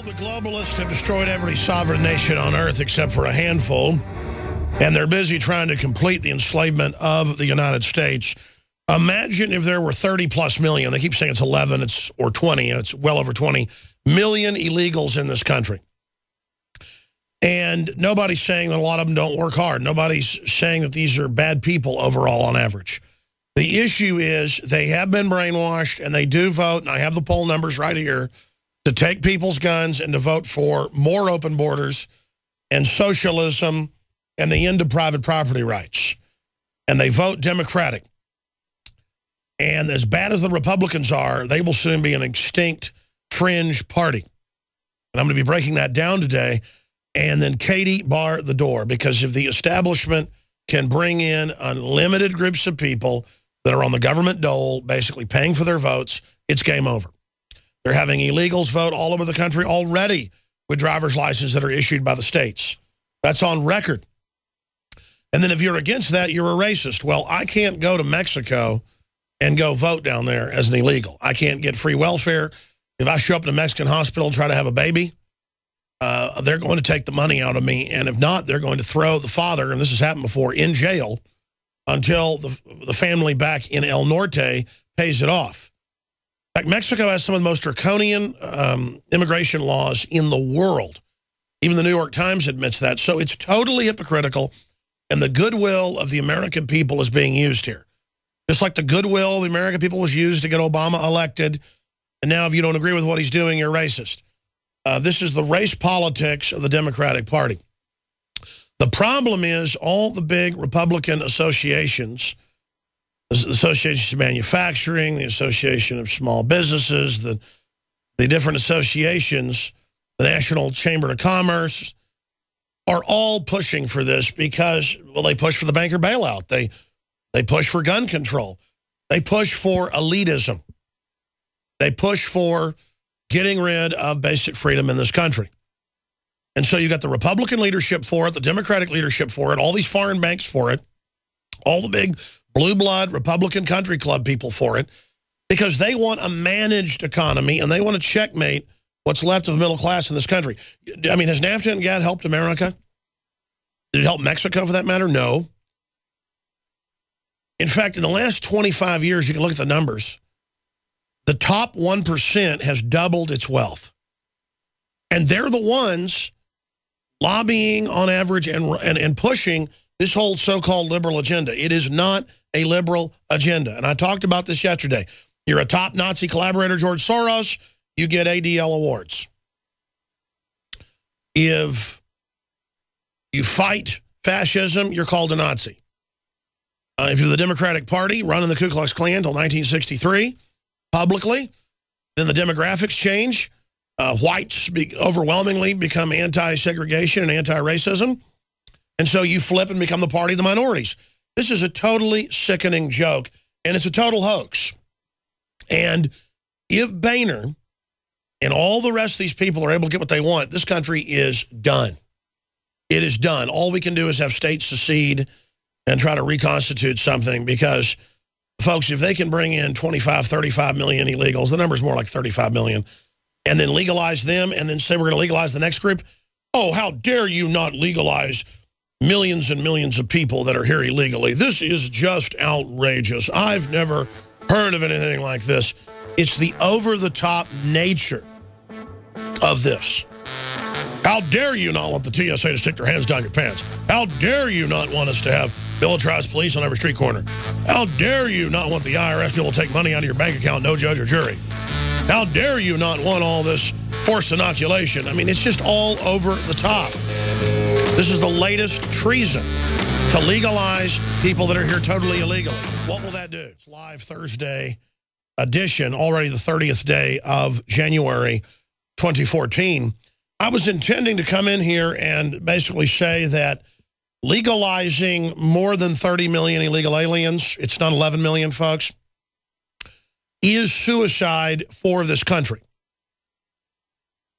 The globalists have destroyed every sovereign nation on earth except for a handful, and they're busy trying to complete the enslavement of the United States. Imagine if there were 30-plus million, they keep saying it's 11, or 20, it's well over 20 million illegals in this country. And nobody's saying that a lot of them don't work hard. Nobody's saying that these are bad people overall on average. The issue is they have been brainwashed, and they do vote, and I have the poll numbers right here, to take people's guns and to vote for more open borders and socialism and the end of private property rights. And they vote Democratic. And as bad as the Republicans are, they will soon be an extinct fringe party. And I'm going to be breaking that down today. And then Katie bar the door, because if the establishment can bring in unlimited groups of people that are on the government dole, basically paying for their votes, it's game over. They're having illegals vote all over the country already with driver's licenses that are issued by the states. That's on record. And then if you're against that, you're a racist. Well, I can't go to Mexico and go vote down there as an illegal. I can't get free welfare. If I show up in a Mexican hospital and try to have a baby, they're going to take the money out of me. And if not, they're going to throw the father, and this has happened before, in jail until the family back in El Norte pays it off. In fact, Mexico has some of the most draconian immigration laws in the world. Even the New York Times admits that. So it's totally hypocritical, and the goodwill of the American people is being used here. Just like the goodwill of the American people was used to get Obama elected, and now if you don't agree with what he's doing, you're racist. This is the race politics of the Democratic Party. The problem is all the big Republican associations, the Association of Manufacturing, the Association of Small Businesses, the different associations, the National Chamber of Commerce, are all pushing for this because, well, they push for the banker bailout. They push for gun control. They push for elitism. They push for getting rid of basic freedom in this country. And so you got the Republican leadership for it, the Democratic leadership for it, all these foreign banks for it, all the big blue blood Republican country club people for it, because they want a managed economy and they want to checkmate what's left of the middle class in this country. I mean, has NAFTA and GATT helped America? Did it help Mexico for that matter? No. In fact, in the last 25 years, you can look at the numbers, the top 1% has doubled its wealth. And they're the ones lobbying on average and pushing this whole so-called liberal agenda. It is not a liberal agenda. And I talked about this yesterday. You're a top Nazi collaborator, George Soros, you get ADL awards. If you fight fascism, you're called a Nazi. If you're the Democratic Party, running the Ku Klux Klan until 1963, publicly, then the demographics change. Whites overwhelmingly become anti-segregation and anti-racism. And so you flip and become the party of the minorities. This is a totally sickening joke, and it's a total hoax. And if Boehner and all the rest of these people are able to get what they want, this country is done. It is done. All we can do is have states secede and try to reconstitute something because, folks, if they can bring in 25, 35 million illegals, the number's more like 35 million, and then legalize them and then say we're going to legalize the next group, oh, how dare you not legalize millions and millions of people that are here illegally. This is just outrageous. I've never heard of anything like this. It's the over-the-top nature of this. How dare you not want the TSA to stick their hands down your pants? How dare you not want us to have militarized police on every street corner? How dare you not want the IRS people to take money out of your bank account, no judge or jury? How dare you not want all this forced inoculation? I mean, it's just all over the top. This is the latest treason to legalize people that are here totally illegally. What will that do? It's live Thursday edition, already the 30th day of January 2014. I was intending to come in here and basically say that legalizing more than 30 million illegal aliens, it's not 11 million, folks, is suicide for this country.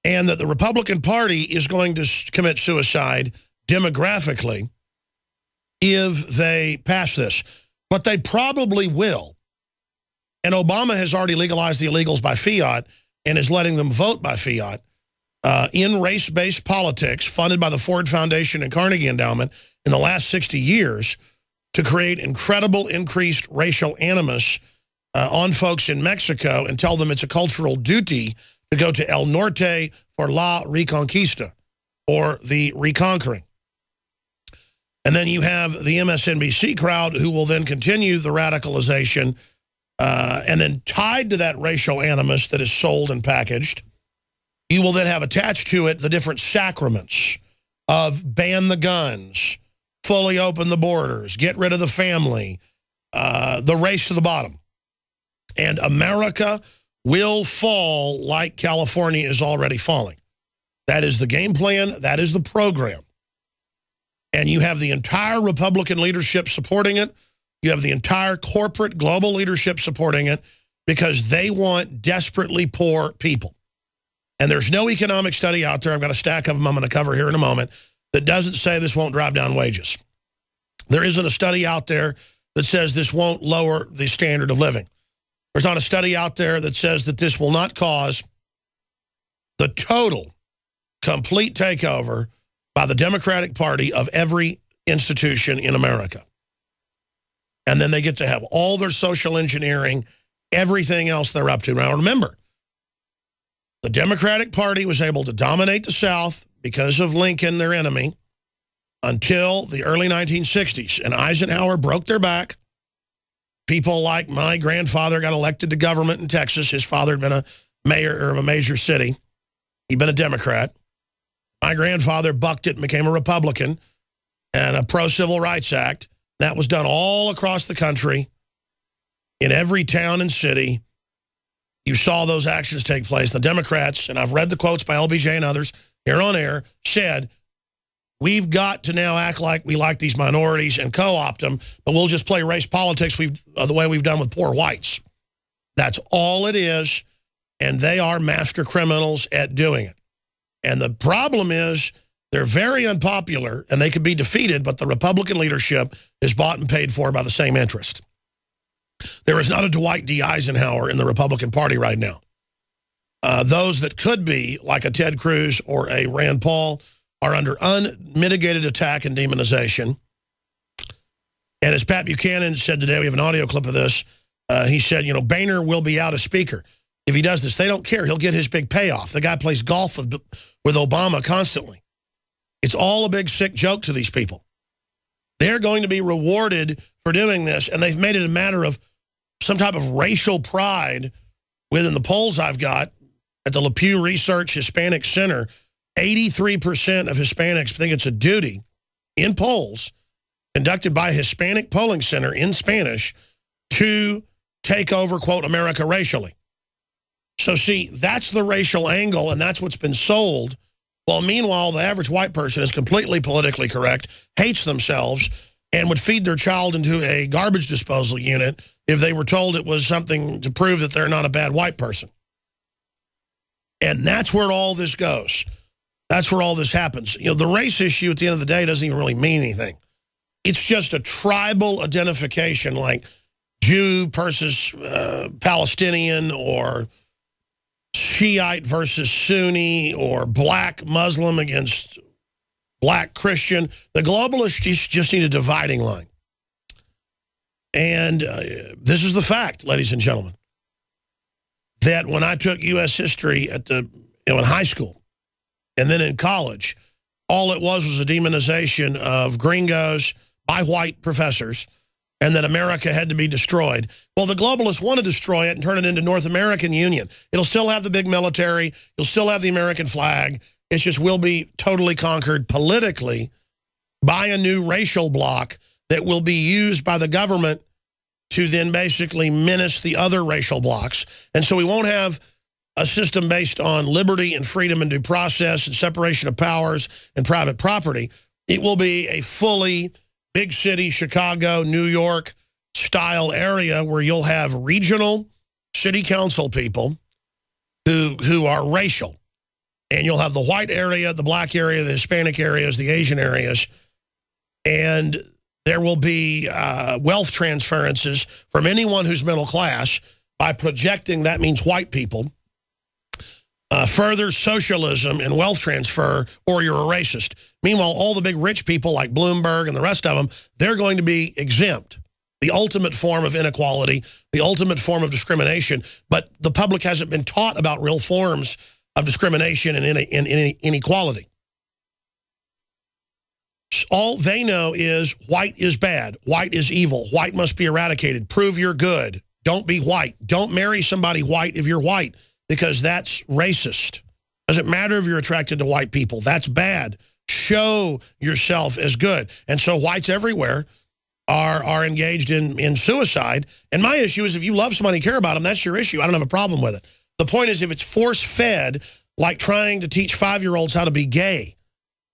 And that the Republican Party is going to commit suicide demographically if they pass this. But they probably will. And Obama has already legalized the illegals by fiat and is letting them vote by fiat. in race-based politics funded by the Ford Foundation and Carnegie Endowment in the last 60 years to create incredible increased racial animus on folks in Mexico and tell them it's a cultural duty to go to El Norte for La Reconquista, or the reconquering. And then you have the MSNBC crowd who will then continue the radicalization, and then tied to that racial animus that is sold and packaged, you will then have attached to it the different sacraments of ban the guns, fully open the borders, get rid of the family, the race to the bottom. And America will fall like California is already falling. That is the game plan. That is the program. And you have the entire Republican leadership supporting it. You have the entire corporate global leadership supporting it because they want desperately poor people. And there's no economic study out there, I've got a stack of them I'm going to cover here in a moment, that doesn't say this won't drive down wages. There isn't a study out there that says this won't lower the standard of living. There's not a study out there that says that this will not cause the total, complete takeover by the Democratic Party of every institution in America. And then they get to have all their social engineering, everything else they're up to. Now remember, the Democratic Party was able to dominate the South because of Lincoln, their enemy, until the early 1960s. And Eisenhower broke their back. People like my grandfather got elected to government in Texas. His father had been a mayor of a major city. He'd been a Democrat. My grandfather bucked it and became a Republican, and a pro-Civil Rights Act. That was done all across the country, in every town and city. You saw those actions take place. The Democrats, and I've read the quotes by LBJ and others here on air, said, we've got to now act like we like these minorities and co-opt them, but we'll just play race politics the way we've done with poor whites. That's all it is, and they are master criminals at doing it. And the problem is they're very unpopular, and they could be defeated, but the Republican leadership is bought and paid for by the same interest. There is not a Dwight D. Eisenhower in the Republican Party right now. Those that could be, like a Ted Cruz or a Rand Paul, are under unmitigated attack and demonization. And as Pat Buchanan said today, we have an audio clip of this, he said, you know, Boehner will be out as speaker. If he does this, they don't care. He'll get his big payoff. The guy plays golf with Obama constantly. It's all a big sick joke to these people. They're going to be rewarded for doing this, and they've made it a matter of some type of racial pride. Within the polls I've got at the LePew Research Hispanic Center, 83% of Hispanics think it's a duty in polls conducted by a Hispanic polling center in Spanish to take over, quote, America racially. So see, that's the racial angle, and that's what's been sold. Well, meanwhile, the average white person is completely politically correct, hates themselves, and would feed their child into a garbage disposal unit if they were told it was something to prove that they're not a bad white person. And that's where all this goes. That's where all this happens. You know, the race issue at the end of the day doesn't even really mean anything. It's just a tribal identification, like Jew versus Palestinian, or Shiite versus Sunni, or black Muslim against black Christian. The globalists just need a dividing line. And this is the fact, ladies and gentlemen, that when I took U.S. history at in high school and then in college, all it was a demonization of gringos by white professors, and that America had to be destroyed. Well, the globalists want to destroy it and turn it into North American Union. It'll still have the big military. You'll still have the American flag. It's just will be totally conquered politically by a new racial bloc that will be used by the government to then basically menace the other racial blocs. And so we won't have a system based on liberty and freedom and due process and separation of powers and private property. It will be a fully big city, Chicago, New York style area where you'll have regional city council people who are racial. And you'll have the white area, the black area, the Hispanic areas, the Asian areas. And there will be wealth transferences from anyone who's middle class by projecting, that means white people, further socialism and wealth transfer, or you're a racist. Meanwhile, all the big rich people like Bloomberg and the rest of them, they're going to be exempt. The ultimate form of inequality, the ultimate form of discrimination. But the public hasn't been taught about real forms of discrimination and inequality. All they know is white is bad, white is evil, white must be eradicated, prove you're good, don't be white, don't marry somebody white if you're white, because that's racist. Doesn't matter if you're attracted to white people, that's bad. Show yourself as good. And so whites everywhere are engaged in suicide. And my issue is if you love somebody and care about them, that's your issue. I don't have a problem with it. The point is if it's force-fed, like trying to teach 5-year-olds how to be gay,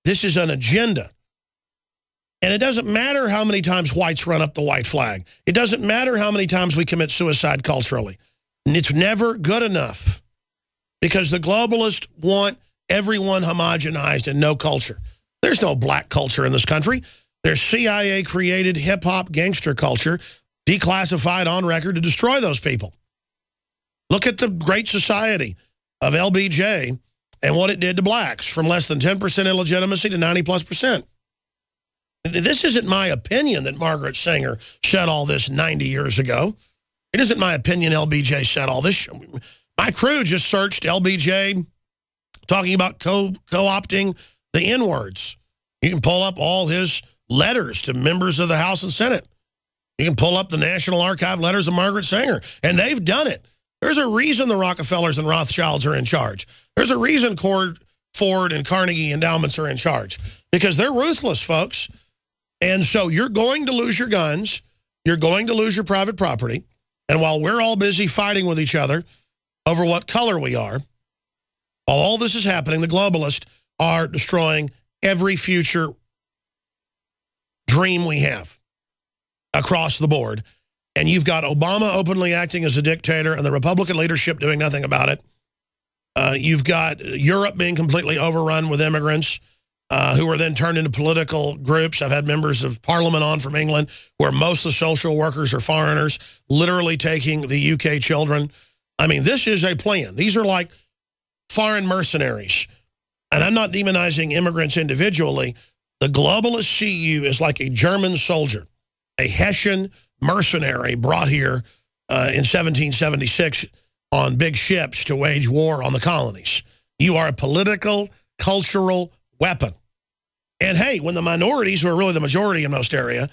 this is an agenda. And it doesn't matter how many times whites run up the white flag. It doesn't matter how many times we commit suicide culturally. It's never good enough because the globalists want everyone homogenized and no culture. There's no black culture in this country. There's CIA-created hip-hop gangster culture, declassified on record to destroy those people. Look at the Great Society of LBJ and what it did to blacks, from less than 10% illegitimacy to 90+%. This isn't my opinion that Margaret Sanger said all this 90 years ago. It isn't my opinion LBJ said all this. My crew just searched LBJ talking about co-opting the N-words. You can pull up all his letters to members of the House and Senate. You can pull up the National Archive letters of Margaret Sanger, and they've done it. There's a reason the Rockefellers and Rothschilds are in charge. There's a reason Ford and Carnegie endowments are in charge, because they're ruthless, folks. And so you're going to lose your guns. You're going to lose your private property. And while we're all busy fighting with each other over what color we are, while all this is happening, the globalists are destroying every future dream we have across the board. And you've got Obama openly acting as a dictator and the Republican leadership doing nothing about it. You've got Europe being completely overrun with immigrants who are then turned into political groups. I've had members of parliament on from England where most of the social workers are foreigners, literally taking the UK children. I mean, this is a plan. These are like foreign mercenaries. And I'm not demonizing immigrants individually. The globalists see you as like a German soldier, a Hessian mercenary brought here in 1776 on big ships to wage war on the colonies. You are a political, cultural weapon. And hey, when the minorities, who are really the majority in most area,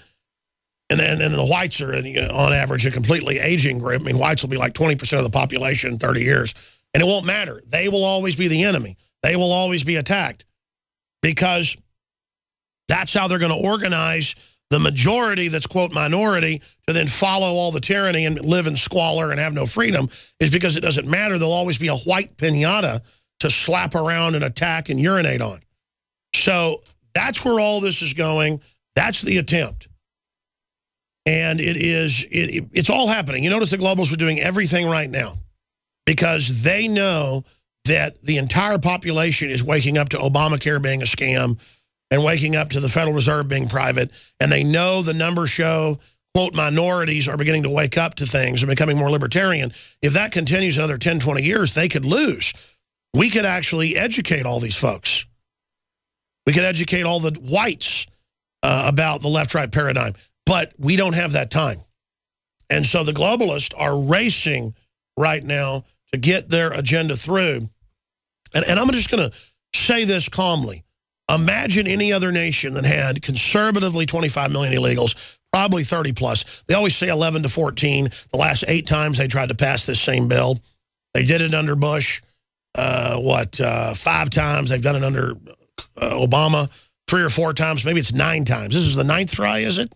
and then the whites are, on average, a completely aging group. I mean, whites will be like 20% of the population in 30 years. And it won't matter. They will always be the enemy. They will always be attacked because that's how they're going to organize the majority that's, quote, minority to then follow all the tyranny and live in squalor and have no freedom, is because it doesn't matter. There'll always be a white pinata to slap around and attack and urinate on. So that's where all this is going. That's the attempt. And it's all happening. You notice the globals are doing everything right now because they know that the entire population is waking up to Obamacare being a scam and waking up to the Federal Reserve being private. And they know the numbers show, quote, minorities are beginning to wake up to things and becoming more libertarian. If that continues another 10, 20 years, they could lose. We could actually educate all these folks. We could educate all the whites about the left-right paradigm. But we don't have that time. And so the globalists are racing right now to get their agenda through. And I'm just going to say this calmly. Imagine any other nation that had conservatively 25 million illegals, probably 30 plus. They always say 11 to 14. The last 8 times they tried to pass this same bill. They did it under Bush. 5 times. They've done it under Obama 3 or 4 times. Maybe it's 9 times. This is the 9th try, is it?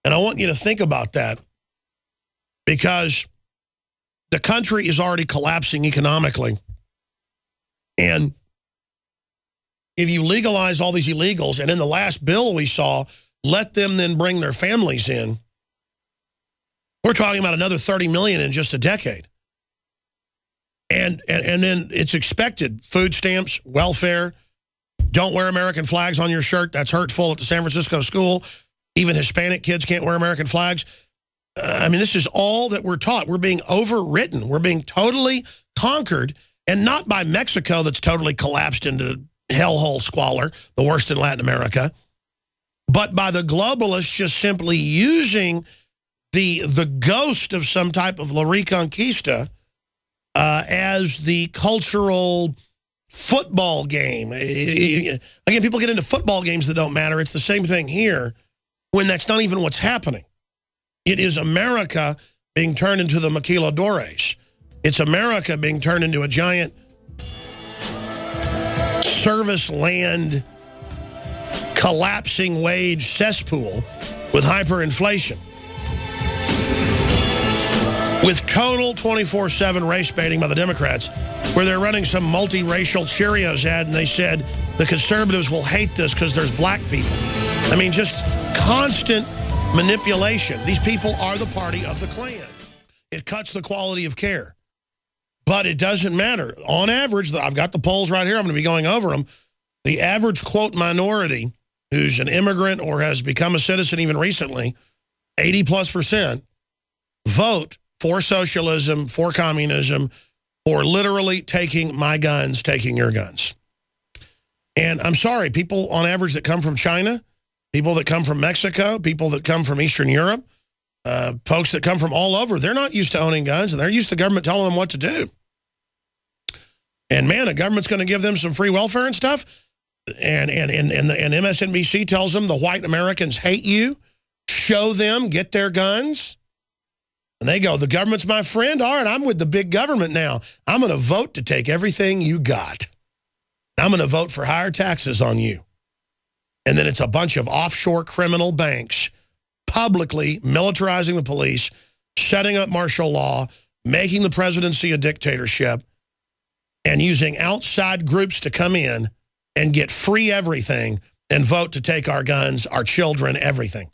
And I want you to think about that because the country is already collapsing economically. And if you legalize all these illegals, and in the last bill we saw, let them then bring their families in, we're talking about another 30 million in just a decade. And then it's expected. Food stamps, welfare, don't wear American flags on your shirt. That's hurtful at the San Francisco school. Even Hispanic kids can't wear American flags. I mean, this is all that we're taught. We're being overwritten. We're being totally conquered. And not by Mexico that's totally collapsed into hellhole squalor, the worst in Latin America, but by the globalists just simply using the ghost of some type of La Reconquista as the cultural football game. Again, people get into football games that don't matter. It's the same thing here when that's not even what's happening. It is America being turned into the maquiladores. It's America being turned into a giant service land collapsing wage cesspool with hyperinflation. With total 24/7 race baiting by the Democrats, where they're running some multiracial Cheerios ad and they said the conservatives will hate this because there's black people. I mean, just constant manipulation. These people are the party of the Klan. It cuts the quality of care. But it doesn't matter. On average, I've got the polls right here. I'm going to be going over them. The average, quote, minority who's an immigrant or has become a citizen even recently, 80+%, vote for socialism, for communism, for literally taking my guns, taking your guns. And I'm sorry, people on average that come from China, people that come from Mexico, people that come from Eastern Europe, folks that come from all over, they're not used to owning guns, and they're used to government telling them what to do. And man, the government's going to give them some free welfare and stuff. And MSNBC tells them the white Americans hate you. Show them, get their guns. And they go, the government's my friend. All right, I'm with the big government now. I'm going to vote to take everything you got. I'm going to vote for higher taxes on you. And then it's a bunch of offshore criminal banks publicly militarizing the police, setting up martial law, making the presidency a dictatorship, and using outside groups to come in and get free everything and vote to take our guns, our children, everything.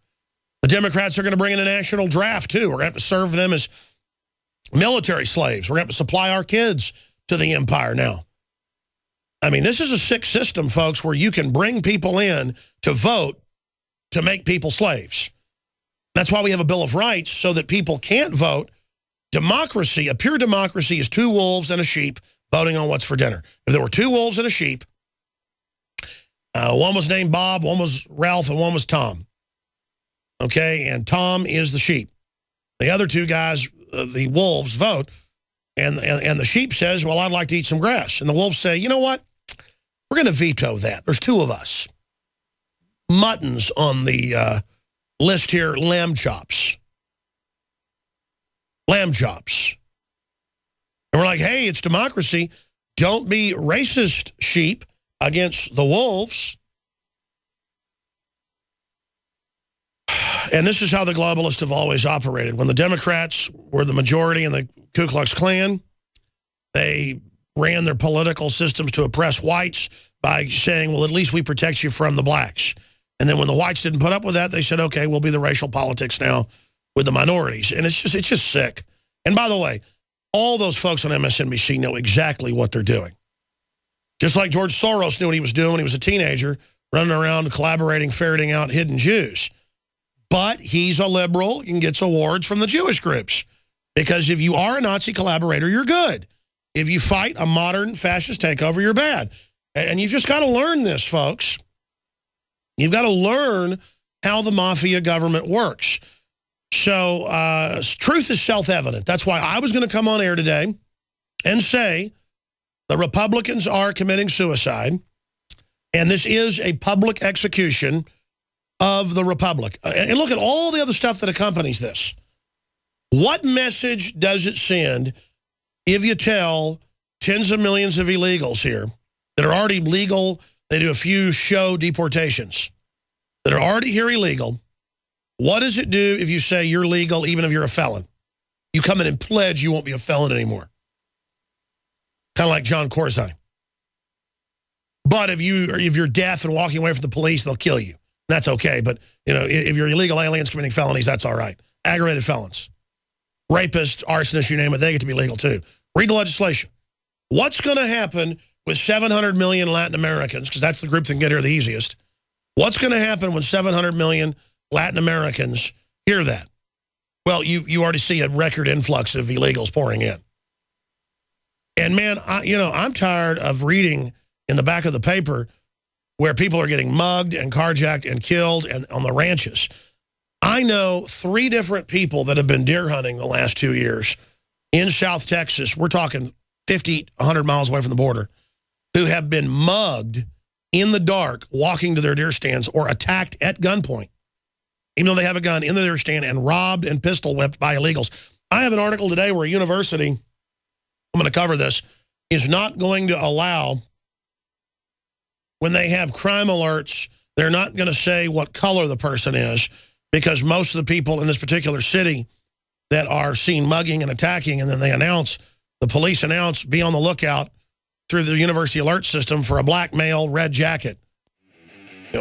The Democrats are going to bring in a national draft, too. We're going to have to serve them as military slaves. We're going to have to supply our kids to the empire now. I mean, this is a sick system, folks, where you can bring people in to vote to make people slaves. That's why we have a Bill of Rights, so that people can't vote. Democracy, a pure democracy, is two wolves and a sheep voting on what's for dinner. If there were two wolves and a sheep, one was named Bob, one was Ralph, and one was Tom. Okay, and Tom is the sheep. The other two guys, the wolves, vote, and the sheep says, well, I'd like to eat some grass. And the wolves say, you know what? We're going to veto that. There's two of us. Mutton's on the list here, lamb chops. Lamb chops. And we're like, hey, it's democracy. Don't be racist, sheep, against the wolves. And this is how the globalists have always operated. When the Democrats were the majority in the Ku Klux Klan, they ran their political systems to oppress whites by saying, well, at least we protect you from the blacks. And then when the whites didn't put up with that, they said, okay, we'll be the racial politics now with the minorities. And it's just sick. And by the way, all those folks on MSNBC know exactly what they're doing. Just like George Soros knew what he was doing when he was a teenager, running around collaborating, ferreting out hidden Jews. But he's a liberal and gets awards from the Jewish groups. Because if you are a Nazi collaborator, you're good. If you fight a modern fascist takeover, you're bad. And you've just got to learn this, folks. You've got to learn how the mafia government works. So truth is self-evident. That's why I was going to come on air today and say the Republicans are committing suicide, and this is a public execution of the Republic. And look at all the other stuff that accompanies this. What message does it send if you tell tens of millions of illegals here that are already legal, they do a few show deportations, that are already here illegal? What does it do if you say you're legal even if you're a felon? You come in and pledge you won't be a felon anymore. Kind of like John Corzine. But if you're deaf and walking away from the police, they'll kill you. That's okay, but you know, if you're illegal aliens committing felonies, that's all right. Aggravated felons, rapists, arsonists, you name it, they get to be legal too. Read the legislation. What's going to happen with 700 million Latin Americans, because that's the group that can get here the easiest. What's going to happen when 700 million Latin Americans hear that? Well, you already see a record influx of illegals pouring in. And man, I'm tired of reading in the back of the paper where people are getting mugged and carjacked and killed and on the ranches. I know 3 different people that have been deer hunting the last 2 years in South Texas. We're talking 50, 100 miles away from the border, who have been mugged in the dark walking to their deer stands or attacked at gunpoint, even though they have a gun in the deer stand, and robbed and pistol whipped by illegals. I have an article today where a university, I'm going to cover this, is not going to allow, when they have crime alerts, they're not going to say what color the person is, because most of the people in this particular city that are seen mugging and attacking, and then the police announce, be on the lookout through the university alert system for a black male, red jacket,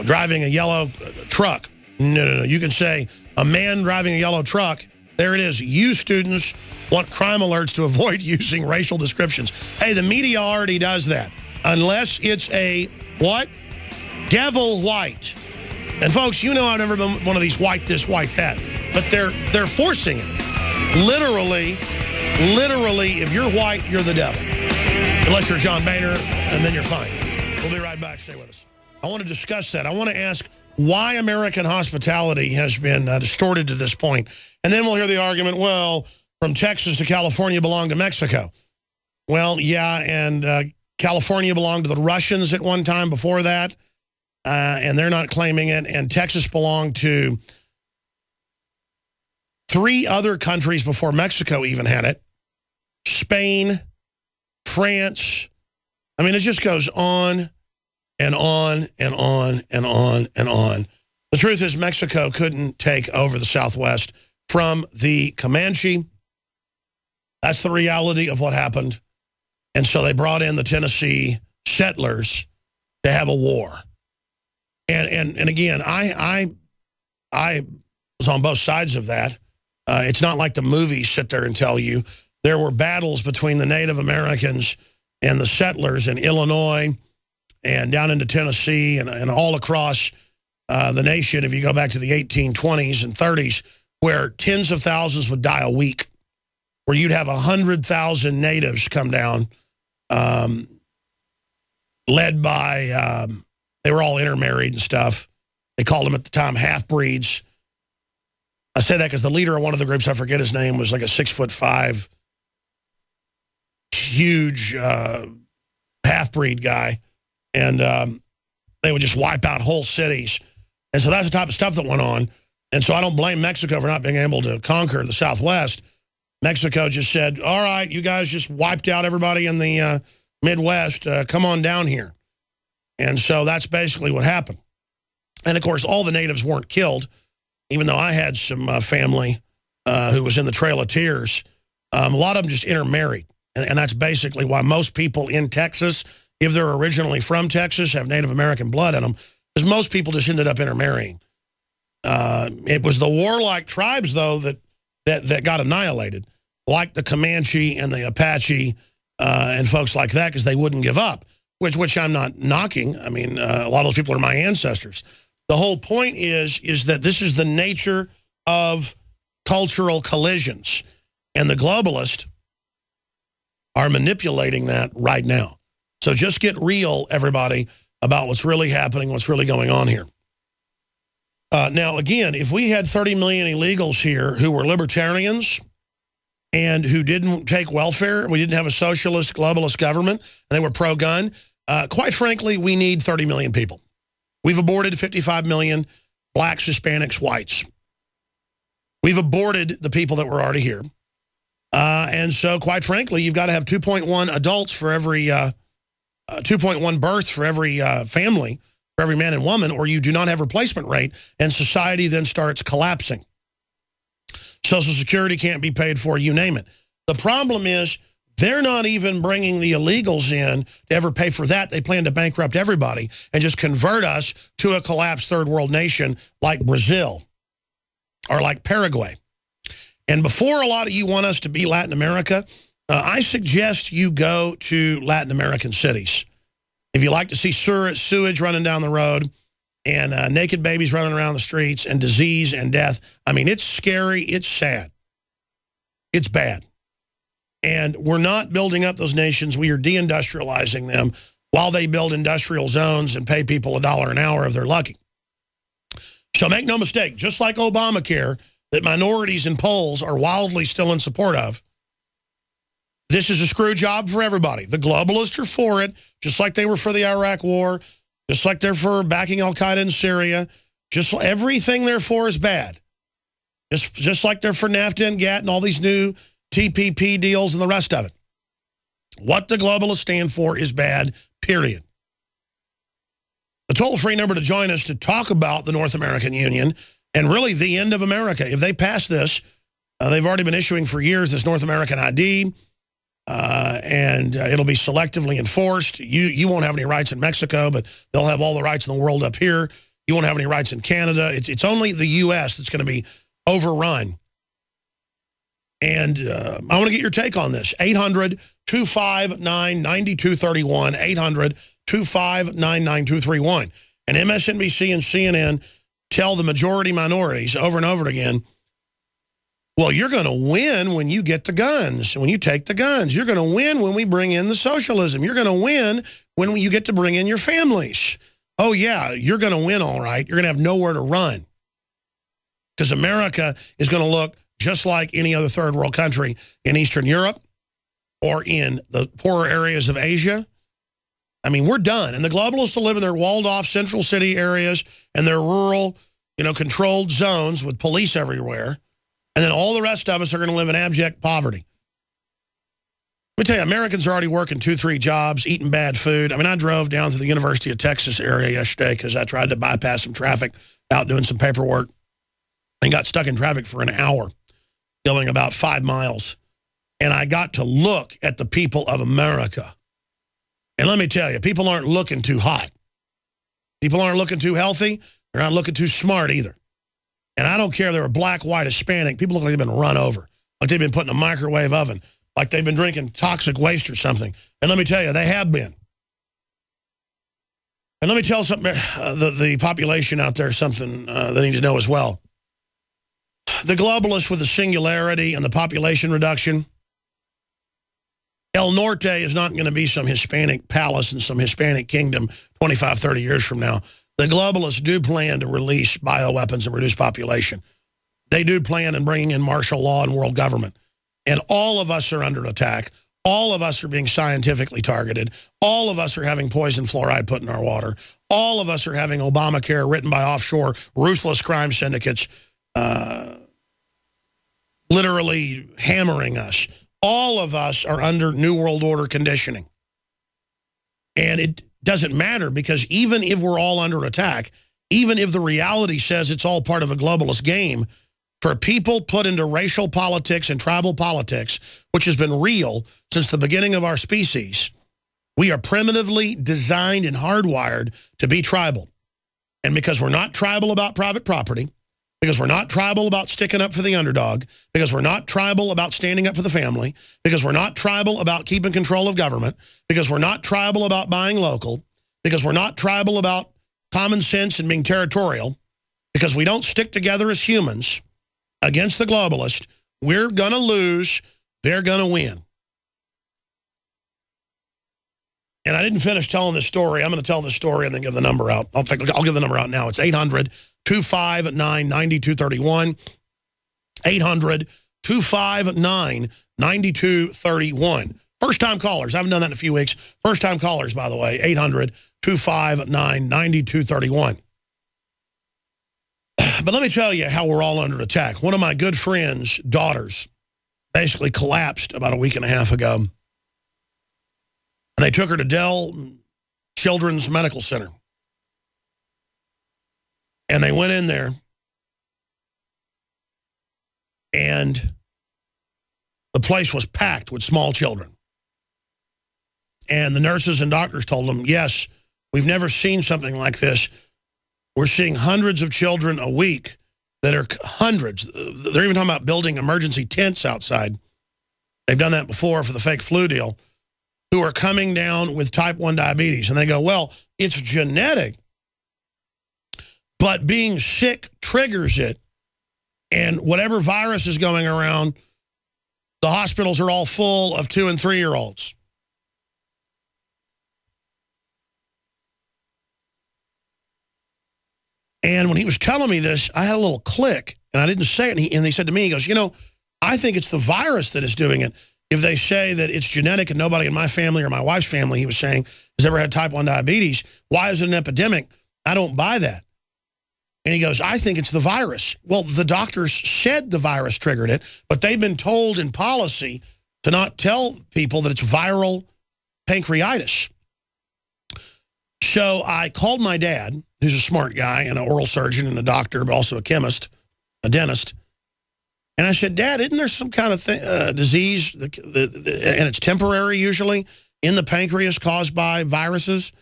driving a yellow truck. No. You can say, a man driving a yellow truck. There it is. You students want crime alerts to avoid using racial descriptions. Hey, the media already does that. Unless it's a, what? Devil white. And folks, I've never been one of these white this, white that. But they're forcing it. Literally, if you're white, you're the devil. Unless you're John Boehner, and then you're fine. We'll be right back. Stay with us. I want to discuss that. I want to ask why American hospitality has been distorted to this point. And then we'll hear the argument, well, from Texas to California belonged to Mexico. Well, yeah, and California belonged to the Russians at one time before that, and they're not claiming it. And Texas belonged to 3 other countries before Mexico even had it. Spain, France. I mean, it just goes on and on and on and on and on. The truth is Mexico couldn't take over the Southwest from the Comanche. That's the reality of what happened. And so they brought in the Tennessee settlers to have a war. And again, I was on both sides of that. It's not like the movies sit there and tell you. There were battles between the Native Americans and the settlers in Illinois and down into Tennessee and all across the nation, if you go back to the 1820s and 30s, where tens of thousands would die a week, where you'd have 100,000 natives come down, led by, they were all intermarried and stuff. They called them at the time half-breeds. I say that because the leader of one of the groups, I forget his name, was like a 6'5", huge half-breed guy. And they would just wipe out whole cities. And so that's the type of stuff that went on. And so I don't blame Mexico for not being able to conquer the Southwest. Mexico just said, all right, you guys just wiped out everybody in the Midwest. Come on down here. And so that's basically what happened. And, of course, all the natives weren't killed, even though I had some family who was in the Trail of Tears. A lot of them just intermarried. And that's basically why most people in Texas, if they're originally from Texas, have Native American blood in them, because most people just ended up intermarrying. It was the warlike tribes, though, that got annihilated, like the Comanche and the Apache and folks like that, because they wouldn't give up, which I'm not knocking. I mean, a lot of those people are my ancestors. The whole point is that this is the nature of cultural collisions, and the globalists are manipulating that right now. So just get real, everybody, about what's really happening, what's really going on here. Now, again, if we had 30 million illegals here who were libertarians and who didn't take welfare, we didn't have a socialist, globalist government, and they were pro-gun, quite frankly, we need 30 million people. We've aborted 55 million blacks, Hispanics, whites. We've aborted the people that were already here. And so, quite frankly, you've got to have 2.1 adults for every 2.1 births for every family, for every man and woman, or you do not have replacement rate, and society then starts collapsing. Social Security can't be paid for, you name it. The problem is they're not even bringing the illegals in to ever pay for that. They plan to bankrupt everybody and just convert us to a collapsed third world nation like Brazil or like Paraguay. And before a lot of you want us to be Latin America, I suggest you go to Latin American cities. If you like to see sewage running down the road and naked babies running around the streets and disease and death, I mean, it's scary. It's sad. It's bad. And we're not building up those nations. We are deindustrializing them while they build industrial zones and pay people $1 an hour if they're lucky. So make no mistake, just like Obamacare, that minorities and Poles are wildly still in support of, this is a screw job for everybody. The globalists are for it, just like they were for the Iraq War, just like they're for backing al-Qaeda in Syria. Just everything they're for is bad. Just like they're for NAFTA and GATT and all these new TPP deals and the rest of it. What the globalists stand for is bad, period. The toll-free number to join us to talk about the North American Union and really the end of America. If they pass this, they've already been issuing for years this North American ID, and it'll be selectively enforced. You won't have any rights in Mexico, but they'll have all the rights in the world up here. You won't have any rights in Canada. It's only the U.S. that's going to be overrun. And I want to get your take on this. 800-259-9231. 800-259-9231. And MSNBC and CNN tell the majority minorities over and over again, well, you're going to win when you get the guns, when you take the guns. You're going to win when we bring in the socialism. You're going to win when you get to bring in your families. Oh, yeah, you're going to win, all right. You're going to have nowhere to run. Because America is going to look just like any other third world country in Eastern Europe or in the poorer areas of Asia. I mean, we're done. And the globalists will live in their walled-off central city areas and their rural, controlled zones with police everywhere. And then all the rest of us are going to live in abject poverty. Let me tell you, Americans are already working 2-3 jobs, eating bad food. I mean, I drove down to the University of Texas area yesterday because I tried to bypass some traffic out doing some paperwork and got stuck in traffic for an hour, going about 5 miles. And I got to look at the people of America. And let me tell you, people aren't looking too hot. People aren't looking too healthy. They're not looking too smart either. And I don't care if they're black, white, Hispanic. People look like they've been run over, like they've been put in a microwave oven, like they've been drinking toxic waste or something. And let me tell you, they have been. And let me tell something, the population out there, something they need to know as well. The globalists with the singularity and the population reduction, El Norte is not going to be some Hispanic palace and some Hispanic kingdom 25, 30 years from now. The globalists do plan to release bioweapons and reduce population. They do plan on bringing in martial law and world government. And all of us are under attack. All of us are being scientifically targeted. All of us are having poison fluoride put in our water. All of us are having Obamacare written by offshore ruthless crime syndicates literally hammering us. All of us are under New World Order conditioning. And it doesn't matter, because even if we're all under attack, even if the reality says it's all part of a globalist game, for people put into racial politics and tribal politics, which has been real since the beginning of our species, we are primitively designed and hardwired to be tribal. And because we're not tribal about private property, because we're not tribal about sticking up for the underdog, because we're not tribal about standing up for the family, because we're not tribal about keeping control of government, because we're not tribal about buying local, because we're not tribal about common sense and being territorial, because we don't stick together as humans against the globalist, we're going to lose, they're going to win. And I didn't finish telling this story. I'm going to tell this story and then give the number out. I'll give the number out now. It's 800-259-9231. 800-259-9231. First-time callers. I haven't done that in a few weeks. First-time callers, by the way. 800-259-9231. But let me tell you how we're all under attack. One of my good friends' daughters basically collapsed about a week and a half ago. And they took her to Dell Children's Medical Center. And they went in there. And the place was packed with small children. And the nurses and doctors told them, yes, we've never seen something like this. We're seeing hundreds of children a week that are hundreds. They're even talking about building emergency tents outside. They've done that before for the fake flu deal, who are coming down with type 1 diabetes. And they go, well, it's genetic, but being sick triggers it. And whatever virus is going around the hospitals are all full of 2- and 3-year-olds. And when he was telling me this, I had a little click, and I didn't say it. And he said to me, he goes, you know, I think it's the virus that is doing it. If they say that it's genetic and nobody in my family or my wife's family, he was saying, has ever had type 1 diabetes, why is it an epidemic? I don't buy that. And he goes, I think it's the virus. Well, the doctors said the virus triggered it, but they've been told in policy to not tell people that it's viral pancreatitis. So I called my dad, who's a smart guy and an oral surgeon and a doctor, but also a chemist, a dentist. And I said, Dad, isn't there some kind of disease, and it's temporary usually, in the pancreas caused by viruses?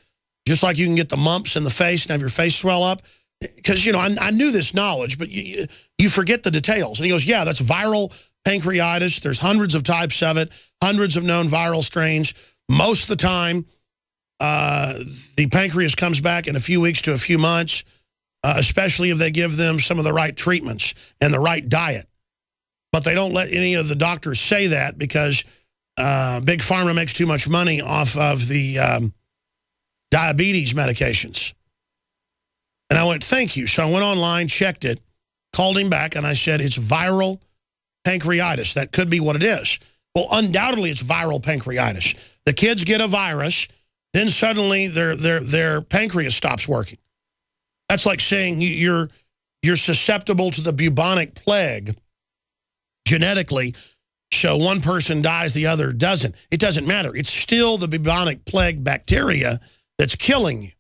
Just like you can get the mumps in the face and have your face swell up? Because, you know, I knew this knowledge, but you forget the details. And he goes, yeah, that's viral pancreatitis. There's hundreds of types of it, hundreds of known viral strains. Most of the time, the pancreas comes back in a few weeks to a few months, especially if they give them some of the right treatments and the right diet. But they don't let any of the doctors say that because Big Pharma makes too much money off of the diabetes medications. And I went, thank you. So I went online, checked it, called him back, and I said, it's viral pancreatitis. That could be what it is. Well, undoubtedly, it's viral pancreatitis. The kids get a virus, then suddenly their pancreas stops working. That's like saying you're susceptible to the bubonic plague genetically, so one person dies, the other doesn't. It doesn't matter. It's still the bubonic plague bacteria that's killing you.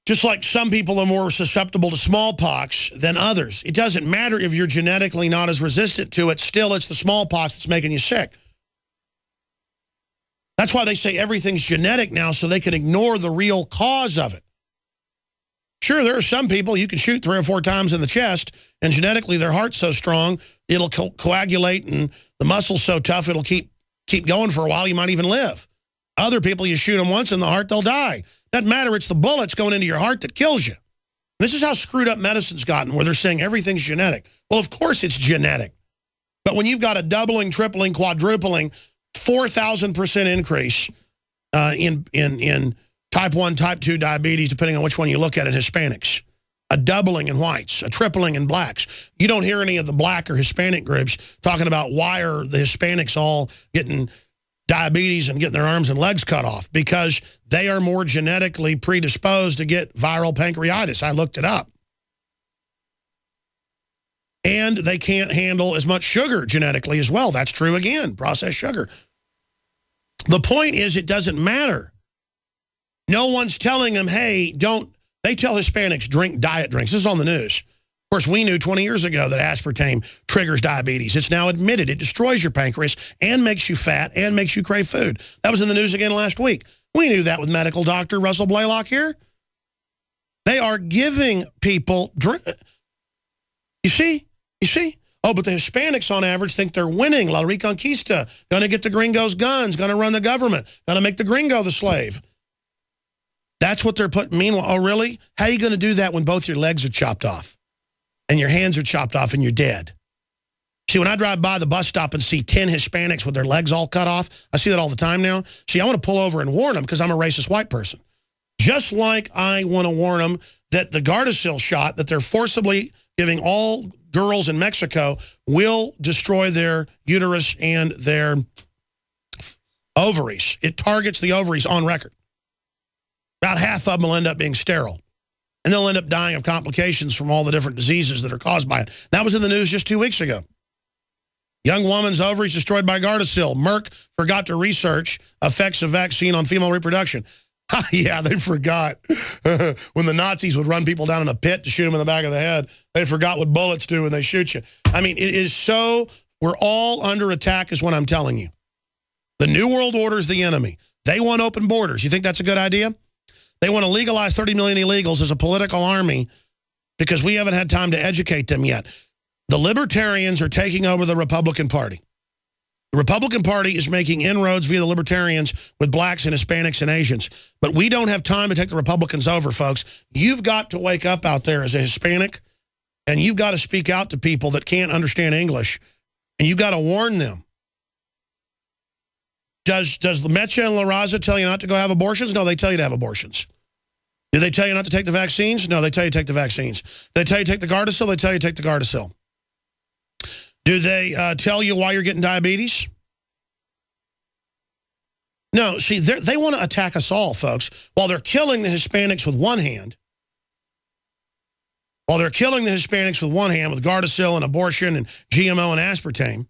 Just like some people are more susceptible to smallpox than others. It doesn't matter if you're genetically not as resistant to it. Still, it's the smallpox that's making you sick. That's why they say everything's genetic now, so they can ignore the real cause of it. Sure, there are some people you can shoot 3 or 4 times in the chest, and genetically their heart's so strong, it'll coagulate, and the muscle's so tough, it'll keep going for a while. You might even live. Other people, you shoot them once in the heart, they'll die. Doesn't matter. It's the bullets going into your heart that kills you. This is how screwed up medicine's gotten, where they're saying everything's genetic. Well, of course it's genetic. But when you've got a doubling, tripling, quadrupling, 4,000% increase in type 1, type 2 diabetes, depending on which one you look at in Hispanics, a doubling in whites, a tripling in blacks. You don't hear any of the black or Hispanic groups talking about why are the Hispanics all getting diabetes and getting their arms and legs cut off, because they are more genetically predisposed to get viral pancreatitis. I looked it up. And they can't handle as much sugar genetically as well. That's true again, processed sugar. The point is, it doesn't matter. No one's telling them, hey, don't. They tell Hispanics, drink diet drinks. This is on the news. Of course, we knew 20 years ago that aspartame triggers diabetes. It's now admitted. It destroys your pancreas and makes you fat and makes you crave food. That was in the news again last week. We knew that with medical doctor Russell Blaylock here. They are giving people drink. You see? Oh, but the Hispanics on average think they're winning. La Reconquista, going to get the gringos guns, going to run the government, going to make the gringo the slave. That's what they're putting. Meanwhile, oh, really? How are you going to do that when both your legs are chopped off and your hands are chopped off and you're dead? See, when I drive by the bus stop and see 10 Hispanics with their legs all cut off, I see that all the time now. See, I want to pull over and warn them because I'm a racist white person. Just like I want to warn them that the Gardasil shot that they're forcibly giving all girls in Mexico will destroy their uterus and their ovaries. It targets the ovaries on record. About half of them will end up being sterile. And they'll end up dying of complications from all the different diseases that are caused by it. That was in the news just 2 weeks ago. Young woman's ovaries destroyed by Gardasil. Merck forgot to research effects of vaccine on female reproduction. Yeah, they forgot. When the Nazis would run people down in a pit to shoot them in the back of the head, they forgot what bullets do when they shoot you. I mean, it is so, we're all under attack is what I'm telling you. The New World Order is the enemy. They want open borders. You think that's a good idea? They want to legalize 30 million illegals as a political army because we haven't had time to educate them yet. The libertarians are taking over the Republican Party. The Republican Party is making inroads via the libertarians with blacks and Hispanics and Asians. But we don't have time to take the Republicans over, folks. You've got to wake up out there as a Hispanic, and you've got to speak out to people that can't understand English And you got to warn them. Does Lemetcha and La Raza tell you not to go have abortions? No, they tell you to have abortions. Do they tell you not to take the vaccines? No, they tell you to take the vaccines. They tell you to take the Gardasil? They tell you to take the Gardasil. Do they tell you why you're getting diabetes? No, see, they want to attack us all, folks. While they're killing the Hispanics with one hand, with Gardasil and abortion and GMO and aspartame,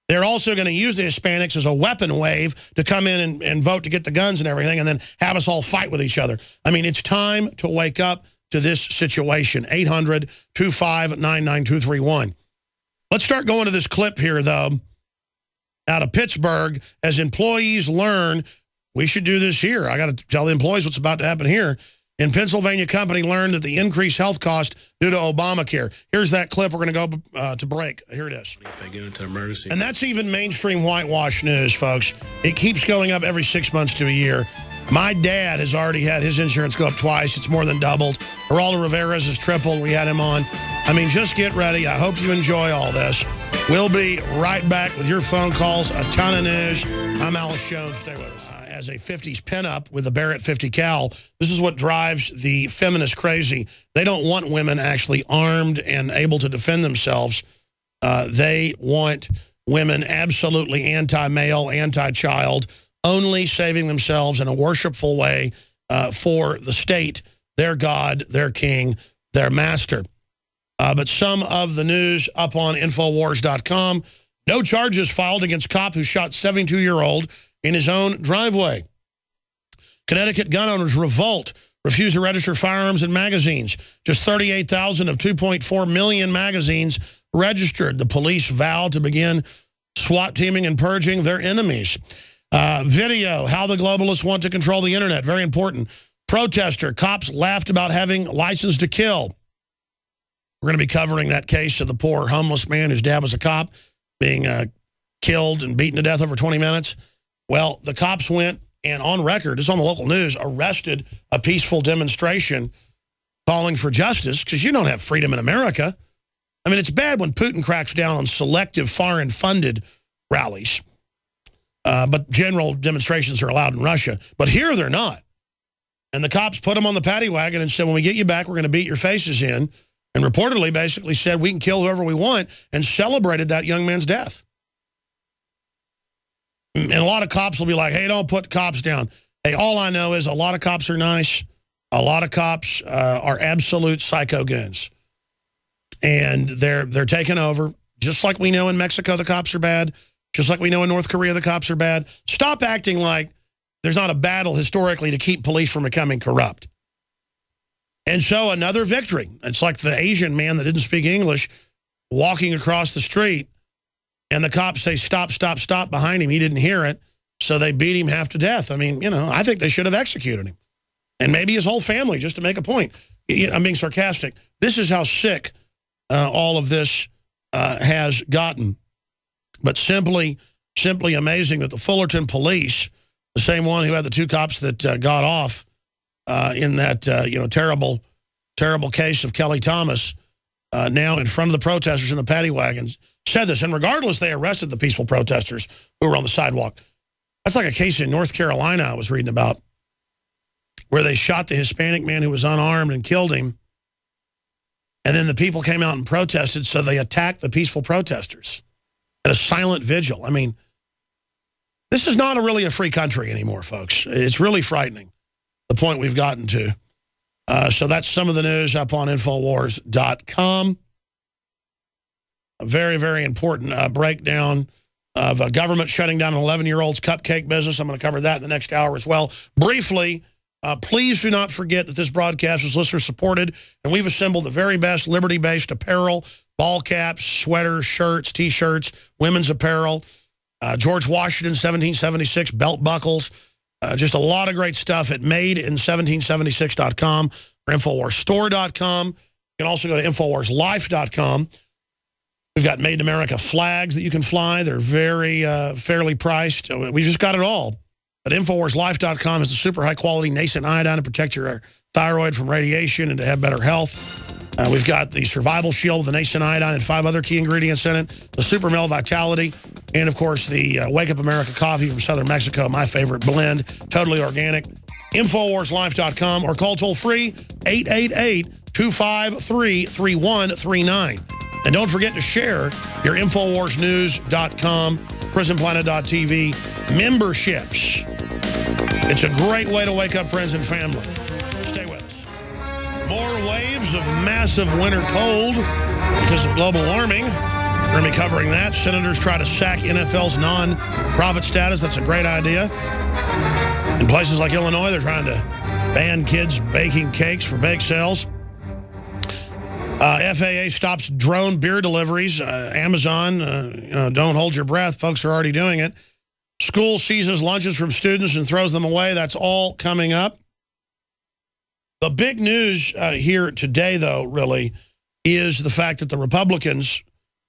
they're also going to use the Hispanics as a weapon wave to come in and vote to get the guns and everything and then have us all fight with each other. I mean, it's time to wake up to this situation. 800-259-9231. Let's start going to this clip here, though, out of Pittsburgh. As employees learn, we should do this here. I got to tell the employees what's about to happen here. In Pennsylvania, company learned that the increased health cost due to Obamacare. Here's that clip. We're going to go to break. Here it is. If I get into emergency. And that's even mainstream whitewash news, folks. It keeps going up every 6 months to a year. My dad has already had his insurance go up twice. It's more than doubled. Geraldo Rivera's has tripled. We had him on. I mean, just get ready. I hope you enjoy all this. We'll be right back with your phone calls, a ton of news. I'm Alex Jones. Stay with us. As a 50s pinup with a Barrett 50 cal, this is what drives the feminists crazy. They don't want women actually armed and able to defend themselves. They want women absolutely anti-male, anti-child, only saving themselves in a worshipful way for the state, their God, their king, their master. But some of the news up on Infowars.com, no charges filed against cop who shot 72-year-old in his own driveway. Connecticut gun owners revolt, refuse to register firearms and magazines. Just 38,000 of 2.4 million magazines registered. The police vow to begin SWAT teaming and purging their enemies. Video, how the globalists want to control the internet. Very important. Protester, cops laughed about having license to kill. We're going to be covering that case of the poor homeless man whose dad was a cop being killed and beaten to death over 20 minutes. Well, the cops went and on record, it's on the local news, arrested a peaceful demonstration calling for justice because you don't have freedom in America. I mean, it's bad when Putin cracks down on selective foreign-funded rallies, but general demonstrations are allowed in Russia. But here they're not. And the cops put them on the paddy wagon and said, when we get you back, we're going to beat your faces in. And reportedly basically said, we can kill whoever we want, and celebrated that young man's death. And a lot of cops will be like, hey, don't put cops down. Hey, all I know is a lot of cops are nice. A lot of cops are absolute psycho goons. And they're taking over. Just like we know in Mexico the cops are bad. Just like we know in North Korea the cops are bad. Stop acting like there's not a battle historically to keep police from becoming corrupt. And so another victory. It's like the Asian man that didn't speak English walking across the street. And the cops say, stop, stop, stop behind him. He didn't hear it. So they beat him half to death. I mean, you know, I think they should have executed him. And maybe his whole family, just to make a point. I'm being sarcastic. This is how sick all of this has gotten. But simply amazing that the Fullerton police, the same one who had the two cops that got off in that, terrible case of Kelly Thomas, now in front of the protesters in the paddy wagons, said this. And regardless, they arrested the peaceful protesters who were on the sidewalk. That's like a case in North Carolina I was reading about where they shot the Hispanic man who was unarmed and killed him. And then the people came out and protested, so they attacked the peaceful protesters at a silent vigil. I mean, this is not really a free country anymore, folks. It's really frightening, the point we've gotten to. So that's some of the news up on Infowars.com. A very, very important breakdown of a government shutting down an 11-year-old's cupcake business. I'm going to cover that in the next hour as well. Briefly, please do not forget that this broadcast is listener-supported, and we've assembled the very best Liberty-based apparel, ball caps, sweaters, shirts, T-shirts, women's apparel, George Washington 1776 belt buckles, just a lot of great stuff at madeit1776.com or InfoWarsStore.com. You can also go to InfoWarsLife.com. We've got Made in America flags that you can fly. They're very fairly priced. We just got it all. But InfoWarsLife.com is a super high-quality nascent iodine to protect your thyroid from radiation and to have better health. We've got the Survival Shield with the Nascent Iodine and 5 other key ingredients in it. The Super Male Vitality. And, of course, the Wake Up America coffee from Southern Mexico, my favorite blend. Totally organic. InfoWarsLife.com or call toll-free 888-253-3139. And don't forget to share your InfoWarsNews.com, PrisonPlanet.tv memberships. It's a great way to wake up friends and family. Stay with us. More waves of massive winter cold because of global warming. We're going to be covering that. Senators try to sack NFL's non-profit status. That's a great idea. In places like Illinois, they're trying to ban kids baking cakes for bake sales. FAA stops drone beer deliveries. Amazon, don't hold your breath. Folks are already doing it. School seizes lunches from students and throws them away. That's all coming up. The big news here today, though, really, is the fact that the Republicans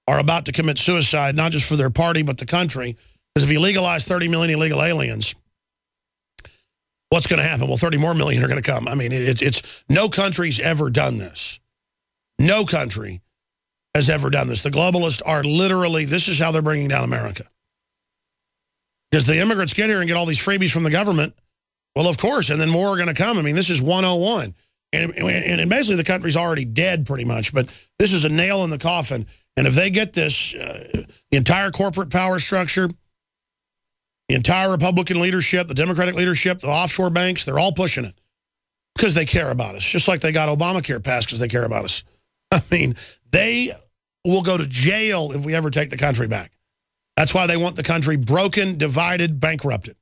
are about to commit suicide, not just for their party, but the country. Because if you legalize 30 million illegal aliens, what's going to happen? Well, 30 more million are going to come. I mean, it's no country's ever done this. No country has ever done this. The globalists are literally, this is how they're bringing down America. Because the immigrants get here and get all these freebies from the government. Well, of course, and then more are going to come. I mean, this is 101. And basically the country's already dead pretty much, but this is a nail in the coffin. And if they get this, the entire corporate power structure, the entire Republican leadership, the Democratic leadership, the offshore banks, they're all pushing it because they care about us, just like they got Obamacare passed because they care about us. I mean, they will go to jail if we ever take the country back. That's why they want the country broken, divided, bankrupted.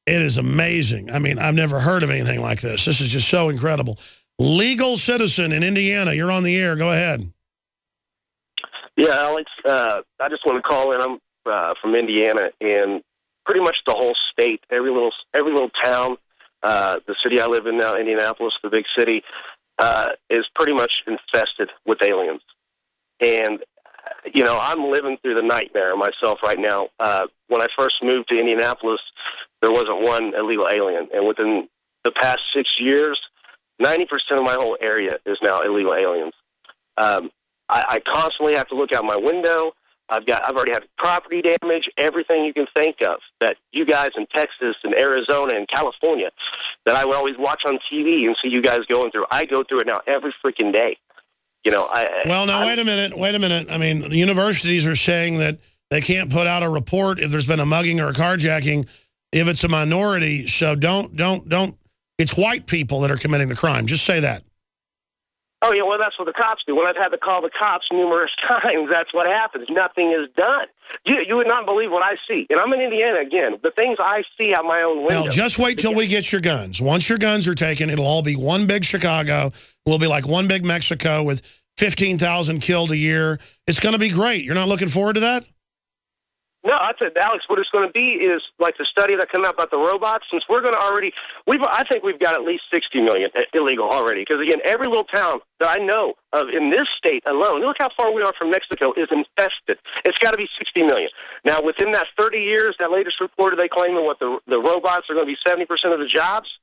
It is amazing. I mean, I've never heard of anything like this. This is just so incredible. Legal Citizen in Indiana, you're on the air. Go ahead. Yeah, Alex, I just want to call in. I'm from Indiana, and pretty much the whole state, every little town, the city I live in now, Indianapolis, the big city, is pretty much infested with aliens. And, you know, I'm living through the nightmare myself right now. When I first moved to Indianapolis, there wasn't one illegal alien. And within the past 6 years, 90% of my whole area is now illegal aliens. I constantly have to look out my window. I've already had property damage, everything you can think of that you guys in Texas and Arizona and California that I would always watch on TV and see you guys going through. I go through it now every freaking day. You know, well, now, wait a minute. I mean, the universities are saying that they can't put out a report if there's been a mugging or a carjacking if it's a minority. So don't. It's white people that are committing the crime. Just say that. Oh, yeah, well, that's what the cops do. When I've had to call the cops numerous times, that's what happens. Nothing is done. You would not believe what I see. And I'm in Indiana again. The things I see out my own window. Well, just wait till we get your guns. Once your guns are taken, it'll all be one big Chicago. We'll be like one big Mexico with 15,000 killed a year. It's going to be great. You're not looking forward to that? No, I said, Alex, what it's going to be is like the study that came out about the robots. Since we're going to already, I think we've got at least 60 million illegal already. Because again, every little town that I know of in this state alone, look how far we are from Mexico, is infested. It's got to be 60 million. Now, within that 30 years, that latest report, they claiming what the robots are going to be 70% of the jobs.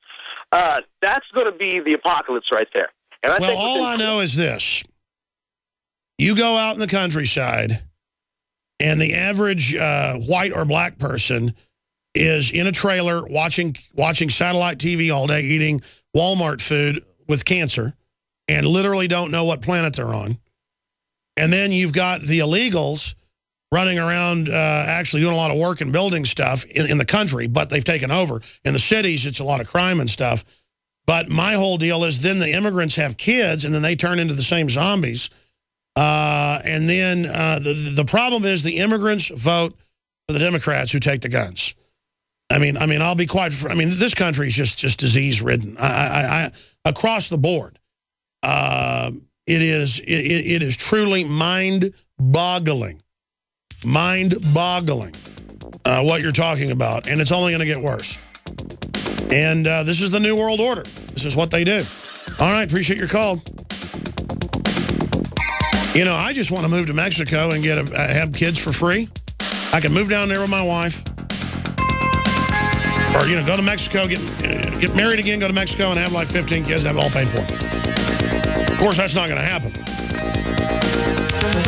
That's going to be the apocalypse right there. And I think all I know is this: you go out in the countryside, and the average white or black person is in a trailer watching satellite TV all day, eating Walmart food with cancer, and literally don't know what planet they're on. And then you've got the illegals running around actually doing a lot of work and building stuff in the country, but they've taken over. In the cities, it's a lot of crime and stuff. But my whole deal is then the immigrants have kids, and then they turn into the same zombies. And then the problem is the immigrants vote for the Democrats who take the guns. I mean, I'll be quite. This country is just disease ridden. I across the board. It is truly mind-boggling what you're talking about, and it's only going to get worse. And this is the New World Order. This is what they do. All right, appreciate your call. You know, I just want to move to Mexico and have kids for free. I can move down there with my wife. Or, you know, go to Mexico, get married again, go to Mexico and have like 15 kids, have it all paid for. Of course, that's not going to happen.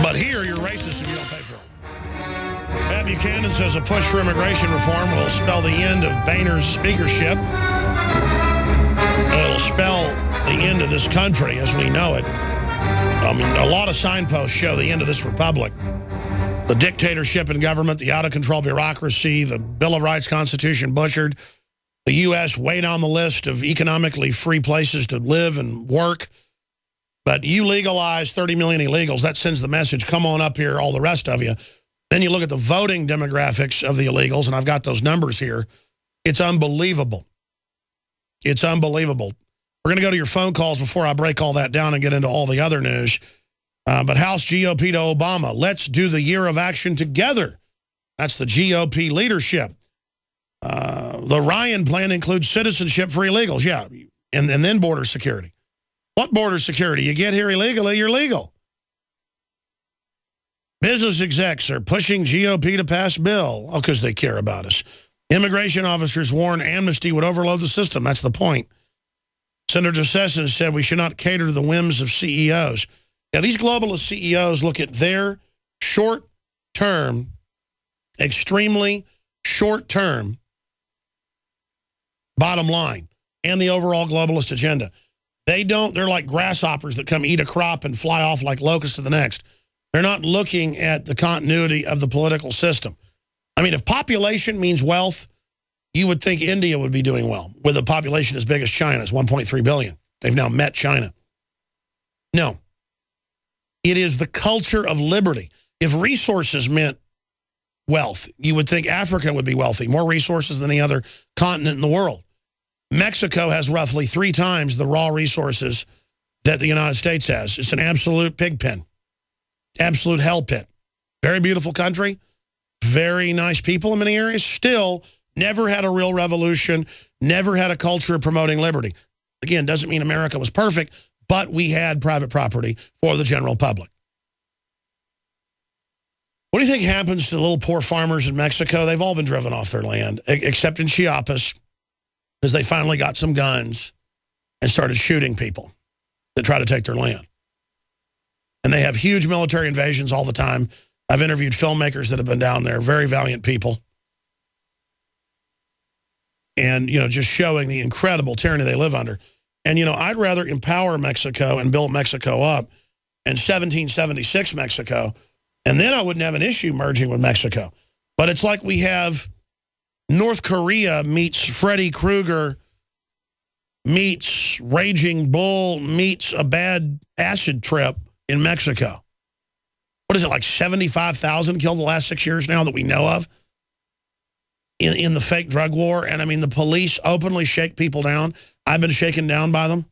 But here, you're racist if you don't pay for it. Pat Buchanan says a push for immigration reform will spell the end of Boehner's speakership. It'll spell the end of this country as we know it. I mean, a lot of signposts show the end of this republic. The dictatorship in government, the out-of-control bureaucracy, the Bill of Rights Constitution butchered, the U.S. way down the list of economically free places to live and work. But you legalize 30 million illegals, that sends the message, come on up here, all the rest of you. Then you look at the voting demographics of the illegals, and I've got those numbers here. It's unbelievable. It's unbelievable. We're going to go to your phone calls before I break all that down and get into all the other news. But House GOP to Obama, let's do the year of action together. That's the GOP leadership. The Ryan plan includes citizenship for illegals, yeah, and then border security. What border security? You get here illegally, you're legal. Business execs are pushing GOP to pass bill. Oh, because they care about us. Immigration officers warn amnesty would overload the system. That's the point. Senator Sessions said we should not cater to the whims of CEOs. Now, these globalist CEOs look at their short-term, extremely short-term bottom line and the overall globalist agenda. They're like grasshoppers that come eat a crop and fly off like locusts to the next. They're not looking at the continuity of the political system. I mean, if population means wealth, you would think India would be doing well with a population as big as China's, 1.3 billion. They've now met China. No. It is the culture of liberty. If resources meant wealth, you would think Africa would be wealthy, more resources than any other continent in the world. Mexico has roughly 3 times the raw resources that the United States has. It's an absolute pig pen, absolute hell pit. Very beautiful country, very nice people in many areas. Still, never had a real revolution, never had a culture of promoting liberty. Again, doesn't mean America was perfect, but we had private property for the general public. What do you think happens to the little poor farmers in Mexico? They've all been driven off their land, except in Chiapas, because they finally got some guns and started shooting people that try to take their land. And they have huge military invasions all the time. I've interviewed filmmakers that have been down there, very valiant people. And, you know, just showing the incredible tyranny they live under. And, you know, I'd rather empower Mexico and build Mexico up in 1776 Mexico, and then I wouldn't have an issue merging with Mexico. But it's like we have North Korea meets Freddy Krueger, meets Raging Bull, meets a bad acid trip in Mexico. What is it, like 75,000 killed the last 6 years now that we know of in the fake drug war? And, I mean, the police openly shake people down. I've been shaken down by them.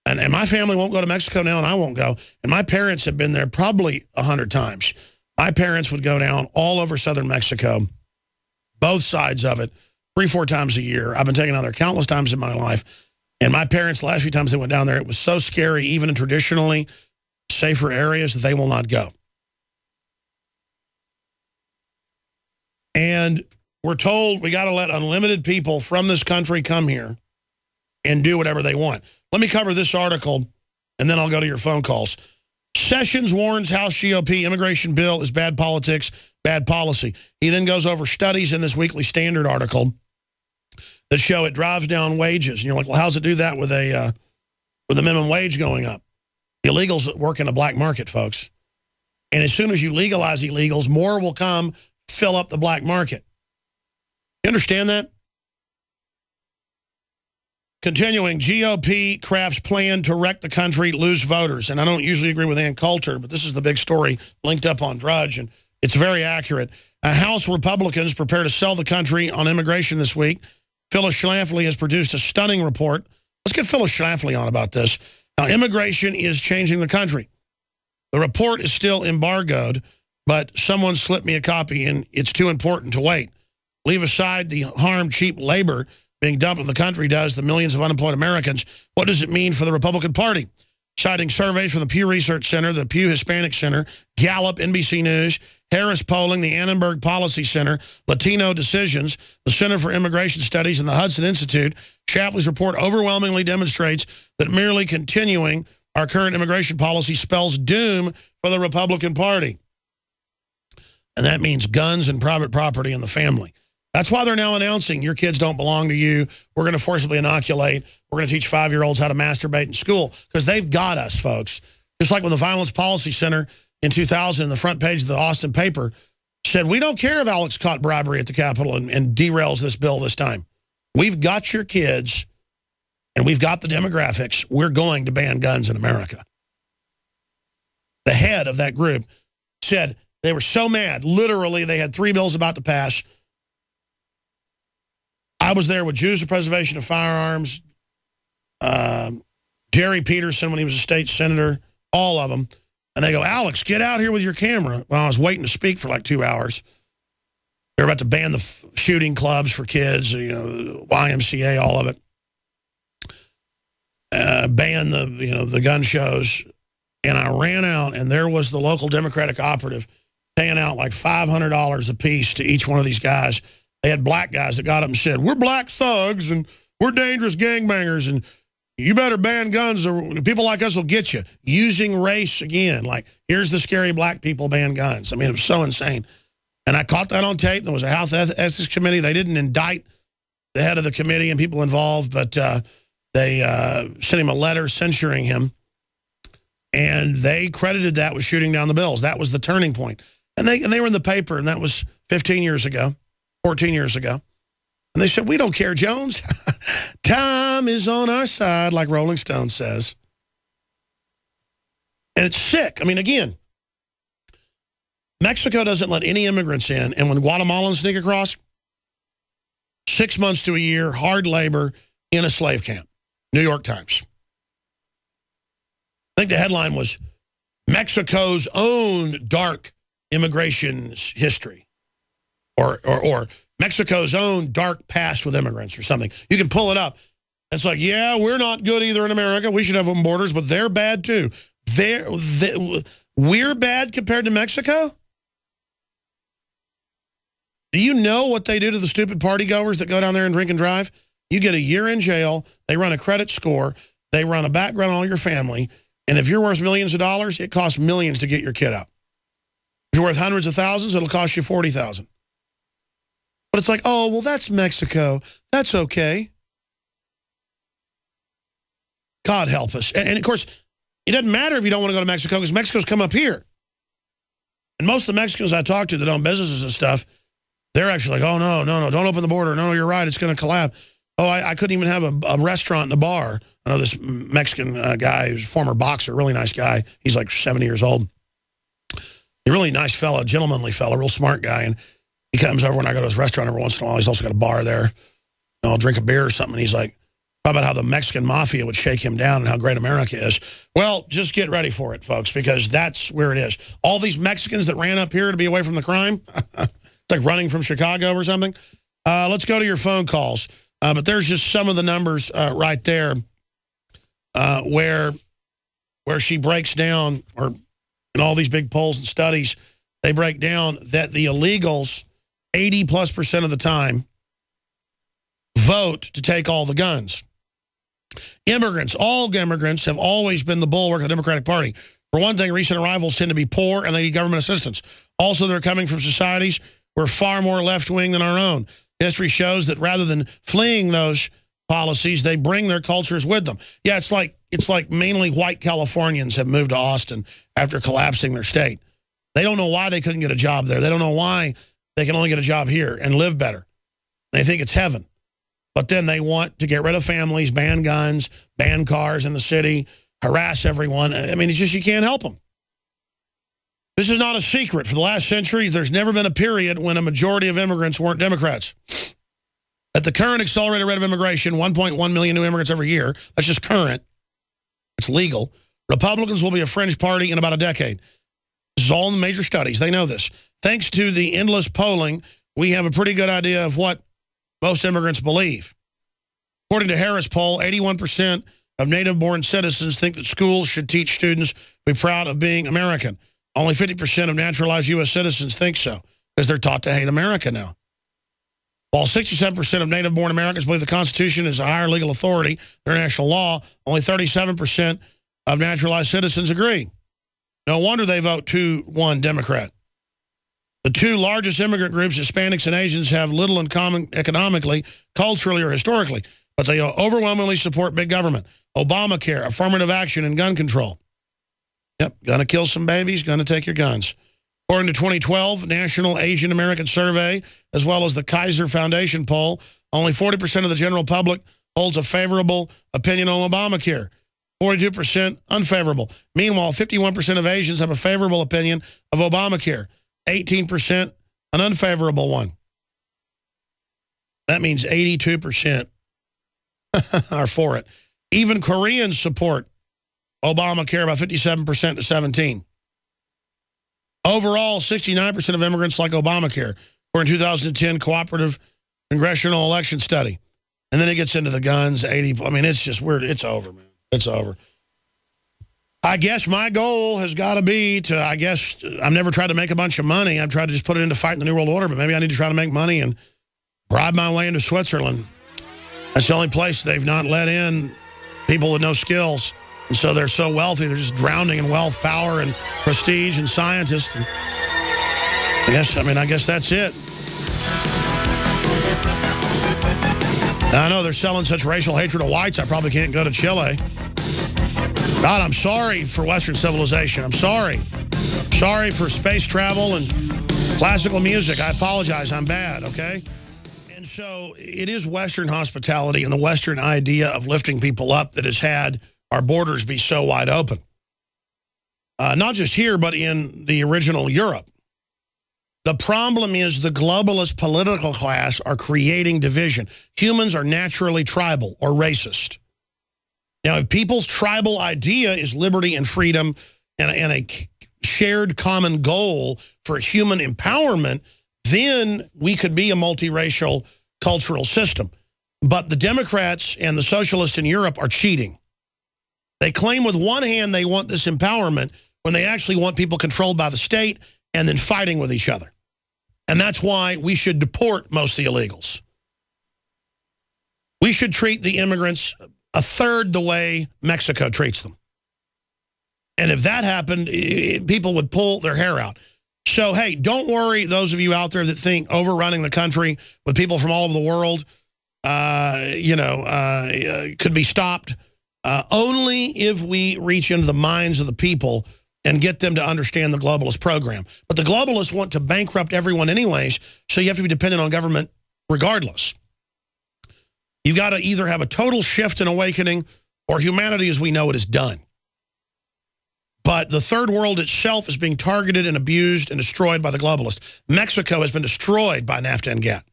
And my family won't go to Mexico now, and I won't go. And my parents have been there probably 100 times. My parents would go down all over southern Mexico, both sides of it, 3-4 times a year. I've been taken down there countless times in my life. And my parents, the last few times they went down there, it was so scary, even in traditionally safer areas, that they will not go. And we're told we got to let unlimited people from this country come here and do whatever they want. Let me cover this article, and then I'll go to your phone calls. Sessions warns House GOP immigration bill is bad politics, bad policy. He then goes over studies in this Weekly Standard article that show it drives down wages. And you're like, well, how's it do that with the minimum wage going up? Illegals work in a black market, folks. And as soon as you legalize illegals, more will come fill up the black market. You understand that? Continuing, GOP crafts plan to wreck the country, lose voters. And I don't usually agree with Ann Coulter, but this is the big story linked up on Drudge, and it's very accurate. House Republicans prepare to sell the country on immigration this week. Phyllis Schlafly has produced a stunning report. Let's get Phyllis Schlafly on about this. Now, immigration is changing the country. The report is still embargoed, but someone slipped me a copy, and it's too important to wait. Leave aside the harm cheap labor being dumped in the country does the millions of unemployed Americans. What does it mean for the Republican Party? Citing surveys from the Pew Research Center, the Pew Hispanic Center, Gallup, NBC News, Harris Polling, the Annenberg Policy Center, Latino Decisions, the Center for Immigration Studies, and the Hudson Institute Shafley's report overwhelmingly demonstrates that merely continuing our current immigration policy spells doom for the Republican Party. And that means guns and private property in the family. That's why they're now announcing your kids don't belong to you. We're going to forcibly inoculate. We're going to teach 5-year-olds how to masturbate in school because they've got us, folks. Just like when the Violence Policy Center in 2000, the front page of the Austin paper, said, we don't care if Alex caught bribery at the Capitol and derails this bill this time. We've got your kids, and we've got the demographics. We're going to ban guns in America. The head of that group said they were so mad. Literally, they had 3 bills about to pass. I was there with Jews for Preservation of Firearms, Jerry Peterson when he was a state senator, all of them. And they go, Alex, get out here with your camera. Well, I was waiting to speak for like 2 hours. They're about to ban the shooting clubs for kids, you know, YMCA, all of it. Ban the gun shows. And I ran out, and there was the local Democratic operative paying out like $500 a piece to each one of these guys. They had black guys that got up and said, we're black thugs, and we're dangerous gangbangers, and you better ban guns or people like us will get you. Using race again, like, here's the scary black people ban guns. I mean, it was so insane. And I caught that on tape. There was a House Ethics Committee. They didn't indict the head of the committee and people involved, but they sent him a letter censuring him. And they credited that with shooting down the bills. That was the turning point. And they were in the paper, and that was 15 years ago, 14 years ago. And they said, we don't care, Jones. Time is on our side, like Rolling Stone says. And it's sick. I mean, again, Mexico doesn't let any immigrants in. And when Guatemalans sneak across, 6 months to a year, hard labor in a slave camp. New York Times. I think the headline was Mexico's own dark immigration history. Or Mexico's own dark past with immigrants or something. You can pull it up. It's like, yeah, we're not good either in America. We should have open borders, but they're bad too. We're bad compared to Mexico? Do you know what they do to the stupid party goers that go down there and drink and drive? You get a year in jail. They run a credit score. They run a background on all your family. And if you're worth millions of dollars, it costs millions to get your kid out. If you're worth hundreds of thousands, it'll cost you $40,000. But it's like, oh, well, that's Mexico. That's okay. God help us. And of course, it doesn't matter if you don't want to go to Mexico because Mexico's come up here. And most of the Mexicans I talk to that own businesses and stuff, they're actually like, oh, no, don't open the border. No, you're right. It's going to collapse. Oh, I couldn't even have a restaurant and a bar. I know this Mexican guy who's a former boxer, really nice guy. He's like 70 years old. A really nice fella, gentlemanly fella, real smart guy. And he comes over when I go to his restaurant every once in a while. He's also got a bar there. And I'll drink a beer or something. And he's like, how about how the Mexican mafia would shake him down and how great America is? Well, just get ready for it, folks, because that's where it is. All these Mexicans that ran up here to be away from the crime, it's like running from Chicago or something. Let's go to your phone calls. But there's just some of the numbers right there where she breaks down, or in all these big polls and studies, they break down that the illegals, 80+% of the time, vote to take all the guns. Immigrants, all immigrants have always been the bulwark of the Democratic Party. For one thing, recent arrivals tend to be poor and they need government assistance. Also, they're coming from societies who are far more left-wing than our own. History shows that rather than fleeing those policies, they bring their cultures with them. Yeah, it's like mainly white Californians have moved to Austin after collapsing their state. They don't know why they couldn't get a job there. They don't know why they can only get a job here and live better. They think it's heaven. But then they want to get rid of families, ban guns, ban cars in the city, harass everyone. I mean, it's just you can't help them. This is not a secret. For the last centuries, there's never been a period when a majority of immigrants weren't Democrats. At the current accelerated rate of immigration, 1.1 million new immigrants every year, that's just current, it's legal, Republicans will be a fringe party in about a decade. This is all in the major studies. They know this. Thanks to the endless polling, we have a pretty good idea of what most immigrants believe. According to Harris poll, 81% of native-born citizens think that schools should teach students to be proud of being American. Only 50% of naturalized U.S. citizens think so, because they're taught to hate America now. While 67% of native-born Americans believe the Constitution is a higher legal authority than international law, only 37% of naturalized citizens agree. No wonder they vote 2-1 Democrat. The two largest immigrant groups, Hispanics and Asians, have little in common economically, culturally, or historically, but they overwhelmingly support big government, Obamacare, affirmative action, and gun control. Yep, gonna kill some babies, gonna take your guns. According to 2012 National Asian American Survey, as well as the Kaiser Foundation poll, only 40% of the general public holds a favorable opinion on Obamacare, 42% unfavorable. Meanwhile, 51% of Asians have a favorable opinion of Obamacare, 18% an unfavorable one. That means 82% are for it. Even Koreans support Obamacare by 57% to 17%. Overall, 69% of immigrants like Obamacare, according to 2010 Cooperative Congressional Election Study. And then it gets into the guns, 80. I mean, it's just weird. It's over, man. It's over. I guess my goal has got to be to, I've never tried to make a bunch of money. I've tried to just put it into fighting the New World Order, but maybe I need to try to make money and bribe my way into Switzerland. That's the only place they've not let in people with no skills. And so they're so wealthy, they're just drowning in wealth, power, and prestige, and scientists. And I guess that's it. I know they're selling such racial hatred of whites, I probably can't go to Chile. God, I'm sorry for Western civilization. I'm sorry. Sorry for space travel and classical music. I apologize. I'm bad, okay? And so it is Western hospitality and the Western idea of lifting people up that has had our borders be so wide open. Not just here, but in the original Europe. The problem is the globalist political class are creating division. Humans are naturally tribal or racist. Now, if people's tribal idea is liberty and freedom and a shared common goal for human empowerment, then we could be a multiracial cultural system. But the Democrats and the socialists in Europe are cheating. They claim with one hand they want this empowerment when they actually want people controlled by the state and then fighting with each other. And that's why we should deport most of the illegals. We should treat the immigrants a third the way Mexico treats them. And if that happened, people would pull their hair out. So, hey, don't worry, those of you out there that think overrunning the country with people from all over the world, could be stopped. Only if we reach into the minds of the people and get them to understand the globalist program. But the globalists want to bankrupt everyone anyways, so you have to be dependent on government regardless. You've got to either have a total shift and awakening or humanity as we know it is done. But the third world itself is being targeted and abused and destroyed by the globalists. Mexico has been destroyed by NAFTA and GATT.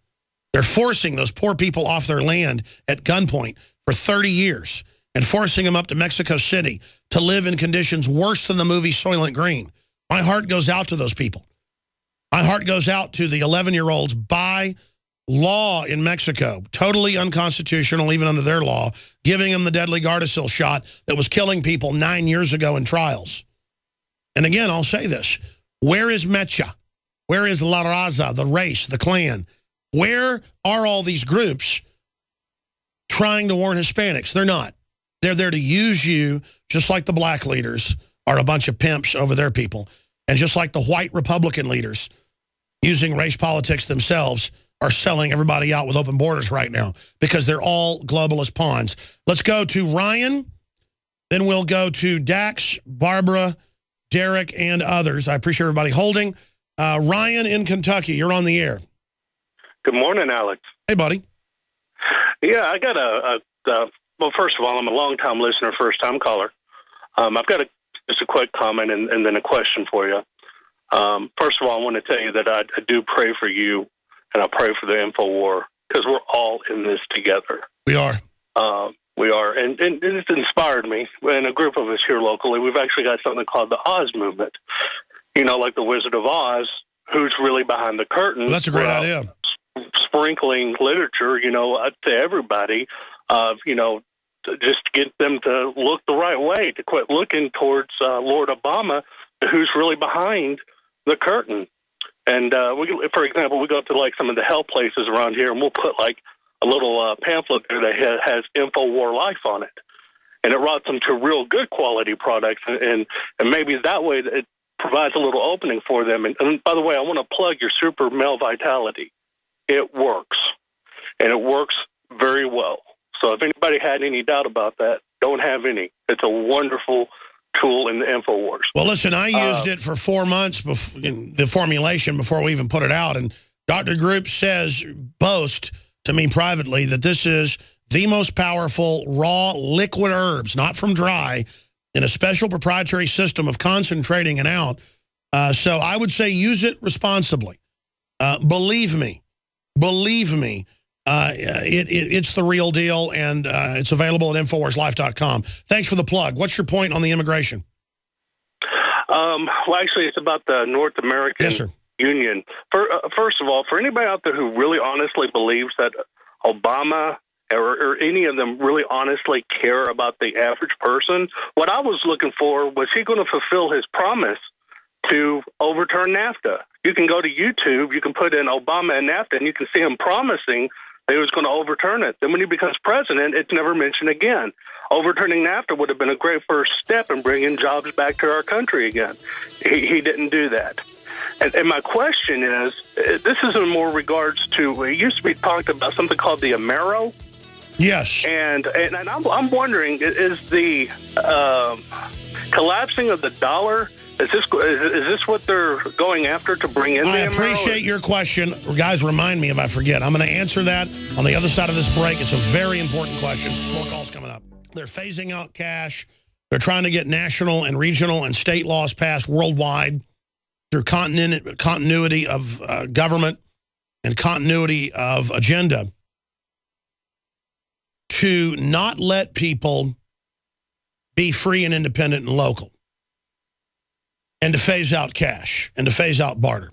They're forcing those poor people off their land at gunpoint for 30 years and forcing them up to Mexico City to live in conditions worse than the movie Soylent Green. My heart goes out to those people. My heart goes out to the 11-year-olds by law in Mexico, totally unconstitutional, even under their law, giving them the deadly Gardasil shot that was killing people 9 years ago in trials. And again, I'll say this. Where is Mecha? Where is La Raza, the race, the clan? Where are all these groups trying to warn Hispanics? They're not. They're there to use you, just like the black leaders are a bunch of pimps over their people. And just like the white Republican leaders, using race politics themselves, are selling everybody out with open borders right now because they're all globalist pawns. Let's go to Ryan. Then we'll go to Dax, Barbara, Derek, and others. I appreciate everybody holding. Ryan in Kentucky, you're on the air. Good morning, Alex. Hey, buddy. Yeah, I got well, first of all, I'm a long-time listener, first-time caller. I've got just a quick comment and then a question for you. First of all, I want to tell you that I do pray for you, and I pray for the InfoWar, because we're all in this together. We are. We are, and it's inspired me. And a group of us here locally, we've actually got something called the Oz Movement. You know, like the Wizard of Oz, who's really behind the curtain. Well, that's a great idea. Sprinkling literature, to everybody, just to get them to look the right way, to quit looking towards Lord Obama, who's really behind the curtain. And for example, we go to like some of the health places around here, and we'll put like a little pamphlet there that has InfoWar Life on it, and it routes them to real good quality products, and maybe that way it provides a little opening for them. And by the way, I want to plug your Super Male Vitality. It works, and it works very well. So if anybody had any doubt about that, don't have any. It's a wonderful tool in the InfoWars. Well, listen, I used it for 4 months before, in the formulation before we even put it out, and Dr. Group boasts to me privately that this is the most powerful raw liquid herbs, not from dry, in a special proprietary system of concentrating it out. So I would say use it responsibly. Believe me, it's the real deal, and it's available at InfoWarsLife.com. Thanks for the plug. What's your point on the immigration? Well, actually, it's about the North American Union. First of all, for anybody out there who really honestly believes that Obama or any of them really honestly care about the average person, what I was looking for was he going to fulfill his promise to overturn NAFTA. You can go to YouTube, you can put in Obama and NAFTA, and you can see him promising that he was going to overturn it. Then when he becomes president, it's never mentioned again. Overturning NAFTA would have been a great first step in bringing jobs back to our country again. He didn't do that. And my question is, this is in more regards to, it used to be talked about something called the Amero. Yes. And I'm wondering, is the collapsing of the dollar, is this what they're going after to bring in the Amero? I appreciate your question. Guys, remind me if I forget. I'm going to answer that on the other side of this break. It's a very important question. More calls coming up. They're phasing out cash. They're trying to get national and regional and state laws passed worldwide through continuity of government and continuity of agenda to not let people be free and independent and local, and to phase out cash and to phase out barter.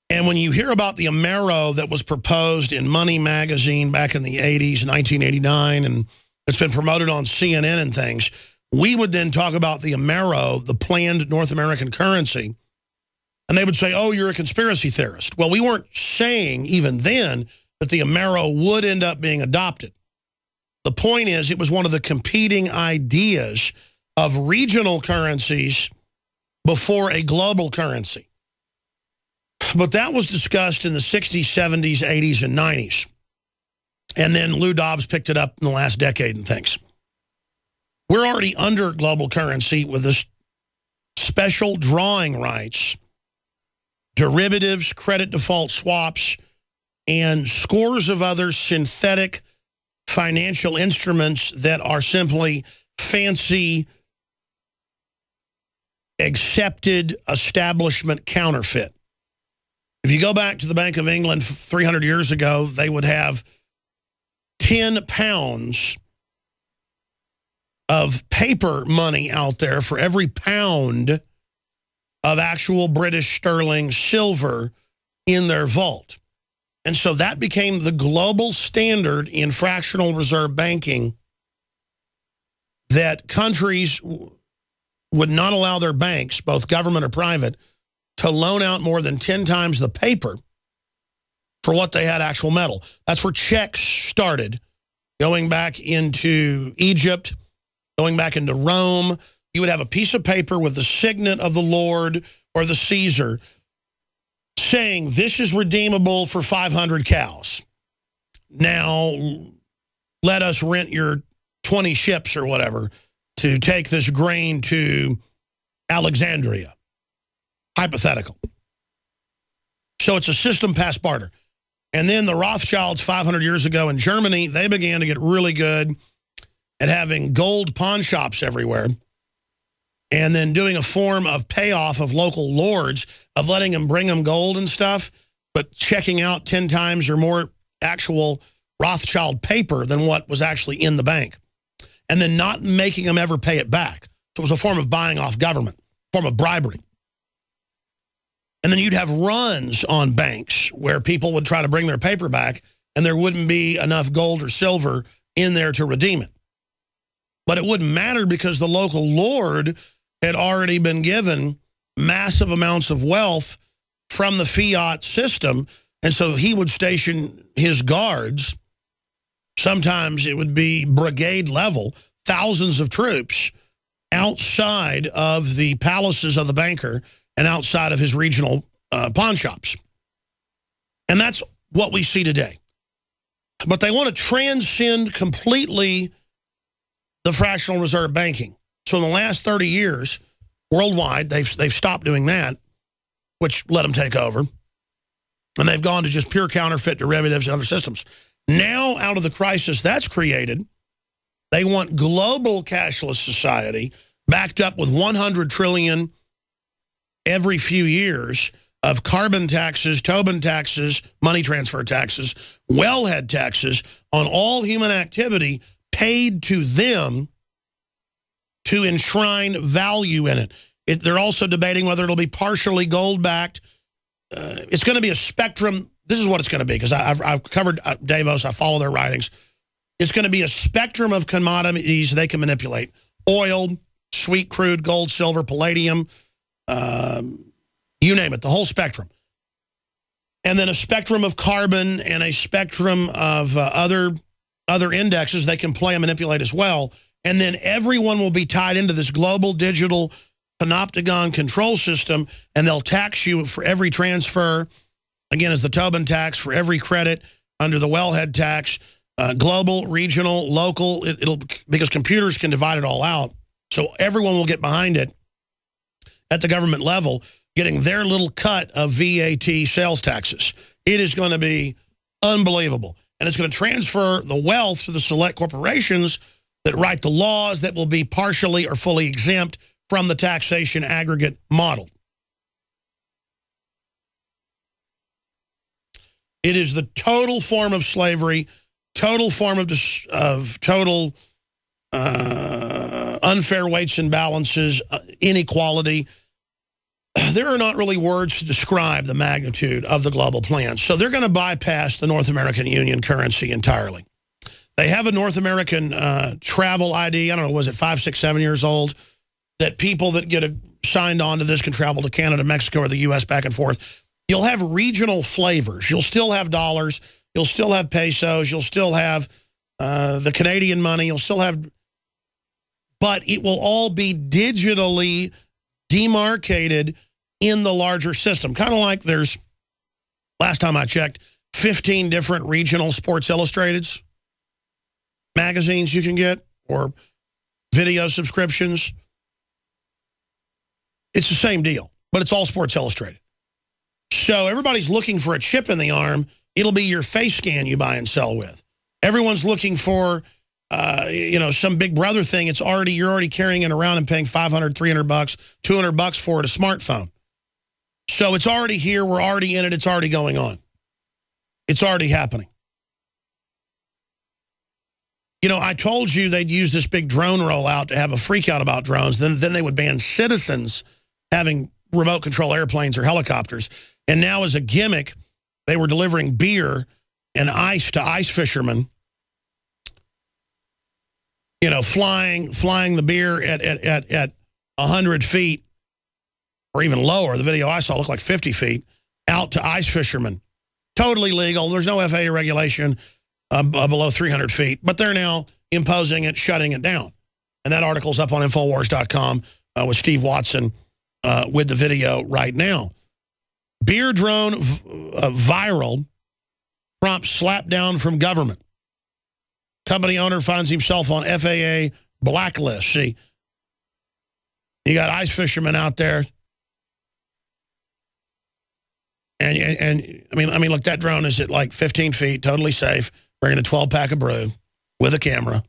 And when you hear about the Amero that was proposed in Money magazine back in the 80s, 1989, and it's been promoted on CNN and things, we would then talk about the Amero, the planned North American currency, and they would say, oh, you're a conspiracy theorist. Well, we weren't saying even then that the Amero would end up being adopted. The point is, it was one of the competing ideas of regional currencies before a global currency. But that was discussed in the 60s, 70s, 80s, and 90s. And then Lou Dobbs picked it up in the last decade and things. We're already under global currency with this special drawing rights, derivatives, credit default swaps, and scores of other synthetic financial instruments that are simply fancy, accepted establishment counterfeit. If you go back to the Bank of England 300 years ago, they would have 10 pounds of paper money out there for every pound of actual British sterling silver in their vault. And so that became the global standard in fractional reserve banking, that countries would not allow their banks, both government or private, to loan out more than 10 times the paper for what they had actual metal. That's where checks started, going back into Egypt, going back into Rome. You would have a piece of paper with the signet of the Lord or the Caesar saying this is redeemable for 500 cows. Now, let us rent your 20 ships or whatever to take this grain to Alexandria. Hypothetical. So it's a system past barter. And then the Rothschilds 500 years ago in Germany, they began to get really good at having gold pawn shops everywhere, and then doing a form of payoff of local lords, of letting them bring them gold and stuff, but checking out 10 times or more actual Rothschild paper than what was actually in the bank, and then not making them ever pay it back. So it was a form of buying off government, form of bribery. And then you'd have runs on banks where people would try to bring their paper back, and there wouldn't be enough gold or silver in there to redeem it. But it wouldn't matter because the local lord had already been given massive amounts of wealth from the fiat system. And so he would station his guards. Sometimes it would be brigade level, thousands of troops outside of the palaces of the banker and outside of his regional pawn shops. And that's what we see today. But they want to transcend completely the fractional reserve banking. So in the last 30 years, worldwide, they've stopped doing that, which let them take over. And they've gone to just pure counterfeit derivatives and other systems. Now, out of the crisis that's created, they want global cashless society backed up with 100 trillion every few years of carbon taxes, Tobin taxes, money transfer taxes, wellhead taxes on all human activity paid to them to enshrine value in it. They're also debating whether it'll be partially gold-backed. It's going to be a spectrum. This is what it's going to be, because I've covered Davos. I follow their writings. It's going to be a spectrum of commodities they can manipulate. Oil, sweet crude, gold, silver, palladium, you name it, the whole spectrum. And then a spectrum of carbon and a spectrum of other indexes they can play and manipulate as well. And then everyone will be tied into this global digital panopticon control system, and they'll tax you for every transfer, again, as the Tobin tax, for every credit under the wellhead tax, global, regional, local, because computers can divide it all out. So everyone will get behind it at the government level, getting their little cut of VAT sales taxes. It is going to be unbelievable. And it's going to transfer the wealth to the select corporations that write the laws that will be partially or fully exempt from the taxation aggregate model. It is the total form of slavery, total form of total unfair weights and balances, inequality. There are not really words to describe the magnitude of the global plan. So they're going to bypass the North American Union currency entirely. They have a North American travel ID, I don't know, was it 5, 6, 7 years old, that people that get signed on to this can travel to Canada, Mexico, or the U.S. back and forth. You'll have regional flavors. You'll still have dollars. You'll still have pesos. You'll still have the Canadian money. You'll still have, but it will all be digitally demarcated in the larger system. Kind of like there's, last time I checked, 15 different regional Sports Illustrateds magazines you can get, or video subscriptions. It's the same deal, but it's all Sports Illustrated. So everybody's looking for a chip in the arm. It'll be your face scan you buy and sell with. Everyone's looking for, some big brother thing. You're already carrying it around and paying $500, $300, $200 for it, a smartphone. So it's already here. We're already in it. It's already going on. It's already happening. I told you they'd use this big drone rollout to have a freak out about drones. Then they would ban citizens having remote control airplanes or helicopters. And now, as a gimmick, they were delivering beer and ice to ice fishermen. Flying the beer at 100 feet or even lower. The video I saw looked like 50 feet out to ice fishermen. Totally legal. There's no FAA regulation below 300 feet, but they're now imposing it, shutting it down. And that article's up on Infowars.com with Steve Watson with the video right now. Beer drone viral prompts slapdown from government. Company owner finds himself on FAA blacklist. See, you got ice fishermen out there. And I mean, look, that drone is at like 15 feet, totally safe, bringing a 12-pack of brew with a camera.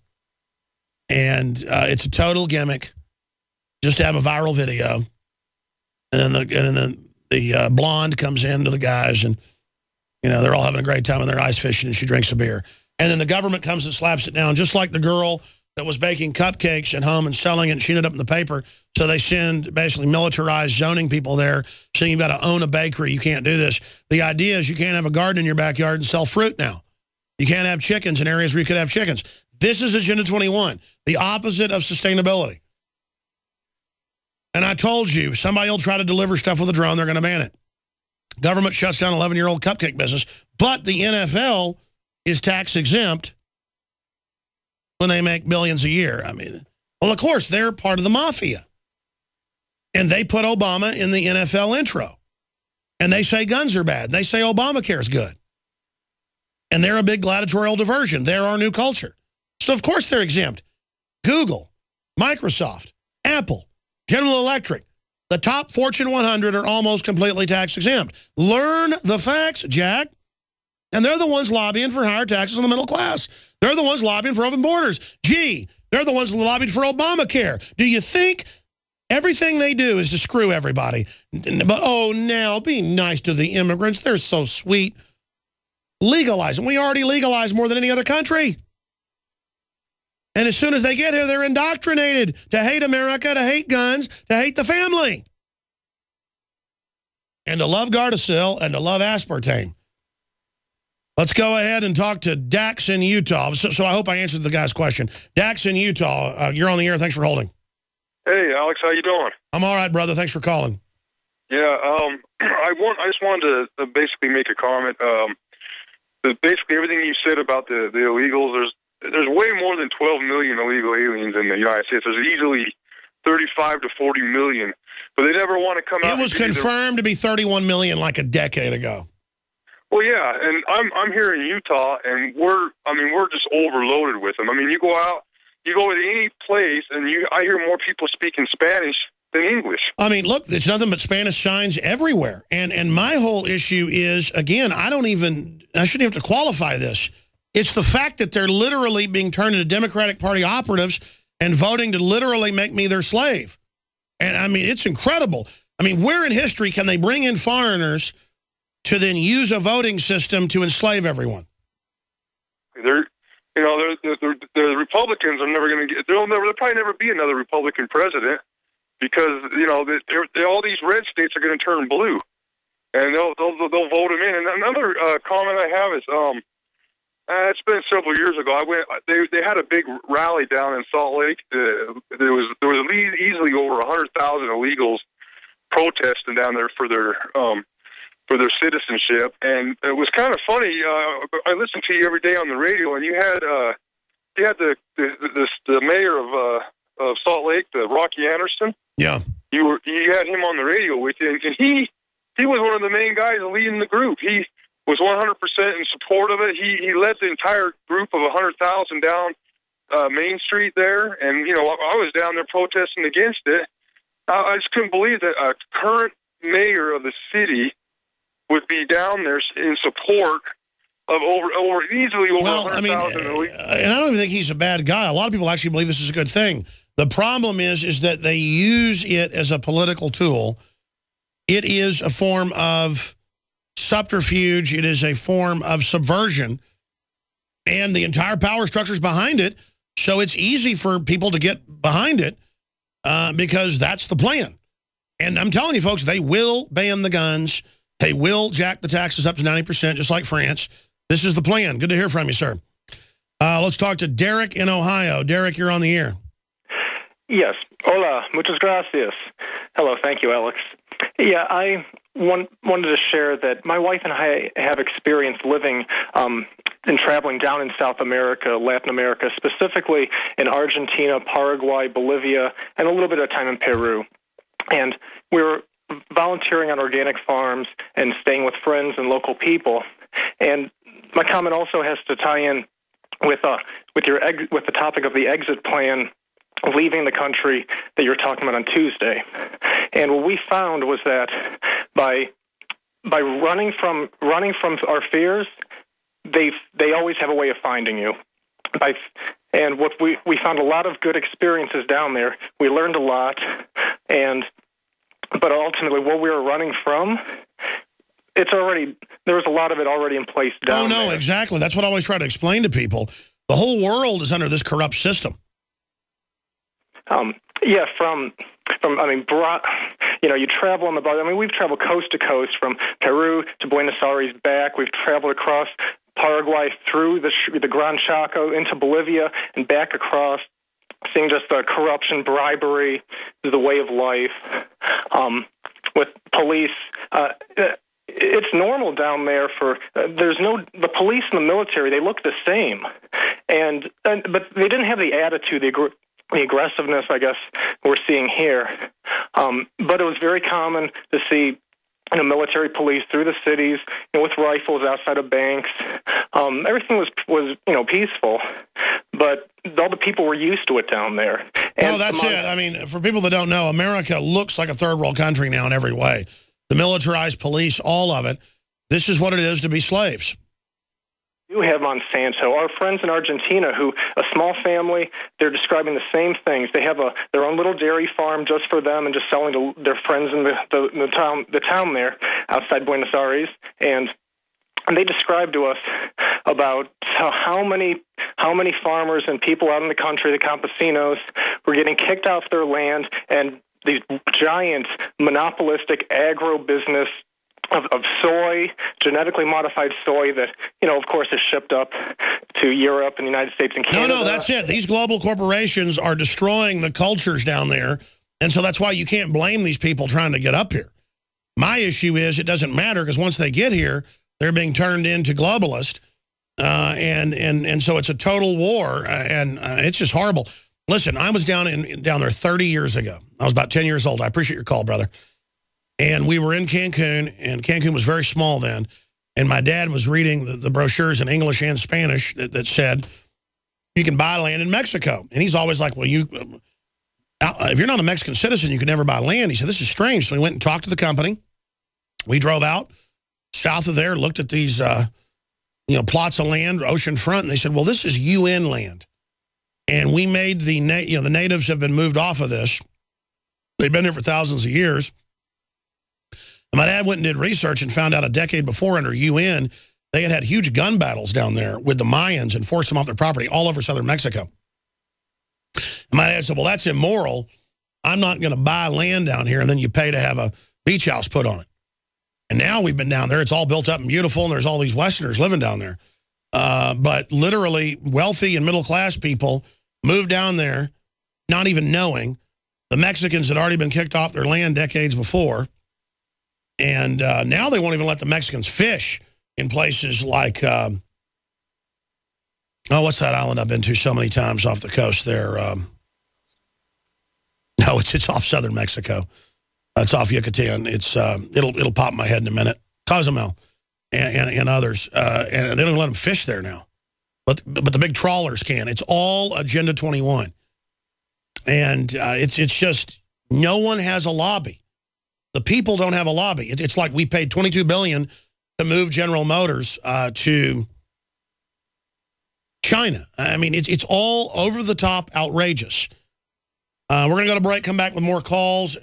And it's a total gimmick just to have a viral video. And then the blonde comes in to the guys, and, they're all having a great time and they're ice fishing, and she drinks a beer. And then the government comes and slaps it down, just like the girl that was baking cupcakes at home and selling it, and she ended up in the paper. So they send basically militarized zoning people there saying you've got to own a bakery. You can't do this. The idea is you can't have a garden in your backyard and sell fruit now. You can't have chickens in areas where you could have chickens. This is Agenda 21, the opposite of sustainability. And I told you, somebody will try to deliver stuff with a drone, they're going to ban it. Government shuts down 11-year-old cupcake business, but the NFL is tax exempt when they make billions a year. I mean, well, of course, they're part of the mafia. And they put Obama in the NFL intro. And they say guns are bad. They say Obamacare is good. And they're a big gladiatorial diversion. They're our new culture. So, of course, they're exempt. Google, Microsoft, Apple, General Electric, the top Fortune 100 are almost completely tax exempt. Learn the facts, Jack. And they're the ones lobbying for higher taxes on the middle class. They're the ones lobbying for open borders. Gee, they're the ones lobbied for Obamacare. Do you think everything they do is to screw everybody? But, oh, now, be nice to the immigrants. They're so sweet. Legalize them. We already legalize more than any other country. And as soon as they get here, they're indoctrinated to hate America, to hate guns, to hate the family. And to love Gardasil and to love aspartame. Let's go ahead and talk to Dax in Utah. So I hope I answered the guy's question. Dax in Utah, you're on the air. Thanks for holding. Hey, Alex, how you doing? I'm all right, brother. Thanks for calling. Yeah, I just wanted to basically make a comment. Basically, everything you said about the illegals, there's way more than 12 million illegal aliens in the United States. There's easily 35 to 40 million, but they never want to come out. It was confirmed to be 31 million like a decade ago. Well, yeah, and I'm here in Utah, and we're just overloaded with them. I mean, you go to any place, and I hear more people speaking Spanish than English. I mean, look, it's nothing but Spanish signs everywhere. And my whole issue is, again, I shouldn't have to qualify this. It's the fact that they're literally being turned into Democratic Party operatives and voting to literally make me their slave. And, I mean, it's incredible. I mean, where in history can they bring in foreigners to then use a voting system to enslave everyone? The Republicans are never going to get. There'll probably never be another Republican president because all these red states are going to turn blue, and they'll vote him in. And another comment I have is, it's been several years ago. They had a big rally down in Salt Lake. There was easily over 100,000 illegals protesting down there for their citizenship, and it was kind of funny. I listened to you every day on the radio, and you had the mayor of Salt Lake, Rocky Anderson. Yeah, you had him on the radio with you, and he was one of the main guys leading the group. He was 100% in support of it. He led the entire group of 100,000 down Main Street there, and I was down there protesting against it. I just couldn't believe that a current mayor of the city would be down there in support of easily over 100,000. And I don't even think he's a bad guy. A lot of people actually believe this is a good thing. The problem is that they use it as a political tool. It is a form of subterfuge. It is a form of subversion. And the entire power structure is behind it. So it's easy for people to get behind it because that's the plan. And I'm telling you, folks, they will ban the guns. They will jack the taxes up to 90%, just like France. This is the plan. Good to hear from you, sir. Let's talk to Derek in Ohio. Derek, you're on the air. Yes. Hola. Muchas gracias. Hello. Thank you, Alex. Yeah, I wanted to share that my wife and I have experience living and traveling down in South America, Latin America, specifically in Argentina, Paraguay, Bolivia, and a little bit of time in Peru. And we were volunteering on organic farms and staying with friends and local people. And my comment also has to tie in with the topic of the exit plan, leaving the country that you're talking about on Tuesday. And what we found was that by running from our fears, they always have a way of finding you. And what we found a lot of good experiences down there. We learned a lot, but ultimately what we were running from, there was a lot of it already in place down there. Oh, no, exactly. That's what I always try to explain to people. The whole world is under this corrupt system. Yeah, you travel on the boat. I mean, we've traveled coast to coast from Peru to Buenos Aires back. We've traveled across Paraguay through the Gran Chaco into Bolivia and back across, seeing just the corruption, bribery, the way of life with police. it's normal down there for the police and the military, they look the same, but they didn't have the attitude, the aggressiveness, I guess, we're seeing here. But it was very common to see military police through the cities, with rifles outside of banks. Everything was peaceful, but all the people were used to it down there. And no, that's it. I mean, for people that don't know, America looks like a third world country now in every way. The militarized police, all of it. This is what it is to be slaves. You have Monsanto. Our friends in Argentina, a small family, they're describing the same things. They have their own little dairy farm just for them and just selling to their friends in the town there outside Buenos Aires. And they described to us about how many farmers and people out in the country, the campesinos, were getting kicked off their land, and these giant monopolistic agro-business of soy, genetically modified soy that, of course, is shipped up to Europe and the United States and Canada. No, that's it. These global corporations are destroying the cultures down there, and so that's why you can't blame these people trying to get up here. My issue is it doesn't matter, because once they get here, they're being turned into globalists, and so it's a total war, and it's just horrible. Listen, I was down there 30 years ago. I was about 10 years old. I appreciate your call, brother. And we were in Cancun, and Cancun was very small then. And my dad was reading the brochures in English and Spanish that said, you can buy land in Mexico. And he's always like, well, if you're not a Mexican citizen, you can never buy land. He said, this is strange. So he went and talked to the company. We drove out south of there, looked at these plots of land, ocean front, and they said, well, this is UN land. And we made the natives have been moved off of this. They've been there for thousands of years. And my dad went and did research and found out a decade before under UN, they had huge gun battles down there with the Mayans and forced them off their property all over southern Mexico. And my dad said, well, that's immoral. I'm not going to buy land down here, and then you pay to have a beach house put on it. And now we've been down there. It's all built up and beautiful, and there's all these Westerners living down there. But literally wealthy and middle-class people moved down there not even knowing. The Mexicans had already been kicked off their land decades before. And now they won't even let the Mexicans fish in places like, what's that island I've been to so many times off the coast there? No, it's off southern Mexico. It's off Yucatan. It's it'll pop in my head in a minute. Cozumel and others, and they don't let them fish there now. But the big trawlers can. It's all Agenda 21, and it's just no one has a lobby. The people don't have a lobby. It's like we paid $22 billion to move General Motors to China. I mean, it's all over the top, outrageous. We're going to go to break, come back with more calls.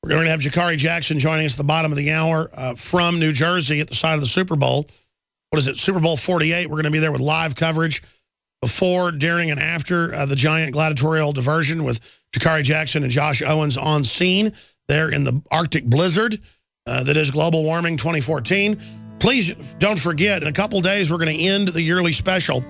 We're going to have Jakari Jackson joining us at the bottom of the hour from New Jersey at the site of the Super Bowl. What is it, Super Bowl 48? We're going to be there with live coverage before, during, and after the giant gladiatorial diversion with Jakari Jackson and Josh Owens on scene there in the Arctic blizzard that is global warming 2014. Please don't forget, in a couple days, we're going to end the yearly special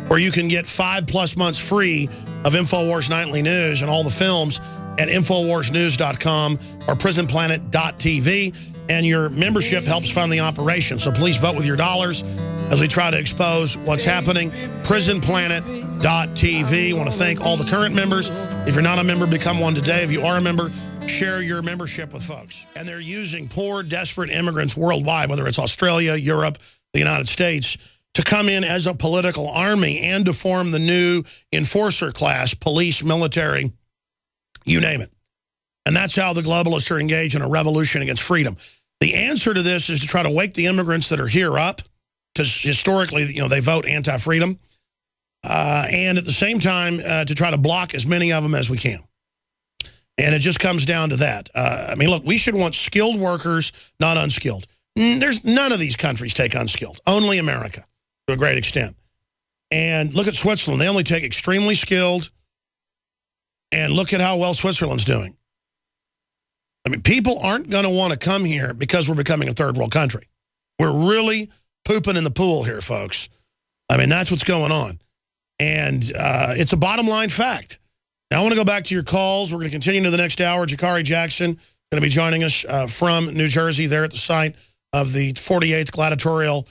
where you can get 5+ months free of InfoWars Nightly News and all the films at InfoWarsNews.com or PrisonPlanet.tv. And your membership helps fund the operation. So please vote with your dollars as we try to expose what's happening. PrisonPlanet.tv. I want to thank all the current members. If you're not a member, become one today. If you are a member, share your membership with folks. And they're using poor, desperate immigrants worldwide, whether it's Australia, Europe, the United States, to come in as a political army and to form the new enforcer class, police, military, you name it. And that's how the globalists are engaged in a revolution against freedom. The answer to this is to try to wake the immigrants that are here up, because historically, they vote anti-freedom, and at the same time, to try to block as many of them as we can. And it just comes down to that. I mean, look, we should want skilled workers, not unskilled. There's none of these countries take unskilled. Only America, to a great extent. And look at Switzerland. They only take extremely skilled. And look at how well Switzerland's doing. I mean, people aren't going to want to come here because we're becoming a third world country. We're really pooping in the pool here, folks. I mean, that's what's going on. And it's a bottom line fact. Now, I want to go back to your calls. We're going to continue into the next hour. Jakari Jackson going to be joining us from New Jersey there at the site of the 48th gladiatorial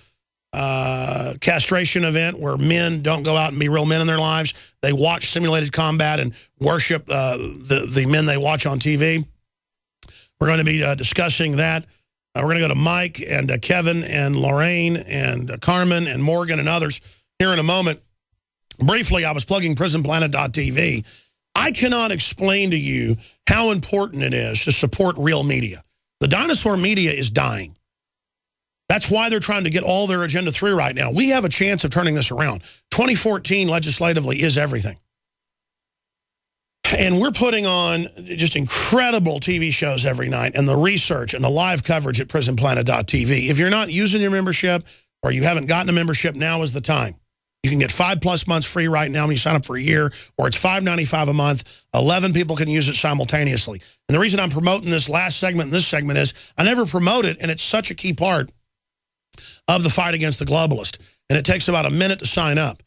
castration event, where men don't go out and be real men in their lives. They watch simulated combat and worship the men they watch on TV. We're going to be discussing that. We're going to go to Mike and Kevin and Lorraine and Carmen and Morgan and others here in a moment. Briefly, I was plugging PrisonPlanet.tv. I cannot explain to you how important it is to support real media. The dinosaur media is dying. That's why they're trying to get all their Agenda 3 right now. We have a chance of turning this around. 2014 legislatively is everything. And we're putting on just incredible TV shows every night, and the research and the live coverage at PrisonPlanet.tv. If you're not using your membership or you haven't gotten a membership, now is the time. You can get 5+ months free right now when you sign up for a year, or it's $5.95 a month. 11 people can use it simultaneously. And the reason I'm promoting this last segment and this segment is I never promote it, and it's such a key part of the fight against the globalist. And it takes about a minute to sign up.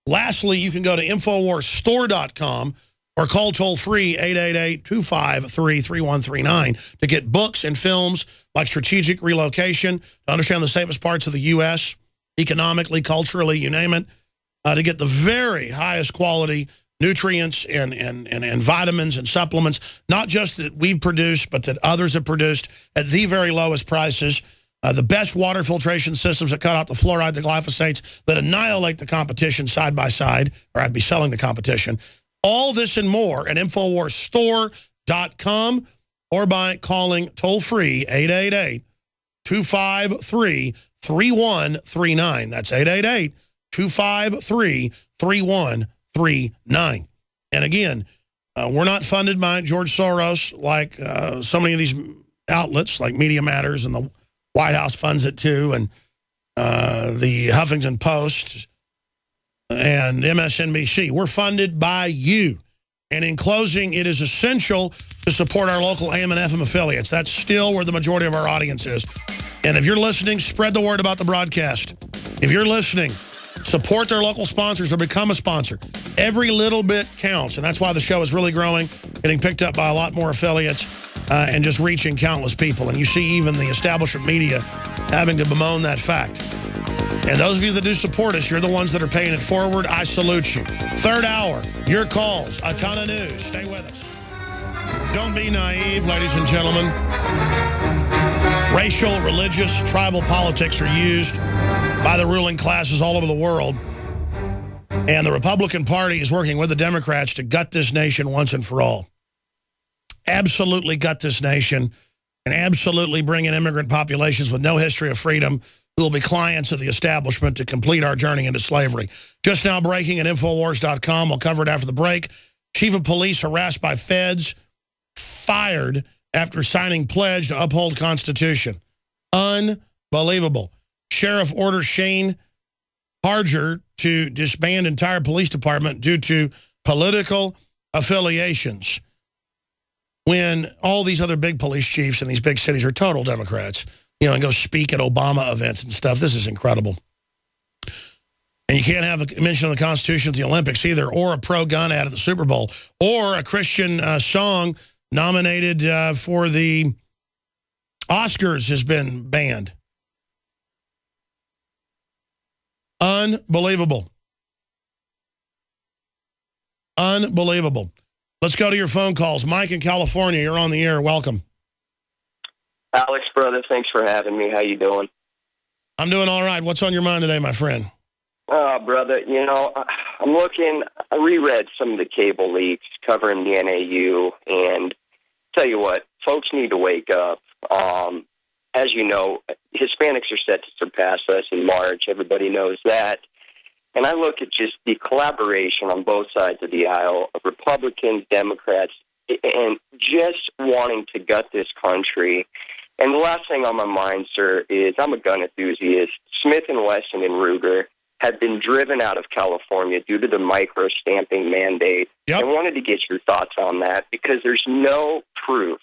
Lastly, you can go to InfoWarsStore.com or call toll-free 888-253-3139 to get books and films like Strategic Relocation, to understand the safest parts of the U.S., economically, culturally, you name it, to get the very highest quality nutrients and vitamins and supplements, not just that we've produced, but that others have produced at the very lowest prices. The best water filtration systems that cut out the fluoride, the glyphosates, that annihilate the competition side by side, or I'd be selling the competition. All this and more at InfoWarsStore.com or by calling toll-free 888-253-3139. That's 888-253-3139. And again, we're not funded by George Soros like so many of these outlets, like Media Matters, and the White House funds it too, and the Huffington Post and MSNBC. We're funded by you. And in closing, it is essential to support our local AM and FM affiliates. That's still where the majority of our audience is. And if you're listening, spread the word about the broadcast. If you're listening, support their local sponsors or become a sponsor. Every little bit counts, and that's why the show is really growing, getting picked up by a lot more affiliates, and just reaching countless people. And you see even the establishment media having to bemoan that fact. And those of you that do support us, you're the ones that are paying it forward. I salute you. Third hour, your calls, a ton of news. Stay with us. Don't be naive, ladies and gentlemen. Racial, religious, tribal politics are used by the ruling classes all over the world. And the Republican Party is working with the Democrats to gut this nation once and for all. Absolutely gut this nation, and absolutely bring in immigrant populations with no history of freedom who will be clients of the establishment to complete our journey into slavery. Just now breaking at Infowars.com. We'll cover it after the break. Chief of police harassed by feds, fired after signing pledge to uphold Constitution. Unbelievable. Sheriff orders Shane Harger to disband entire police department due to political affiliations, when all these other big police chiefs in these big cities are total Democrats, you know, and go speak at Obama events and stuff. This is incredible. And you can't have a mention of the Constitution at the Olympics either, or a pro-gun ad at the Super Bowl, or a Christian song nominated for the Oscars has been banned. Unbelievable. Unbelievable. Let's go to your phone calls. Mike in California, you're on the air. Welcome. Alex, brother, thanks for having me. How you doing? I'm doing all right. What's on your mind today, my friend? Oh, brother, you know, I reread some of the cable leaks covering the NAU, and tell you what, folks need to wake up. As you know, Hispanics are set to surpass us in March. Everybody knows that. And I look at just the collaboration on both sides of the aisle of Republicans, Democrats, and just wanting to gut this country. And the last thing on my mind, sir, is I'm a gun enthusiast. Smith & Wesson and Ruger have been driven out of California due to the micro-stamping mandate. Yep. I wanted to get your thoughts on that because there's no proof,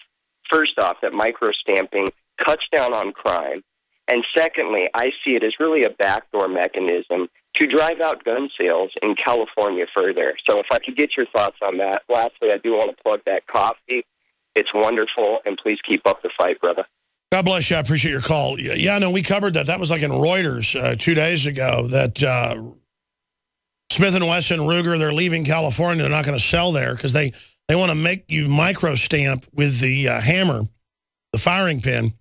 first off, that micro-stamping cuts down on crime. And secondly, I see it as really a backdoor mechanism to drive out gun sales in California further. So if I could get your thoughts on that. Lastly, I do want to plug that coffee. It's wonderful, and please keep up the fight, brother. God bless you. I appreciate your call. Yeah, no, we covered that. That was like in Reuters 2 days ago that Smith & Wesson, Ruger, they're leaving California. They're not going to sell there because they want to make you micro-stamp with the hammer, the firing pin,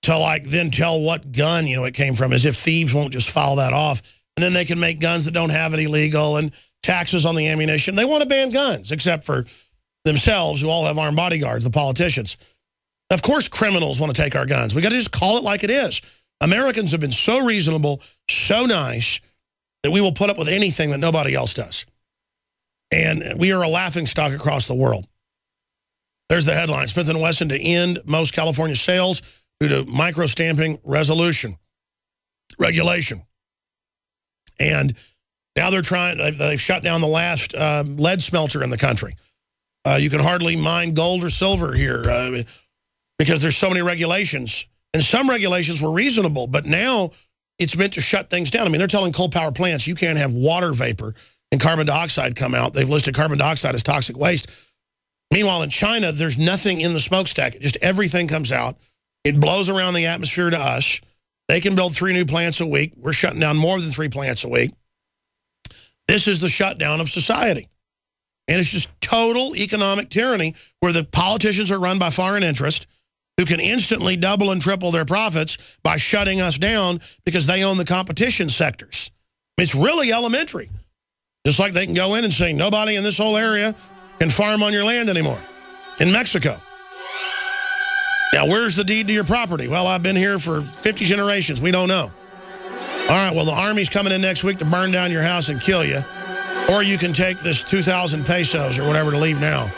to like then tell what gun, it came from, as if thieves won't just file that off. And then they can make guns that don't have it illegal and taxes on the ammunition. They want to ban guns, except for themselves, who all have armed bodyguards, the politicians. Of course criminals want to take our guns. We got to just call it like it is. Americans have been so reasonable, so nice, that we will put up with anything that nobody else does. And we are a laughingstock across the world. There's the headline. Smith & Wesson to end most California sales due to micro-stamping regulation. And now they're trying, they've shut down the last lead smelter in the country. You can hardly mine gold or silver here because there's so many regulations. And some regulations were reasonable, but now it's meant to shut things down. I mean, they're telling coal power plants you can't have water vapor and carbon dioxide come out. They've listed carbon dioxide as toxic waste. Meanwhile, in China, there's nothing in the smokestack. Just everything comes out. It blows around the atmosphere to us. They can build 3 new plants a week. We're shutting down more than 3 plants a week. This is the shutdown of society. And it's just total economic tyranny where the politicians are run by foreign interest who can instantly double and triple their profits by shutting us down because they own the competition sectors. It's really elementary. Just like they can go in and say, nobody in this whole area can farm on your land anymore in Mexico. Now, where's the deed to your property? Well, I've been here for 50 generations. We don't know. All right, well, the Army's coming in next week to burn down your house and kill you. Or you can take this 2,000 pesos or whatever to leave now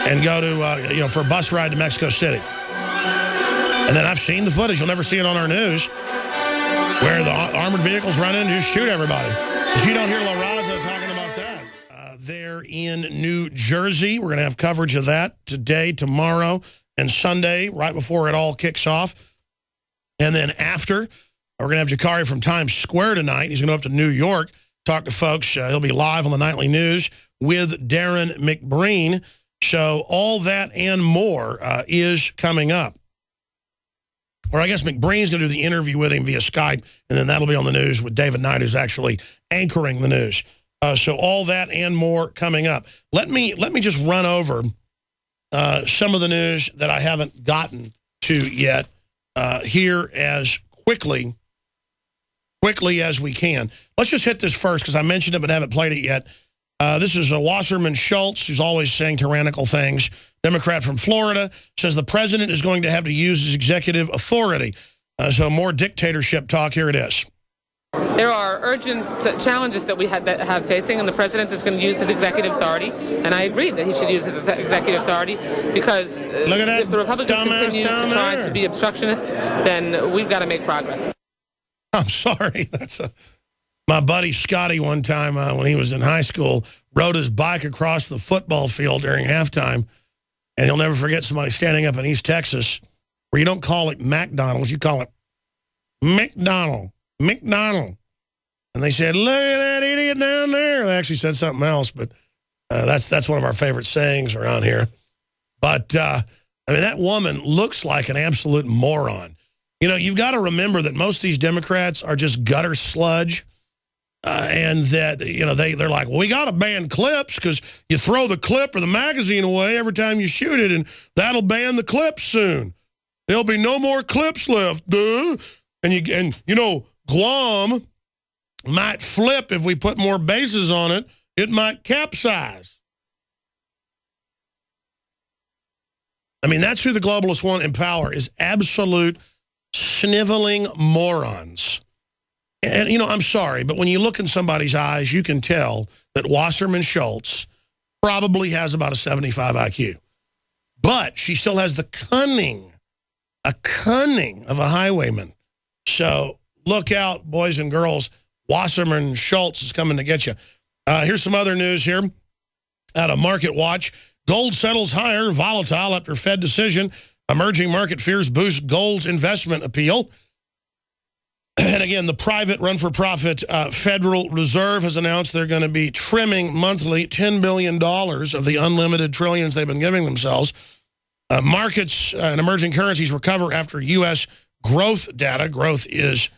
and go to, for a bus ride to Mexico City. And then I've seen the footage. You'll never see it on our news where the armored vehicles run in and just shoot everybody. If you don't hear La Raza talking about that. They're in New Jersey. We're going to have coverage of that today, tomorrow, and Sunday, right before it all kicks off. And then after, we're going to have Jakari from Times Square tonight. He's going to go up to New York, talk to folks. He'll be live on the Nightly News with Darren McBreen. So all that and more is coming up. Or I guess McBreen's going to do the interview with him via Skype, and then that'll be on the news with David Knight, who's actually anchoring the news. So all that and more coming up. Let me just run over some of the news that I haven't gotten to yet here as quickly as we can. Let's just hit this first because I mentioned it but haven't played it yet. This is Wasserman Schultz, who's always saying tyrannical things. Democrat from Florida, says the president is going to have to use his executive authority. So more dictatorship talk. Here it is. There are urgent challenges that we have facing, and the president is going to use his executive authority. And I agree that he should use his executive authority because if the Republicans continue to try to be obstructionist, then we've got to make progress. I'm sorry. That's my buddy Scotty one time when he was in high school rode his bike across the football field during halftime, and he'll never forget somebody standing up in East Texas where you don't call it McDonald's, you call it McDonald. And they said, look at that idiot down there. They actually said something else, but that's one of our favorite sayings around here. But, I mean, that woman looks like an absolute moron. You've got to remember that most of these Democrats are just gutter sludge. And that, they're like, well, we got to ban clips because you throw the clip or the magazine away every time you shoot it, and that'll ban the clips soon. There'll be no more clips left, duh. And Guam might flip if we put more bases on it. It might capsize. I mean, that's who the globalists want in power, is absolute sniveling morons. And, I'm sorry, but when you look in somebody's eyes, you can tell that Wasserman Schultz probably has about a 75 IQ. But she still has the cunning of a highwayman. So look out, boys and girls. Wasserman Schultz is coming to get you. Here's some other news here out of Market Watch. Gold settles higher, volatile after Fed decision. Emerging market fears boost gold's investment appeal. And again, the private run-for-profit Federal Reserve has announced they're going to be trimming monthly $10 billion of the unlimited trillions they've been giving themselves. Markets and emerging currencies recover after U.S. growth data. Growth is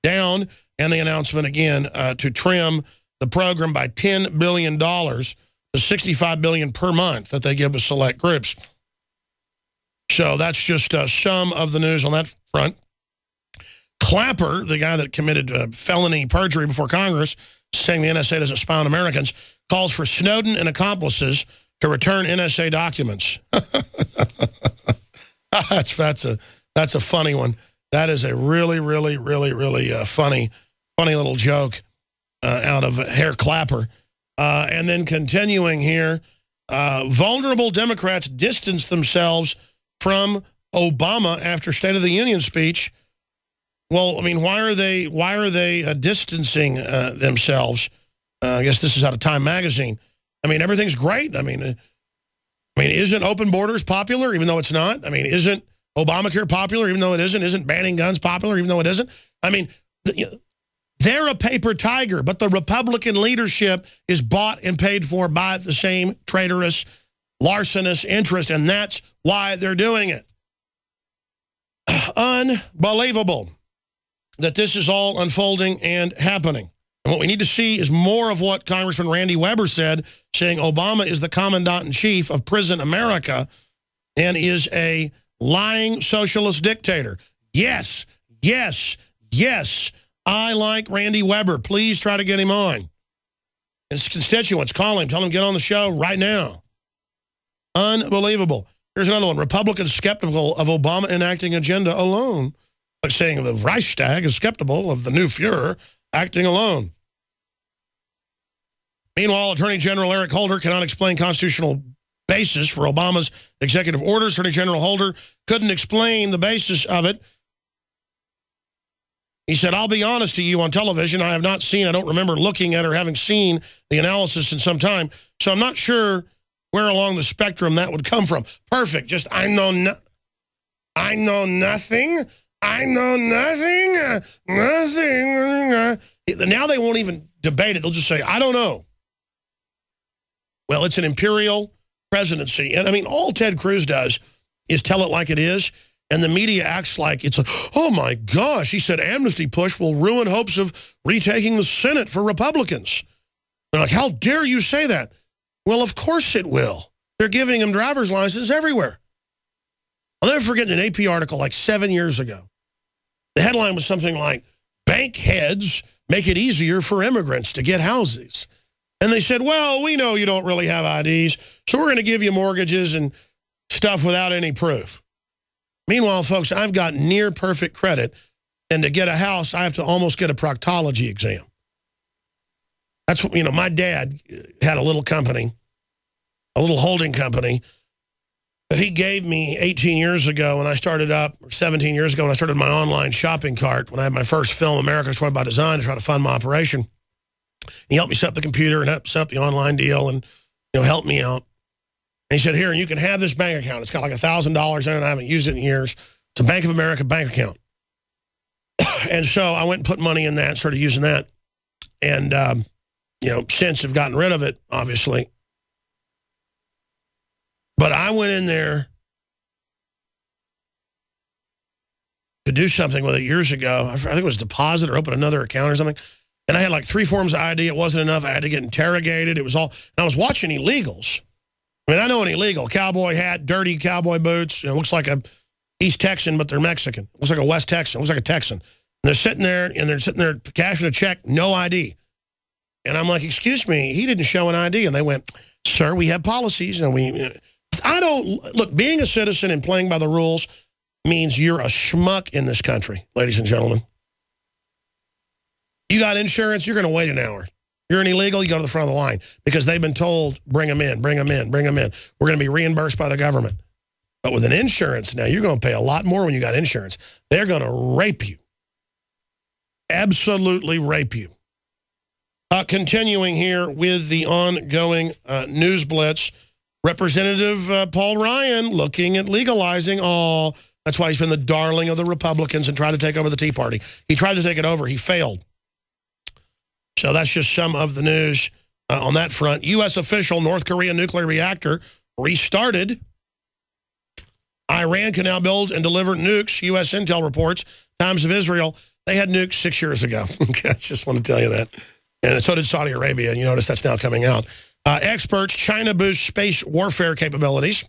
down, and the announcement again to trim the program by $10 billion to $65 billion per month that they give to select groups. So that's just some of the news on that front. Clapper, the guy that committed felony perjury before Congress, saying the NSA doesn't spy on Americans, calls for Snowden and accomplices to return NSA documents. That's a funny one. That is a really funny little joke out of Herr Clapper. And then continuing here, vulnerable Democrats distance themselves from Obama after State of the Union speech. Well, I mean, why are they distancing themselves? I guess this is out of Time magazine. I mean, everything's great. I mean, isn't open borders popular, even though it's not? I mean, isn't Obamacare popular, even though it isn't? Isn't banning guns popular, even though it isn't? I mean, they're a paper tiger, but the Republican leadership is bought and paid for by the same traitorous, larcenous interest, and that's why they're doing it. Unbelievable that this is all unfolding and happening. And what we need to see is more of what Congressman Randy Weber said, saying Obama is the commandant-in-chief of Prison America and is a lying socialist dictator. Yes, yes, yes, I like Randy Weber. Please try to get him on. His constituents, call him. Tell him to get on the show right now. Unbelievable. Here's another one. Republicans skeptical of Obama enacting agenda alone. Like saying the Reichstag is skeptical of the new Fuhrer acting alone. Meanwhile, Attorney General Eric Holder cannot explain constitutional basis for Obama's executive orders. Attorney General Holder couldn't explain the basis of it. He said, I'll be honest to you, on television, I don't remember looking at or having seen the analysis in some time, so I'm not sure where along the spectrum that would come from. Perfect. Just, I know nothing. I know nothing. Now they won't even debate it. They'll just say, I don't know. Well, it's an imperial presidency. And I mean, all Ted Cruz does is tell it like it is. And the media acts like it's oh my gosh, he said amnesty push will ruin hopes of retaking the Senate for Republicans. They're like, how dare you say that? Well, of course it will. They're giving them driver's licenses everywhere. I'll never forget an AP article like 7 years ago. The headline was something like, bank heads make it easier for immigrants to get houses. And they said, well, we know you don't really have IDs, so we're going to give you mortgages and stuff without any proof. Meanwhile, folks, I've got near perfect credit, and to get a house, I have to almost get a proctology exam. That's what, my dad had a little company, a little holding company, that he gave me 18 years ago when I started up, or 17 years ago when I started my online shopping cart, when I had my first film, America Destroyed by Design, to try to fund my operation. He helped me set up the computer and helped set up the online deal and help me out. And he said, here, you can have this bank account. It's got like $1,000 in it. I haven't used it in years. It's a Bank of America bank account. And so I went and put money in that, started using that. And, since have gotten rid of it, obviously. But I went in there to do something with it years ago. I think it was deposit or open another account or something. And I had like 3 forms of ID. It wasn't enough. I had to get interrogated. It was all. And I was watching illegals. I mean, I know an illegal. Cowboy hat, dirty cowboy boots. It looks like a East Texan, but they're Mexican. Looks like a West Texan. Looks like a Texan. And they're sitting there cashing a check, no ID. And I'm like, excuse me, he didn't show an ID. And they went, sir, we have policies. And look, being a citizen and playing by the rules means you're a schmuck in this country, ladies and gentlemen. You got insurance, you're going to wait an hour. You're an illegal, you go to the front of the line because they've been told, bring them in, bring them in, bring them in. We're going to be reimbursed by the government. But with an insurance now, you're going to pay a lot more when you got insurance. They're going to rape you. Absolutely rape you. Continuing here with the ongoing news blitz, Representative Paul Ryan looking at legalizing. Oh, that's why he's been the darling of the Republicans and tried to take over the Tea Party. He tried to take it over. He failed. So that's just some of the news on that front. U.S. official, North Korea nuclear reactor restarted. Iran can now build and deliver nukes, U.S. intel reports, Times of Israel. They had nukes 6 years ago. Okay, I just want to tell you that. And so did Saudi Arabia, and you notice that's now coming out. Experts, China boosts space warfare capabilities.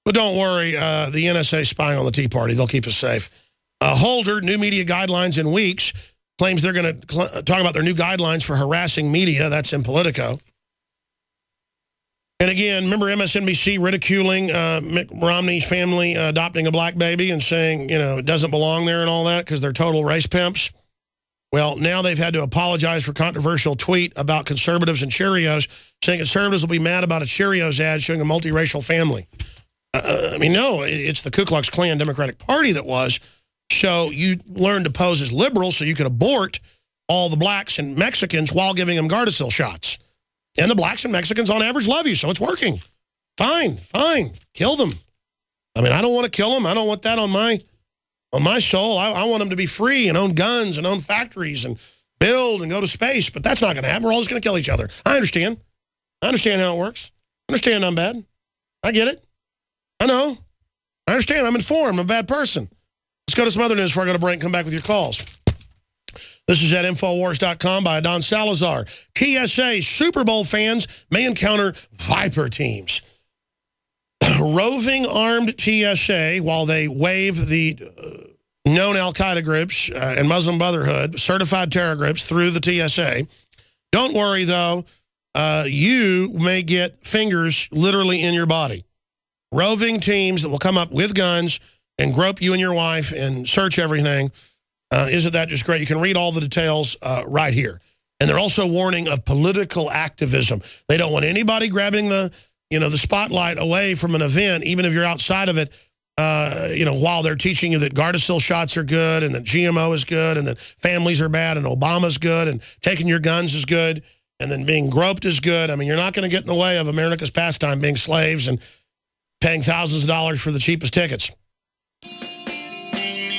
But don't worry, the NSA spying on the Tea Party. They'll keep us safe. Holder, new media guidelines in weeks, claims they're going to talk about their new guidelines for harassing media. That's in Politico. And again, remember MSNBC ridiculing Mitt Romney's family adopting a black baby and saying, you know, it doesn't belong there and all that because they're total race pimps? Well, now they've had to apologize for controversial tweet about conservatives and Cheerios, saying conservatives will be mad about a Cheerios ad showing a multiracial family. I mean, no, it's the Ku Klux Klan Democratic Party that was. So you learned to pose as liberal so you could abort all the blacks and Mexicans while giving them Gardasil shots. And the blacks and Mexicans on average love you, so it's working. Fine, fine, kill them. I mean, I don't want to kill them. I don't want that on my soul. I want them to be free and own guns and own factories and build and go to space. But that's not going to happen. We're all just going to kill each other. I understand. I understand how it works. I understand I'm bad. I get it. I know. I understand. I'm informed. I'm a bad person. Let's go to some other news before I go to break and come back with your calls. This is at Infowars.com by Don Salazar. TSA Super Bowl fans may encounter Viper teams. Roving armed TSA, while they wave the known al-Qaeda groups and Muslim Brotherhood, certified terror groups through the TSA. Don't worry, though. You may get fingers literally in your body. Roving teams that will come up with guns and grope you and your wife and search everything. Isn't that just great? You can read all the details right here. And they're also warning of political activism. They don't want anybody grabbing the spotlight away from an event, even if you're outside of it, while they're teaching you that Gardasil shots are good and that GMO is good and that families are bad and Obama's good and taking your guns is good and then being groped is good. I mean, you're not going to get in the way of America's pastime, being slaves and paying thousands of dollars for the cheapest tickets.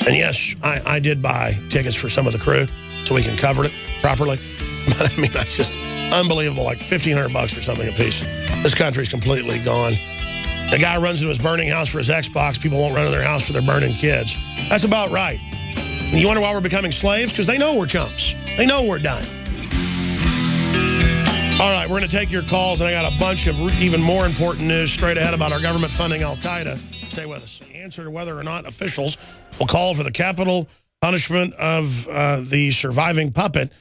And yes, I did buy tickets for some of the crew so we can cover it properly. But I mean, that's just unbelievable, like $1,500 or something a piece. This country's completely gone. The guy runs into his burning house for his Xbox. People won't run to their house for their burning kids. That's about right. And you wonder why we're becoming slaves? Because they know we're chumps. They know we're done. All right, we're going to take your calls, and I got a bunch of even more important news straight ahead about our government funding al-Qaeda. Stay with us. The answer to whether or not officials will call for the capital punishment of the surviving puppet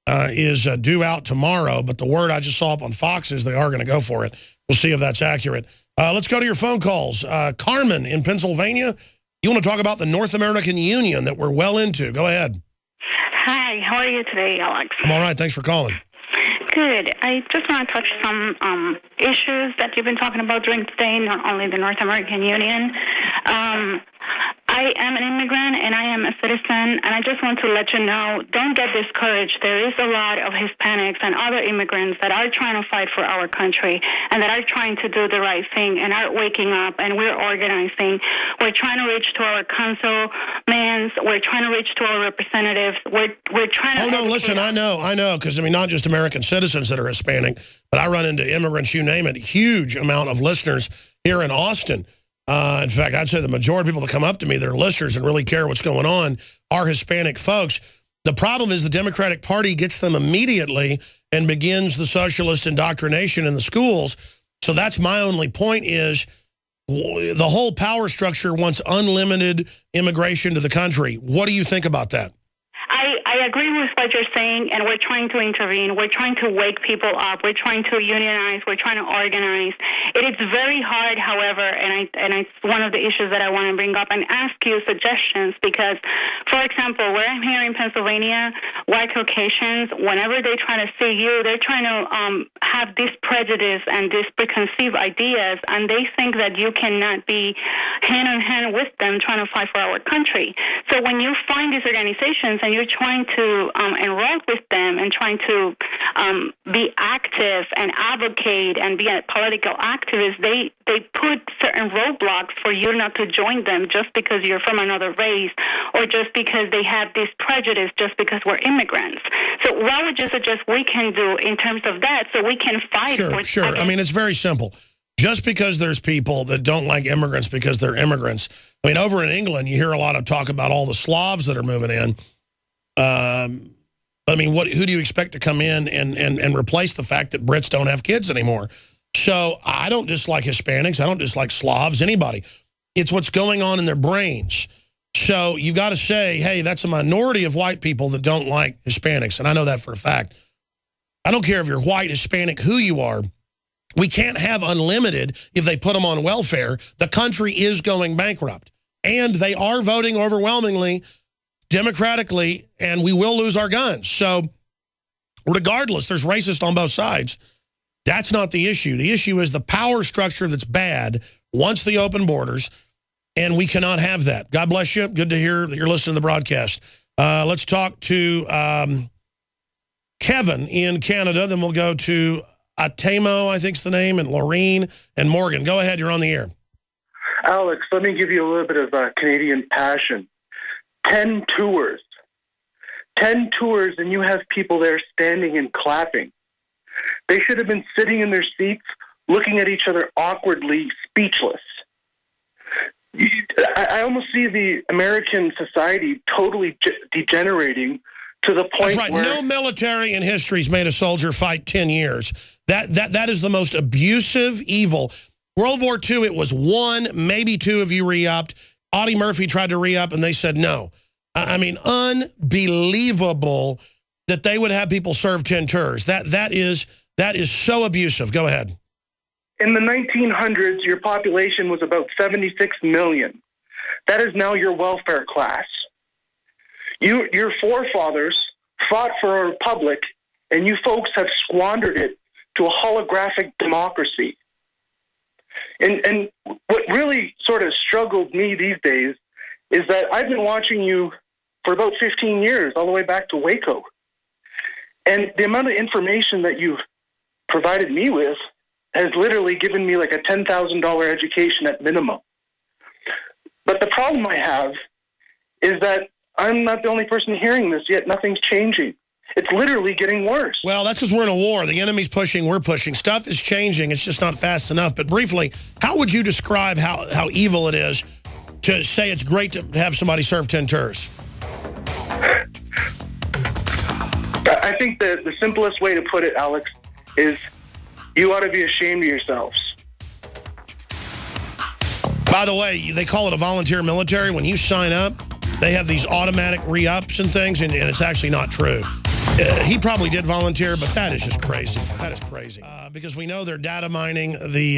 is due out tomorrow, but the word I just saw up on Fox is they are going to go for it. We'll see if that's accurate. Let's go to your phone calls. Carmen in Pennsylvania, you want to talk about the North American Union that we're well into. Go ahead. Hi, how are you today, Alex? I'm all right. Thanks for calling. Good. I just want to touch some issues that you've been talking about during today, not only the North American Union. I am an immigrant and I am a citizen, and I just want to let you know, don't get discouraged. There is a lot of Hispanics and other immigrants that are trying to fight for our country and that are trying to do the right thing and are waking up, and we're organizing. We're trying to reach to our councilmen. We're trying to reach to our representatives. We're trying to... Oh, no, listen, I know, because, I mean, not just American citizens that are Hispanic, but I run into immigrants, you name it, huge amount of listeners here in Austin. In fact, I'd say the majority of people that come up to me, they're listeners and really care what's going on, are Hispanic folks. The problem is the Democratic Party gets them immediately and begins the socialist indoctrination in the schools. So that's my only point is the whole power structure wants unlimited immigration to the country. What do you think about that? I agree with what you're saying, and we're trying to intervene. We're trying to wake people up. We're trying to unionize. We're trying to organize. It is very hard, however, and it's one of the issues that I want to bring up and ask you suggestions because, for example, where I'm here in Pennsylvania, white Caucasians, whenever they try to see you, they're trying to have this prejudice and these preconceived ideas, and they think that you cannot be hand in hand with them trying to fight for our country. So when you find these organizations and you're trying to enroll with them and trying to be active and advocate and be a political activist, they put certain roadblocks for you not to join them just because you're from another race or just because they have this prejudice just because we're immigrants. So what would you suggest we can do in terms of that so we can fight? Sure. I mean, it's very simple. just because there's people that don't like immigrants because they're immigrants. I mean, over in England, you hear a lot of talk about all the Slavs that are moving in. But I mean, who do you expect to come in and replace the fact that Brits don't have kids anymore? So I don't dislike Hispanics. I don't dislike Slavs, anybody. It's what's going on in their brains. So you've got to say, hey, that's a minority of white people that don't like Hispanics. And I know that for a fact. I don't care if you're white, Hispanic, who you are. We can't have unlimited if they put them on welfare. The country is going bankrupt. And they are voting overwhelmingly democratically, and we will lose our guns. So regardless, there's racists on both sides. That's not the issue. The issue is the power structure that's bad wants the open borders, and we cannot have that. God bless you. Good to hear that you're listening to the broadcast. Let's talk to Kevin in Canada. Then we'll go to Atemo, I think's the name, and Laureen and Morgan. Go ahead. You're on the air. Alex, let me give you a little bit of Canadian passion. 10 tours. 10 tours, and you have people there standing and clapping. They should have been sitting in their seats, looking at each other awkwardly, speechless. I almost see the American society totally degenerating to the point where... No military in history has made a soldier fight 10 years. That is the most abusive evil. World War II, it was 1, maybe 2 of you re-upped. Audie Murphy tried to re-up, and they said no. I mean, unbelievable that they would have people serve 10 tours. That is so abusive. Go ahead. In the 1900s, your population was about 76 million. That is now your welfare class. Your forefathers fought for a republic, and you folks have squandered it to a holographic democracy. And what really sort of struggled me these days is that I've been watching you for about 15 years, all the way back to Waco. And the amount of information that you've provided me with has literally given me like a $10,000 education at minimum. But the problem I have is that I'm not the only person hearing this, yet nothing's changing. It's literally getting worse. Well, that's because we're in a war. The enemy's pushing, we're pushing. Stuff is changing. It's just not fast enough. But briefly, how would you describe how evil it is to say it's great to have somebody serve 10 tours? I think that the simplest way to put it, Alex, is you ought to be ashamed of yourselves. By the way, they call it a volunteer military. When you sign up, they have these automatic re-ups and things, and it's actually not true. He probably did volunteer, but that is just crazy. That is crazy. Because we know they're data mining the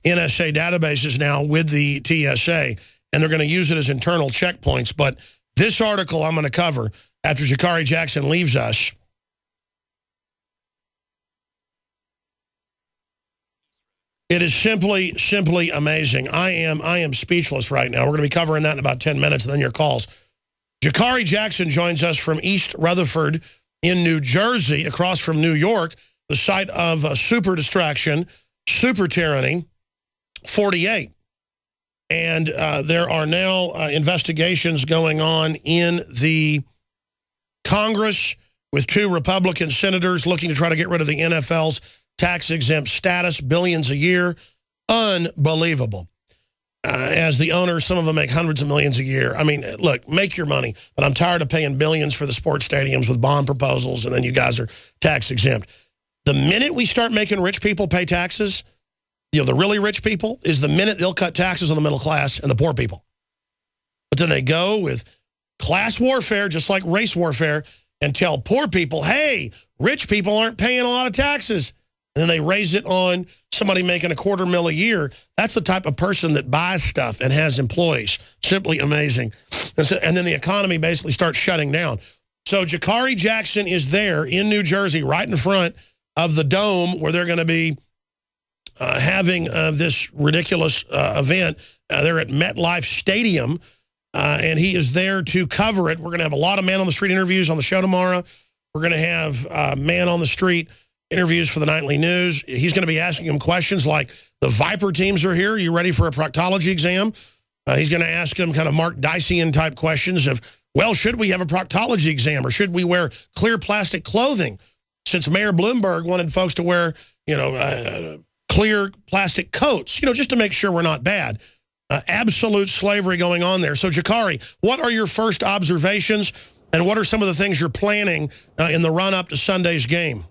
NSA databases now with the TSA, and they're going to use it as internal checkpoints. But this article I'm going to cover after Jakari Jackson leaves us. It is simply amazing. I am speechless right now. We're going to be covering that in about 10 minutes, and then your calls. Jakari Jackson joins us from East Rutherford in New Jersey, across from New York, the site of Super Distraction, Super Tyranny 48. And there are now investigations going on in the Congress with 2 Republican senators looking to try to get rid of the NFL's tax-exempt status, billions a year. Unbelievable. As the owners, some of them make hundreds of millions a year. I mean, look, make your money, but I'm tired of paying billions for the sports stadiums with bond proposals, and then you guys are tax-exempt. The minute we start making rich people pay taxes, the really rich people, is the minute they'll cut taxes on the middle class and the poor people. But then they go with class warfare, just like race warfare, and tell poor people, hey, rich people aren't paying a lot of taxes. And then they raise it on somebody making $250,000 a year. That's the type of person that buys stuff and has employees. Simply amazing. And then the economy basically starts shutting down. So Jakari Jackson is there in New Jersey, right in front of the Dome, where they're going to be having this ridiculous event. They're at MetLife Stadium, and he is there to cover it. We're going to have a lot of man-on-the-street interviews on the show tomorrow. We're going to have man-on-the-street interviews for the nightly news. He's going to be asking him questions like, the Viper teams are here. Are you ready for a proctology exam? He's going to ask him kind of Mark Dyson type questions of, well, should we have a proctology exam, or should we wear clear plastic clothing? Since Mayor Bloomberg wanted folks to wear, clear plastic coats, just to make sure we're not bad. Absolute slavery going on there. So, Jakari, what are your first observations, and what are some of the things you're planning in the run-up to Sunday's game?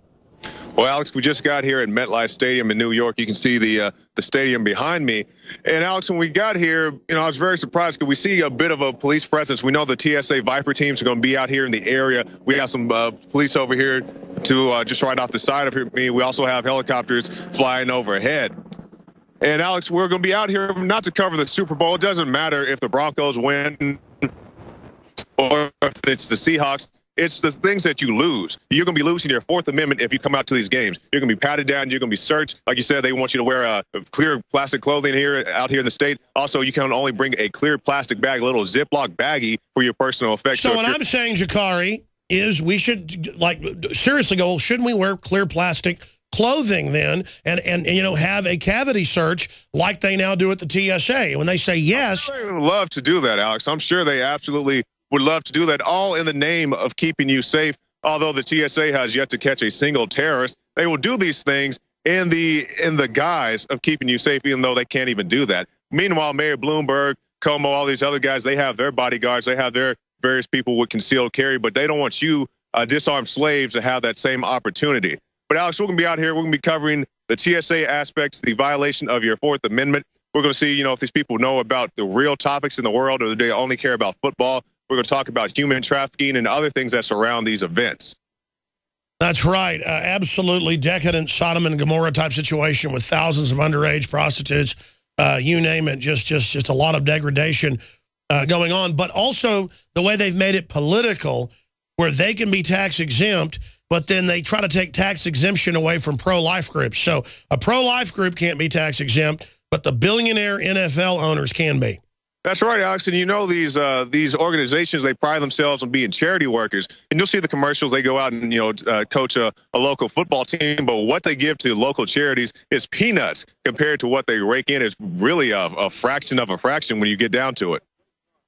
Well, Alex, we just got here at MetLife Stadium in New York. You can see the stadium behind me. And, Alex, when we got here, I was very surprised because we see a bit of a police presence. We know the TSA Viper teams are going to be out here in the area. We have some police over here to just right off the side of me. We also have helicopters flying overhead. And, Alex, we're going to be out here not to cover the Super Bowl. It doesn't matter if the Broncos win or if it's the Seahawks. It's the things that you lose. You're going to be losing your Fourth Amendment if you come out to these games. You're going to be patted down. You're going to be searched. Like you said, they want you to wear clear plastic clothing out here in the state. Also, you can only bring a clear plastic bag, a little Ziploc baggie for your personal effects. So what I'm saying, Jakari, is we should, seriously go, shouldn't we wear clear plastic clothing then and have a cavity search like they now do at the TSA? When they say yes. They would love to do that, Alex. I'm sure they absolutely would love to do that, all in the name of keeping you safe. Although the TSA has yet to catch a single terrorist, they will do these things in the guise of keeping you safe, even though they can't even do that. Meanwhile, Mayor Bloomberg, Como, all these other guys, they have their bodyguards, they have their various people with concealed carry, but they don't want you, disarmed slaves, to have that same opportunity. But, Alex, we're going to be out here. We're going to be covering the TSA aspects, the violation of your Fourth Amendment. We're going to see, if these people know about the real topics in the world or do they only care about football. We're going to talk about human trafficking and other things that surround these events. That's right. Absolutely decadent Sodom and Gomorrah type situation with thousands of underage prostitutes. You name it, just a lot of degradation going on. But also the way they've made it political, where they can be tax exempt, but then they try to take tax exemption away from pro-life groups. So a pro-life group can't be tax exempt, but the billionaire NFL owners can be. That's right, Alex. And these organizations, they pride themselves on being charity workers. And you'll see the commercials. They go out and, coach a local football team. But what they give to local charities is peanuts compared to what they rake in. Is really a fraction of a fraction when you get down to it.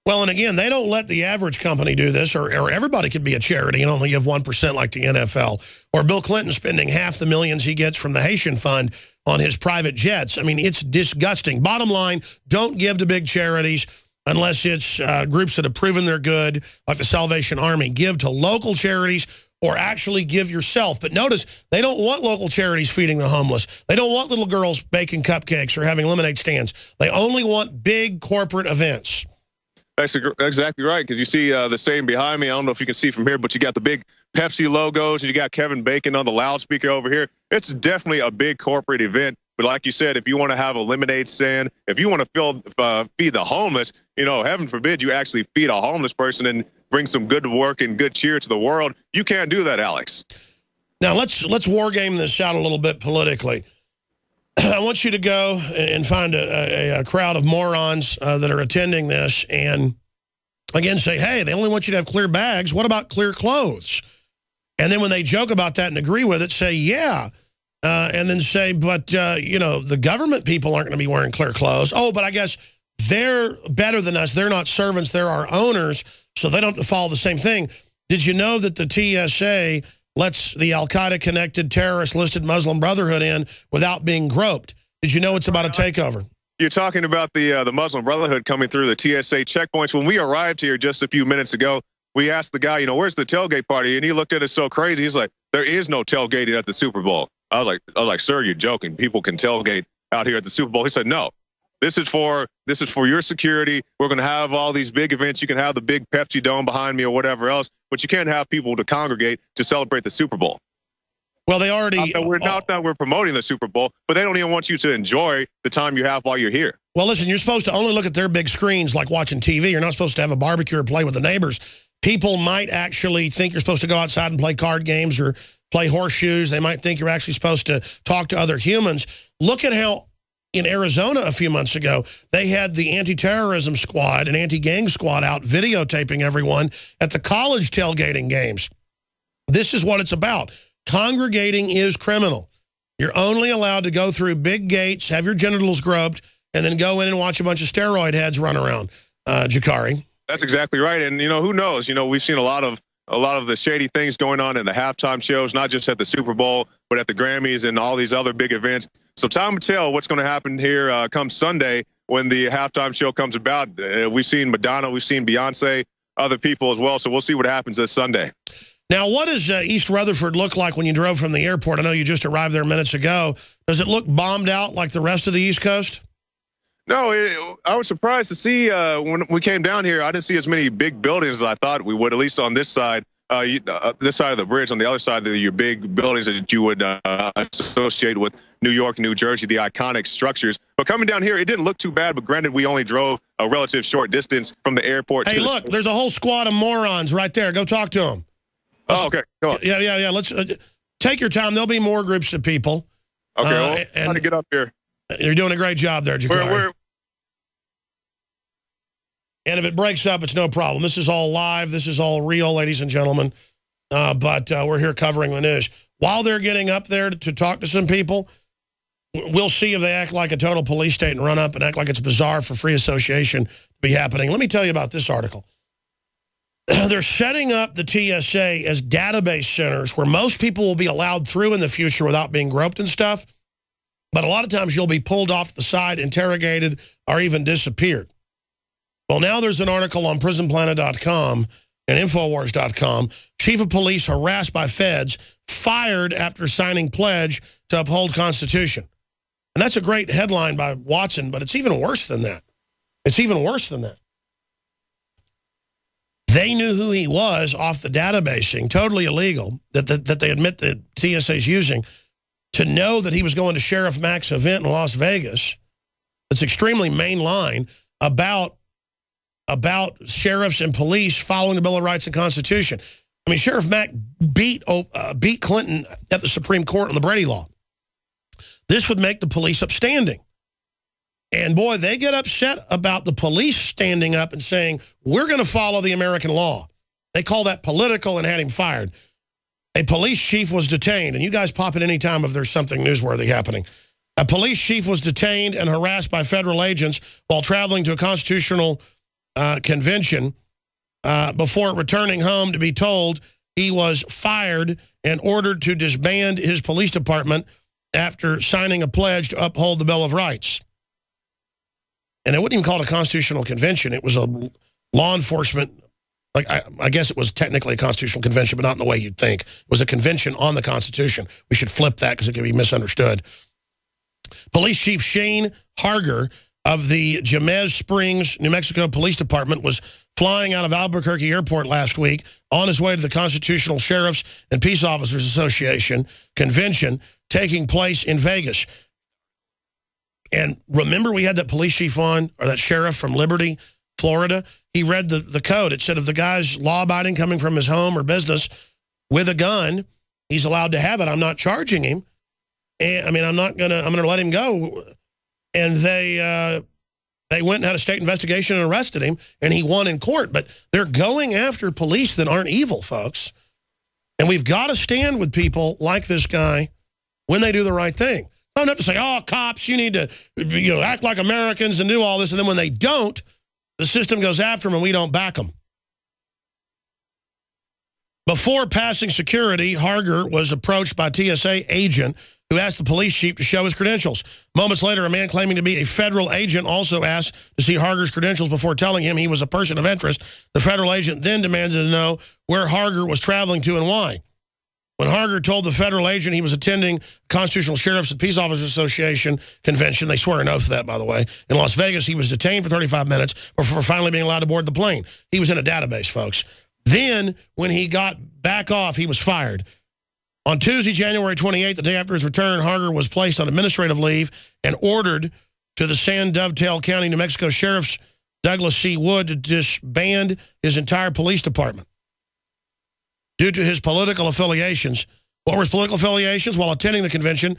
Well, and again, they don't let the average company do this, or everybody could be a charity and only give 1% like the NFL. Or Bill Clinton spending half the millions he gets from the Haitian Fund on his private jets. I mean, it's disgusting. Bottom line, don't give to big charities unless it's groups that have proven they're good, like the Salvation Army. Give to local charities or actually give yourself. But notice, they don't want local charities feeding the homeless. They don't want little girls baking cupcakes or having lemonade stands. They only want big corporate events. That's exactly right, because you see the same behind me. I don't know if you can see from here, but you got the big Pepsi logos, and you got Kevin Bacon on the loudspeaker over here. It's definitely a big corporate event. But like you said, if you want to have a lemonade stand, if you want to feed the homeless, heaven forbid you actually feed a homeless person and bring some good work and good cheer to the world, you can't do that, Alex. Now, let's war game this out a little bit politically. I want you to go and find a crowd of morons that are attending this and, again, say, hey, they only want you to have clear bags. What about clear clothes? And then when they joke about that and agree with it, say, yeah. And then say, but, the government people aren't going to be wearing clear clothes. Oh, but I guess they're better than us. They're not servants. They're our owners, so they don't have to follow the same thing. Did you know that the TSA lets the al-Qaeda-connected terrorist-listed Muslim Brotherhood in without being groped? Did you know it's about a takeover? You're talking about the Muslim Brotherhood coming through the TSA checkpoints. When we arrived here just a few minutes ago, we asked the guy, where's the tailgate party? And he looked at us so crazy. He's like, there is no tailgating at the Super Bowl. I was like, sir, you're joking. People can tailgate out here at the Super Bowl. He said, no. This is for your security. We're going to have all these big events. You can have the big Pepsi Dome behind me or whatever else, but you can't have people to congregate to celebrate the Super Bowl. Well, they already... Not that we're promoting the Super Bowl, but they don't even want you to enjoy the time you have while you're here. Well, listen, you're supposed to only look at their big screens like watching TV. You're not supposed to have a barbecue or play with the neighbors. People might actually think you're supposed to go outside and play card games or play horseshoes. They might think you're actually supposed to talk to other humans. Look at how... in Arizona a few months ago, they had the anti-terrorism squad and anti-gang squad out videotaping everyone at the college tailgating games. This is what it's about. Congregating is criminal. You're only allowed to go through big gates, have your genitals groped, and then go in and watch a bunch of steroid heads run around, Jakari. That's exactly right. And, who knows? We've seen a lot of the shady things going on in the halftime shows, not just at the Super Bowl, but at the Grammys and all these other big events. So time will tell what's going to happen here come Sunday when the halftime show comes about. We've seen Madonna, we've seen Beyonce, other people as well. So we'll see what happens this Sunday. Now, what does East Rutherford look like when you drove from the airport? I know you just arrived there minutes ago. Does it look bombed out like the rest of the East Coast? No, I was surprised to see when we came down here, I didn't see as many big buildings as I thought we would, at least on this side. This side of the bridge, on the other side of your big buildings that you would associate with New York, New Jersey, the iconic structures. But coming down here, it didn't look too bad. But granted, we only drove a relative short distance from the airport. Hey, look, there's a whole squad of morons right there. Go talk to them. Oh, okay. Go on. Yeah. Let's take your time. There'll be more groups of people. Okay, well, I'm trying to get up here. You're doing a great job there, Jakari. And if it breaks up, it's no problem. This is all live. This is all real, ladies and gentlemen. But we're here covering the news. While they're getting up there to talk to some people, we'll see if they act like a total police state and run up and act like it's bizarre for free association to be happening. Let me tell you about this article. They're setting up the TSA as database centers where most people will be allowed through in the future without being groped and stuff. But a lot of times you'll be pulled off the side, interrogated, or even disappeared. Well, now there's an article on PrisonPlanet.com and Infowars.com. Chief of police harassed by feds, fired after signing pledge to uphold Constitution. And that's a great headline by Watson, but it's even worse than that. It's even worse than that. They knew who he was off the databasing, totally illegal, that they admit that TSA is using, to know that he was going to Sheriff Mack's event in Las Vegas. It's extremely mainline about sheriffs and police following the Bill of Rights and Constitution. I mean, Sheriff Mack beat Clinton at the Supreme Court on the Brady Law. This would make the police upstanding. And, boy, they get upset about the police standing up and saying, we're going to follow the American law. They call that political and had him fired. A police chief was detained. And you guys pop in any time if there's something newsworthy happening. A police chief was detained and harassed by federal agents while traveling to a constitutional convention before returning home to be told he was fired and ordered to disband his police department after signing a pledge to uphold the Bill of Rights. And they wouldn't even call it a constitutional convention. It was a law enforcement, like I guess it was technically a constitutional convention, but not in the way you'd think. It was a convention on the Constitution. We should flip that because it could be misunderstood. Police Chief Shane Harger of the Jemez Springs, New Mexico Police Department was flying out of Albuquerque Airport last week on his way to the Constitutional Sheriffs and Peace Officers Association convention taking place in Vegas. And remember we had that police chief on, or that sheriff from Liberty, Florida? He read the code. It said if the guy's law-abiding coming from his home or business with a gun, he's allowed to have it. I'm not charging him. And I mean, I'm gonna let him go. And they went and had a state investigation and arrested him, and he won in court. But they're going after police that aren't evil, folks. And we've got to stand with people like this guy when they do the right thing. I don't have to say, oh, cops, you need to act like Americans and do all this. And then when they don't, the system goes after them and we don't back them. Before passing security, Harger was approached by a TSA agent who asked the police chief to show his credentials. Moments later, a man claiming to be a federal agent also asked to see Harger's credentials before telling him he was a person of interest. The federal agent then demanded to know where Harger was traveling to and why. When Harger told the federal agent he was attending Constitutional Sheriffs and Peace Officers Association convention, they swear an oath to that, by the way, in Las Vegas, he was detained for 35 minutes before finally being allowed to board the plane. He was in a database, folks. Then, when he got back off, he was fired. On Tuesday, January 28th, the day after his return, Harger was placed on administrative leave and ordered to the San Dovetail County, New Mexico Sheriff's Douglas C. Wood to disband his entire police department due to his political affiliations. What were his political affiliations? While attending the convention,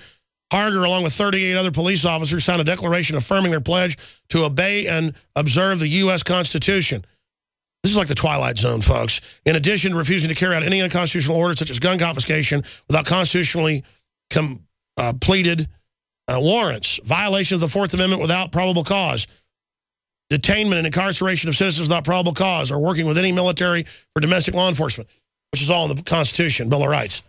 Harger, along with 38 other police officers, signed a declaration affirming their pledge to obey and observe the U.S. Constitution. This is like the Twilight Zone, folks. In addition to refusing to carry out any unconstitutional orders, such as gun confiscation, without constitutionally completed warrants, violation of the Fourth Amendment without probable cause, detainment and incarceration of citizens without probable cause, or working with any military or domestic law enforcement, which is all in the Constitution, Bill of Rights.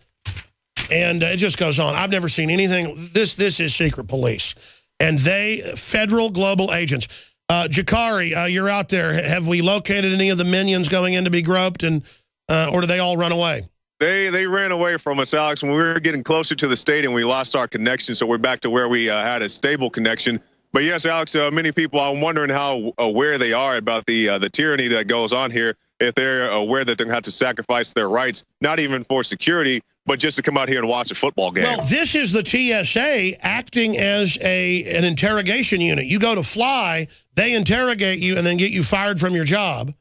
And it just goes on. I've never seen anything. This is secret police. And federal global agents. Jakari, you're out there. Have we located any of the minions going in to be groped, and or do they all run away? They ran away from us, Alex. When we were getting closer to the stadium, we lost our connection, so we're back to where we had a stable connection. But yes, Alex, many people, I'm wondering how aware they are about the tyranny that goes on here, if they're aware that they're going to have to sacrifice their rights, not even for security, but just to come out here and watch a football game. Well, this is the TSA acting as an interrogation unit. You go to fly, they interrogate you and then get you fired from your job,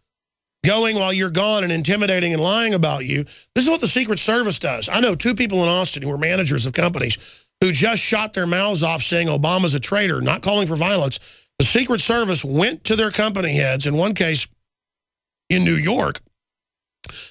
going while you're gone and intimidating and lying about you. This is what the Secret Service does. I know 2 people in Austin who were managers of companies who just shot their mouths off saying Obama's a traitor, not calling for violence. The Secret Service went to their company heads, in one case in New York,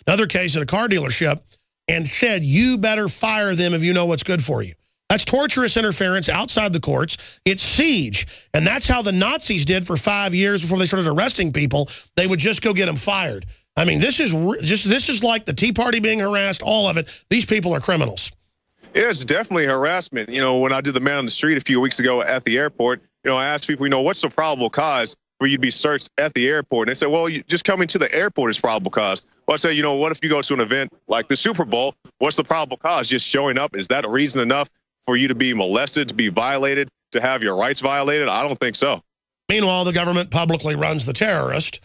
another case at a car dealership, and said, you better fire them if you know what's good for you. That's torturous interference outside the courts. It's siege. And that's how the Nazis did for 5 years before they started arresting people. They would just go get them fired. I mean, this is like the Tea Party being harassed, all of it. These people are criminals. Yeah, it's definitely harassment. You know, when I did the man on the street a few weeks ago at the airport, you know, I asked people, you know, what's the probable cause for you to be searched at the airport? And they said, well, just coming to the airport is probable cause. Well, I say, you know, what if you go to an event like the Super Bowl? What's the probable cause? Just showing up? Is that a reason enough for you to be molested, to be violated, to have your rights violated? I don't think so. Meanwhile, the government publicly runs the terrorist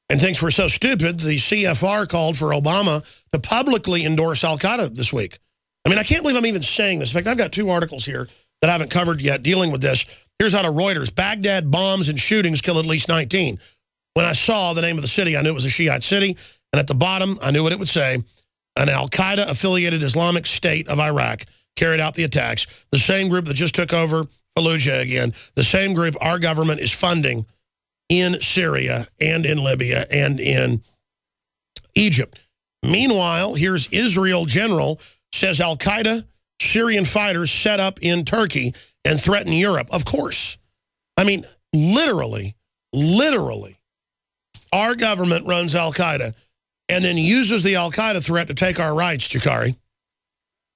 and thinks we're so stupid. The CFR called for Obama to publicly endorse al-Qaeda this week. I mean, I can't believe I'm even saying this. In fact, I've got 2 articles here that I haven't covered yet dealing with this. Here's out of Reuters. Baghdad bombs and shootings kill at least 19. When I saw the name of the city, I knew it was a Shiite city. And at the bottom, I knew what it would say. An al-Qaeda-affiliated Islamic State of Iraq carried out the attacks. The same group that just took over Fallujah again. The same group our government is funding in Syria and in Libya and in Egypt. Meanwhile, here's Israel general says al-Qaeda Syrian fighters set up in Turkey and threaten Europe. Of course. I mean, literally, our government runs al-Qaeda and then uses the al-Qaeda threat to take our rights, Jakari.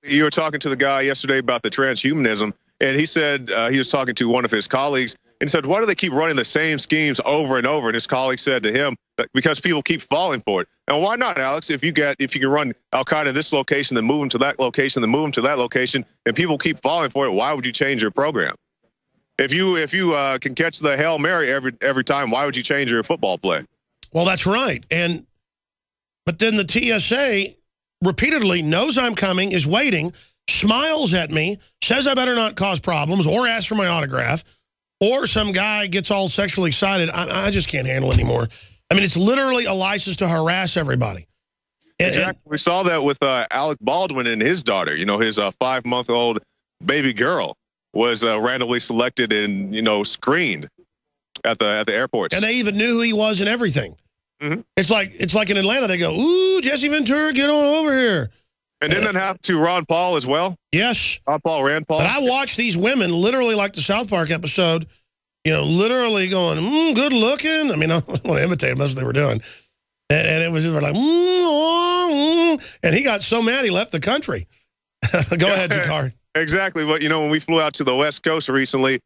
You were talking to the guy yesterday about the transhumanism, and he said he was talking to one of his colleagues, and he said, why do they keep running the same schemes over and over? And his colleague said to him, because people keep falling for it. And why not, Alex? If you can run al-Qaeda in this location, then move them to that location, then move them to that location, and people keep falling for it, why would you change your program? If you can catch the Hail Mary every time, why would you change your football play? Well, that's right. But then the TSA repeatedly knows I'm coming, is waiting, smiles at me, says I better not cause problems or ask for my autograph, or some guy gets all sexually excited. I just can't handle anymore. I mean, it's literally a license to harass everybody. Exactly. We saw that with Alec Baldwin and his daughter. You know, his 5-month-old baby girl was randomly selected and, you know, screened at the airports. And they even knew who he was and everything. Mm-hmm. It's like in Atlanta, they go, ooh, Jesse Ventura, get on over here. And didn't that happen to Ron Paul as well? Yes. Rand Paul. But I watched these women, literally like the South Park episode, you know, literally going, good looking. I mean, I don't want to imitate them. That's what they were doing. And it was just like, and he got so mad he left the country. Go ahead, Jakari. Exactly. But, you know, when we flew out to the West Coast recently,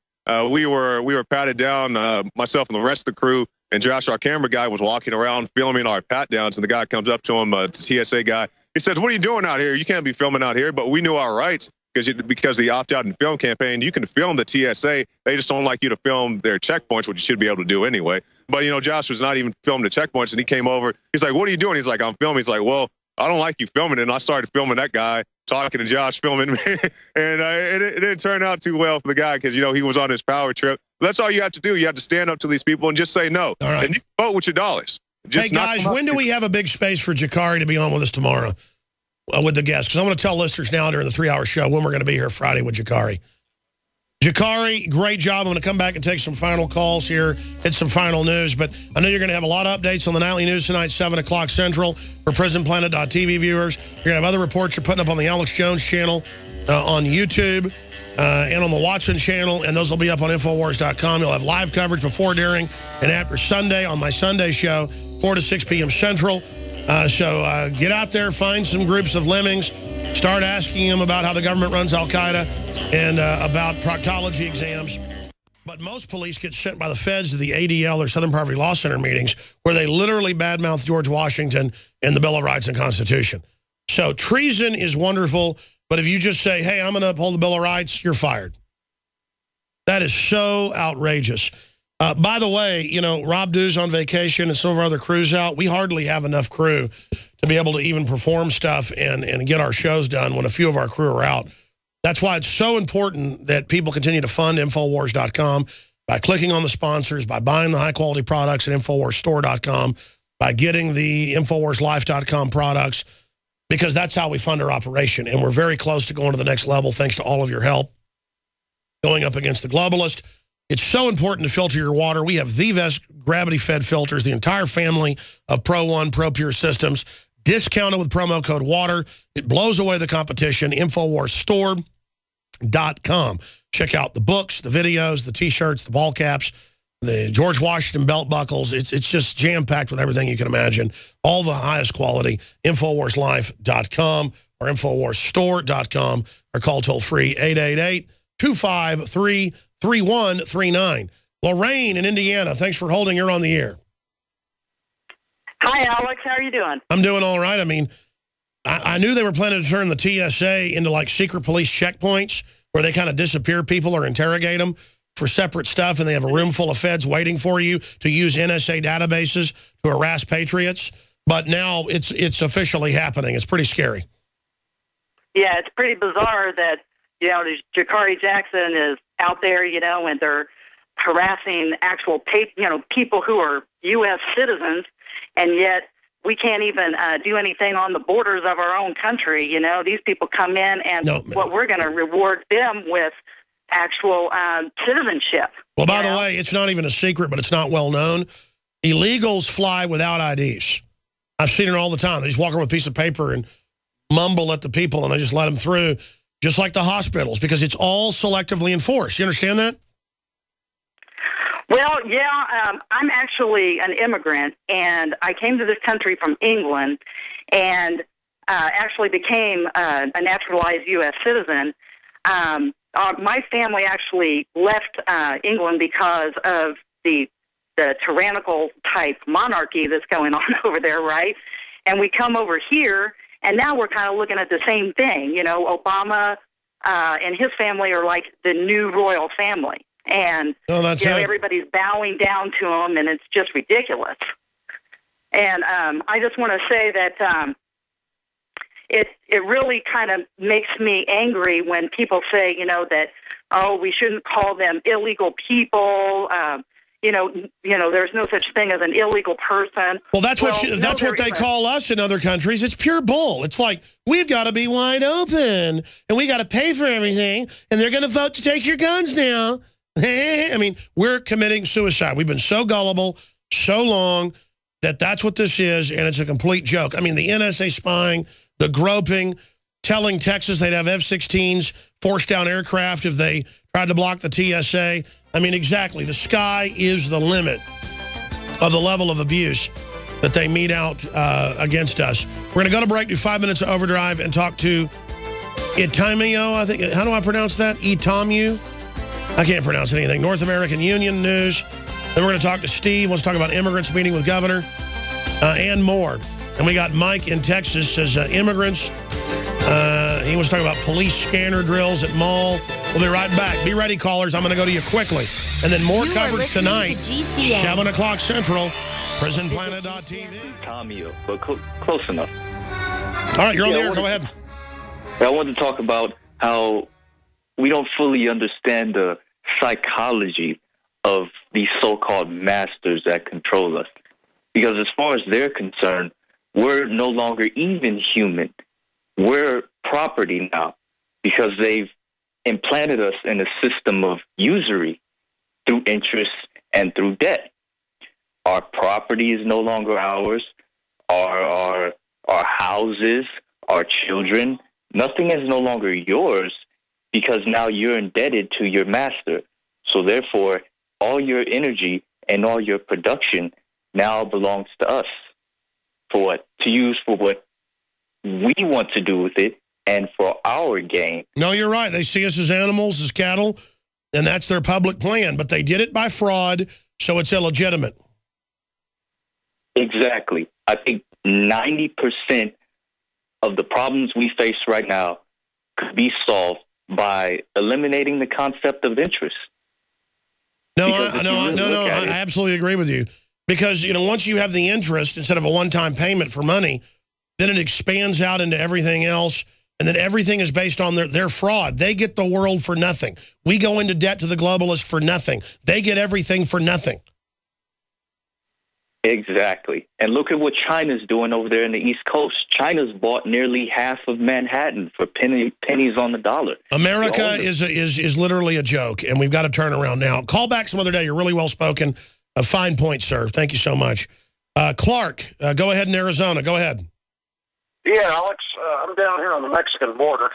we were patted down, myself and the rest of the crew, and Josh, our camera guy, was walking around filming our pat downs, and the guy comes up to him, the TSA guy. He says, what are you doing out here? You can't be filming out here. But we knew our rights because the opt-out and film campaign, you can film the TSA. They just don't like you to film their checkpoints, which you should be able to do anyway. But, you know, Josh was not even filming the checkpoints, and he came over. He's like, what are you doing? He's like, I'm filming. He's like, well, I don't like you filming it. And I started filming that guy, talking to Josh, filming me. And it didn't turn out too well for the guy because, you know, he was on his power trip. But that's all you have to do. You have to stand up to these people and just say no. All right. And you vote with your dollars. Hey, guys, when do we have a big space for Jakari to be on with us tomorrow with the guests? Because I want to tell listeners now during the 3-hour show when we're going to be here Friday with Jakari. Jakari, great job. I'm going to come back and take some final calls here, hit some final news. But I know you're going to have a lot of updates on the nightly news tonight, 7 o'clock Central for PrisonPlanet.tv viewers. You're going to have other reports you're putting up on the Alex Jones channel on YouTube and on the Watson channel, and those will be up on Infowars.com. You'll have live coverage before, during, and after Sunday on my Sunday show, 4 to 6 p.m. Central. So get out there, find some groups of lemmings, start asking them about how the government runs Al-Qaeda and about proctology exams. But most police get sent by the feds to the ADL or Southern Poverty Law Center meetings where they literally badmouth George Washington and the Bill of Rights and Constitution. So treason is wonderful, but if you just say, hey, I'm going to uphold the Bill of Rights, you're fired. That is so outrageous. By the way, you know, Rob Dew's on vacation and some of our other crews out. We hardly have enough crew to be able to even perform stuff and get our shows done when a few of our crew are out. That's why it's so important that people continue to fund Infowars.com by clicking on the sponsors, by buying the high-quality products at InfoWarsStore.com, by getting the InfoWarsLife.com products, because that's how we fund our operation. And we're very close to going to the next level thanks to all of your help going up against the globalist. It's so important to filter your water. We have the best gravity-fed filters, the entire family of Pro One, Pro Pure systems, discounted with promo code WATER. It blows away the competition. InfoWarsStore.com. Check out the books, the videos, the T-shirts, the ball caps, the George Washington belt buckles. It's just jam-packed with everything you can imagine. All the highest quality. InfoWarsLife.com or InfoWarsStore.com or call toll-free 888-253-3139. Lorraine in Indiana, thanks for holding. You're on the air. Hi, Alex. How are you doing? I'm doing all right. I mean, I knew they were planning to turn the TSA into like secret police checkpoints where they kind of disappear people or interrogate them for separate stuff, and they have a room full of feds waiting for you to use NSA databases to harass patriots. But now it's officially happening. It's pretty scary. Yeah, it's pretty bizarre that, you know, Jakari Jackson is out there, you know, and they're harassing actual, people who are U.S. citizens, and yet we can't even do anything on the borders of our own country. You know, these people come in, and what we're going to reward them with actual citizenship. Well, by the way, it's not even a secret, but it's not well known. Illegals fly without IDs. I've seen it all the time. They just walk around with a piece of paper and mumble at the people, and they just let them through, just like the hospitals, because it's all selectively enforced. You understand that? Well, yeah, I'm actually an immigrant, and I came to this country from England and actually became a naturalized U.S. citizen. My family actually left England because of the tyrannical type monarchy that's going on over there, right? And we come over here, and now we're kind of looking at the same thing. You know, Obama and his family are like the new royal family. And everybody's bowing down to him, and it's just ridiculous. And I just want to say that it really kind of makes me angry when people say, you know, that, oh, we shouldn't call them illegal people. You know, there's no such thing as an illegal person. Well, that's what they call us in other countries. It's pure bull. It's like, we've got to be wide open, and we got to pay for everything, and they're going to vote to take your guns now. I mean, we're committing suicide. We've been so gullible so long that that's what this is, and it's a complete joke. I mean, the NSA spying, the groping, telling Texas they'd have F-16s force down aircraft if they tried to block the TSA. I mean, exactly. The sky is the limit of the level of abuse that they mete out against us. We're going to go to break, do 5 minutes of overdrive, and talk to Itamio, I think. How do I pronounce that? Itamio? I can't pronounce anything. North American Union News. Then we're going to talk to Steve. Wants to talk about immigrants meeting with governor and more. And we got Mike in Texas, says immigrants. He wants to talk about police scanner drills at mall. We'll be right back. Be ready, callers. I'm going to go to you quickly. And then more coverage tonight, 7 o'clock Central, PrisonPlanet.tv. Tommy, but close enough. All right, you're on the air. Go ahead. I wanted to talk about how we don't fully understand the psychology of these so-called masters that control us. Because as far as they're concerned, we're no longer even human. We're property now because they've implanted us in a system of usury through interest and through debt. Our property is no longer ours. Our houses, our children, nothing is no longer yours because now you're indebted to your master. So therefore, all your energy and all your production now belongs to us. for what? To use for what we want to do with it and for our gain. No, you're right. They see us as animals, as cattle, and that's their public plan. But they did it by fraud, so it's illegitimate. Exactly. I think 90% of the problems we face right now could be solved by eliminating the concept of interest. No, I absolutely agree with you. Because, you know, once you have the interest, instead of a one-time payment for money, then it expands out into everything else, and then everything is based on their fraud. They get the world for nothing. We go into debt to the globalists for nothing. They get everything for nothing. Exactly. And look at what China's doing over there in the East Coast. China's bought nearly half of Manhattan for pennies on the dollar. America is literally a joke, and we've got to turn around now. Call back some other day. You're really well-spoken. A fine point, sir. Thank you so much. Clark, go ahead in Arizona. Go ahead. Yeah, Alex, I'm down here on the Mexican border,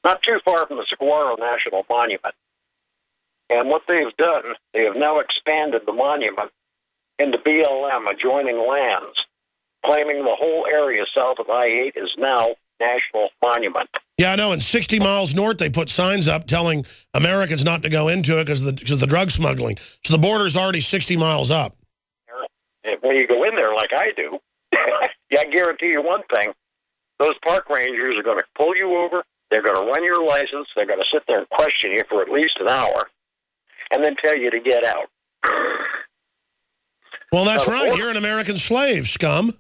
not too far from the Saguaro National Monument. And what they've done, they have now expanded the monument into BLM adjoining lands, claiming the whole area south of I-8 is now national monument. Yeah, I know. And 60 miles north, they put signs up telling Americans not to go into it because of the drug smuggling. So the border's already 60 miles up. And when you go in there like I do, yeah, I guarantee you one thing. Those park rangers are going to pull you over. They're going to run your license. They're going to sit there and question you for at least an hour and then tell you to get out. Well, that's right. You're an American slave, scum.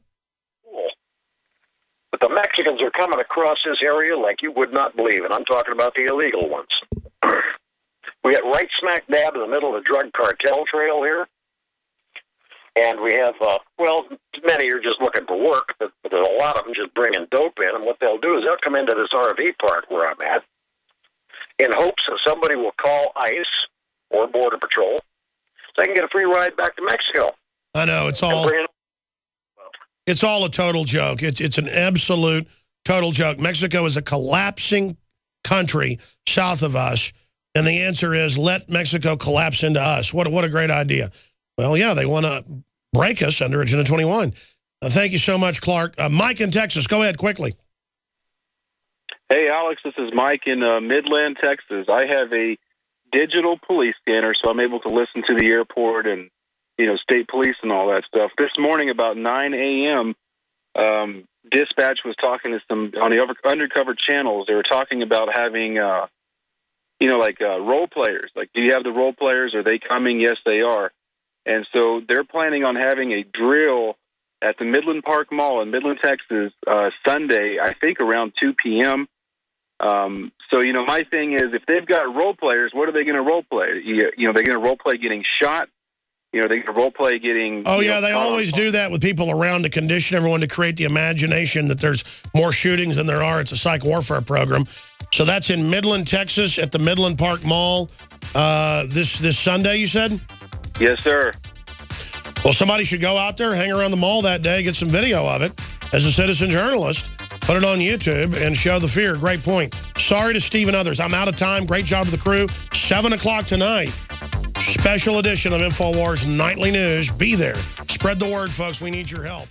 But the Mexicans are coming across this area like you would not believe, and I'm talking about the illegal ones. We got right smack dab in the middle of the drug cartel trail here. And we have, well, many are just looking for work, but there's a lot of them just bringing dope in. And what they'll do is they'll come into this RV park where I'm at in hopes that somebody will call ICE or Border Patrol so they can get a free ride back to Mexico. I know. It's all a total joke. It's an absolute total joke. Mexico is a collapsing country south of us, and the answer is let Mexico collapse into us. What a great idea. Well, yeah, they want to break us under Agenda 21. Thank you so much, Clark. Mike in Texas, go ahead quickly. Hey, Alex, this is Mike in Midland, Texas. I have a digital police scanner, so I'm able to listen to the airport and, you know, state police and all that stuff. This morning about 9 a.m., dispatch was talking to some on the undercover channels. They were talking about having, you know, like role players. Like, do you have the role players? Are they coming? Yes, they are. And so they're planning on having a drill at the Midland Park Mall in Midland, Texas, Sunday, I think around 2 p.m. So, you know, my thing is if they've got role players, what are they going to role play? You know, they're going to role play getting shot. You know, they can role play getting... Oh, yeah, they always do that with people around to condition everyone to create the imagination that there's more shootings than there are. It's a psych warfare program. So that's in Midland, Texas, at the Midland Park Mall this Sunday, you said? Yes, sir. Well, somebody should go out there, hang around the mall that day, get some video of it as a citizen journalist, put it on YouTube, and show the fear. Great point. Sorry to Steve and others. I'm out of time. Great job to the crew. 7 o'clock tonight. Special edition of InfoWars Nightly News. Be there. Spread the word, folks. We need your help.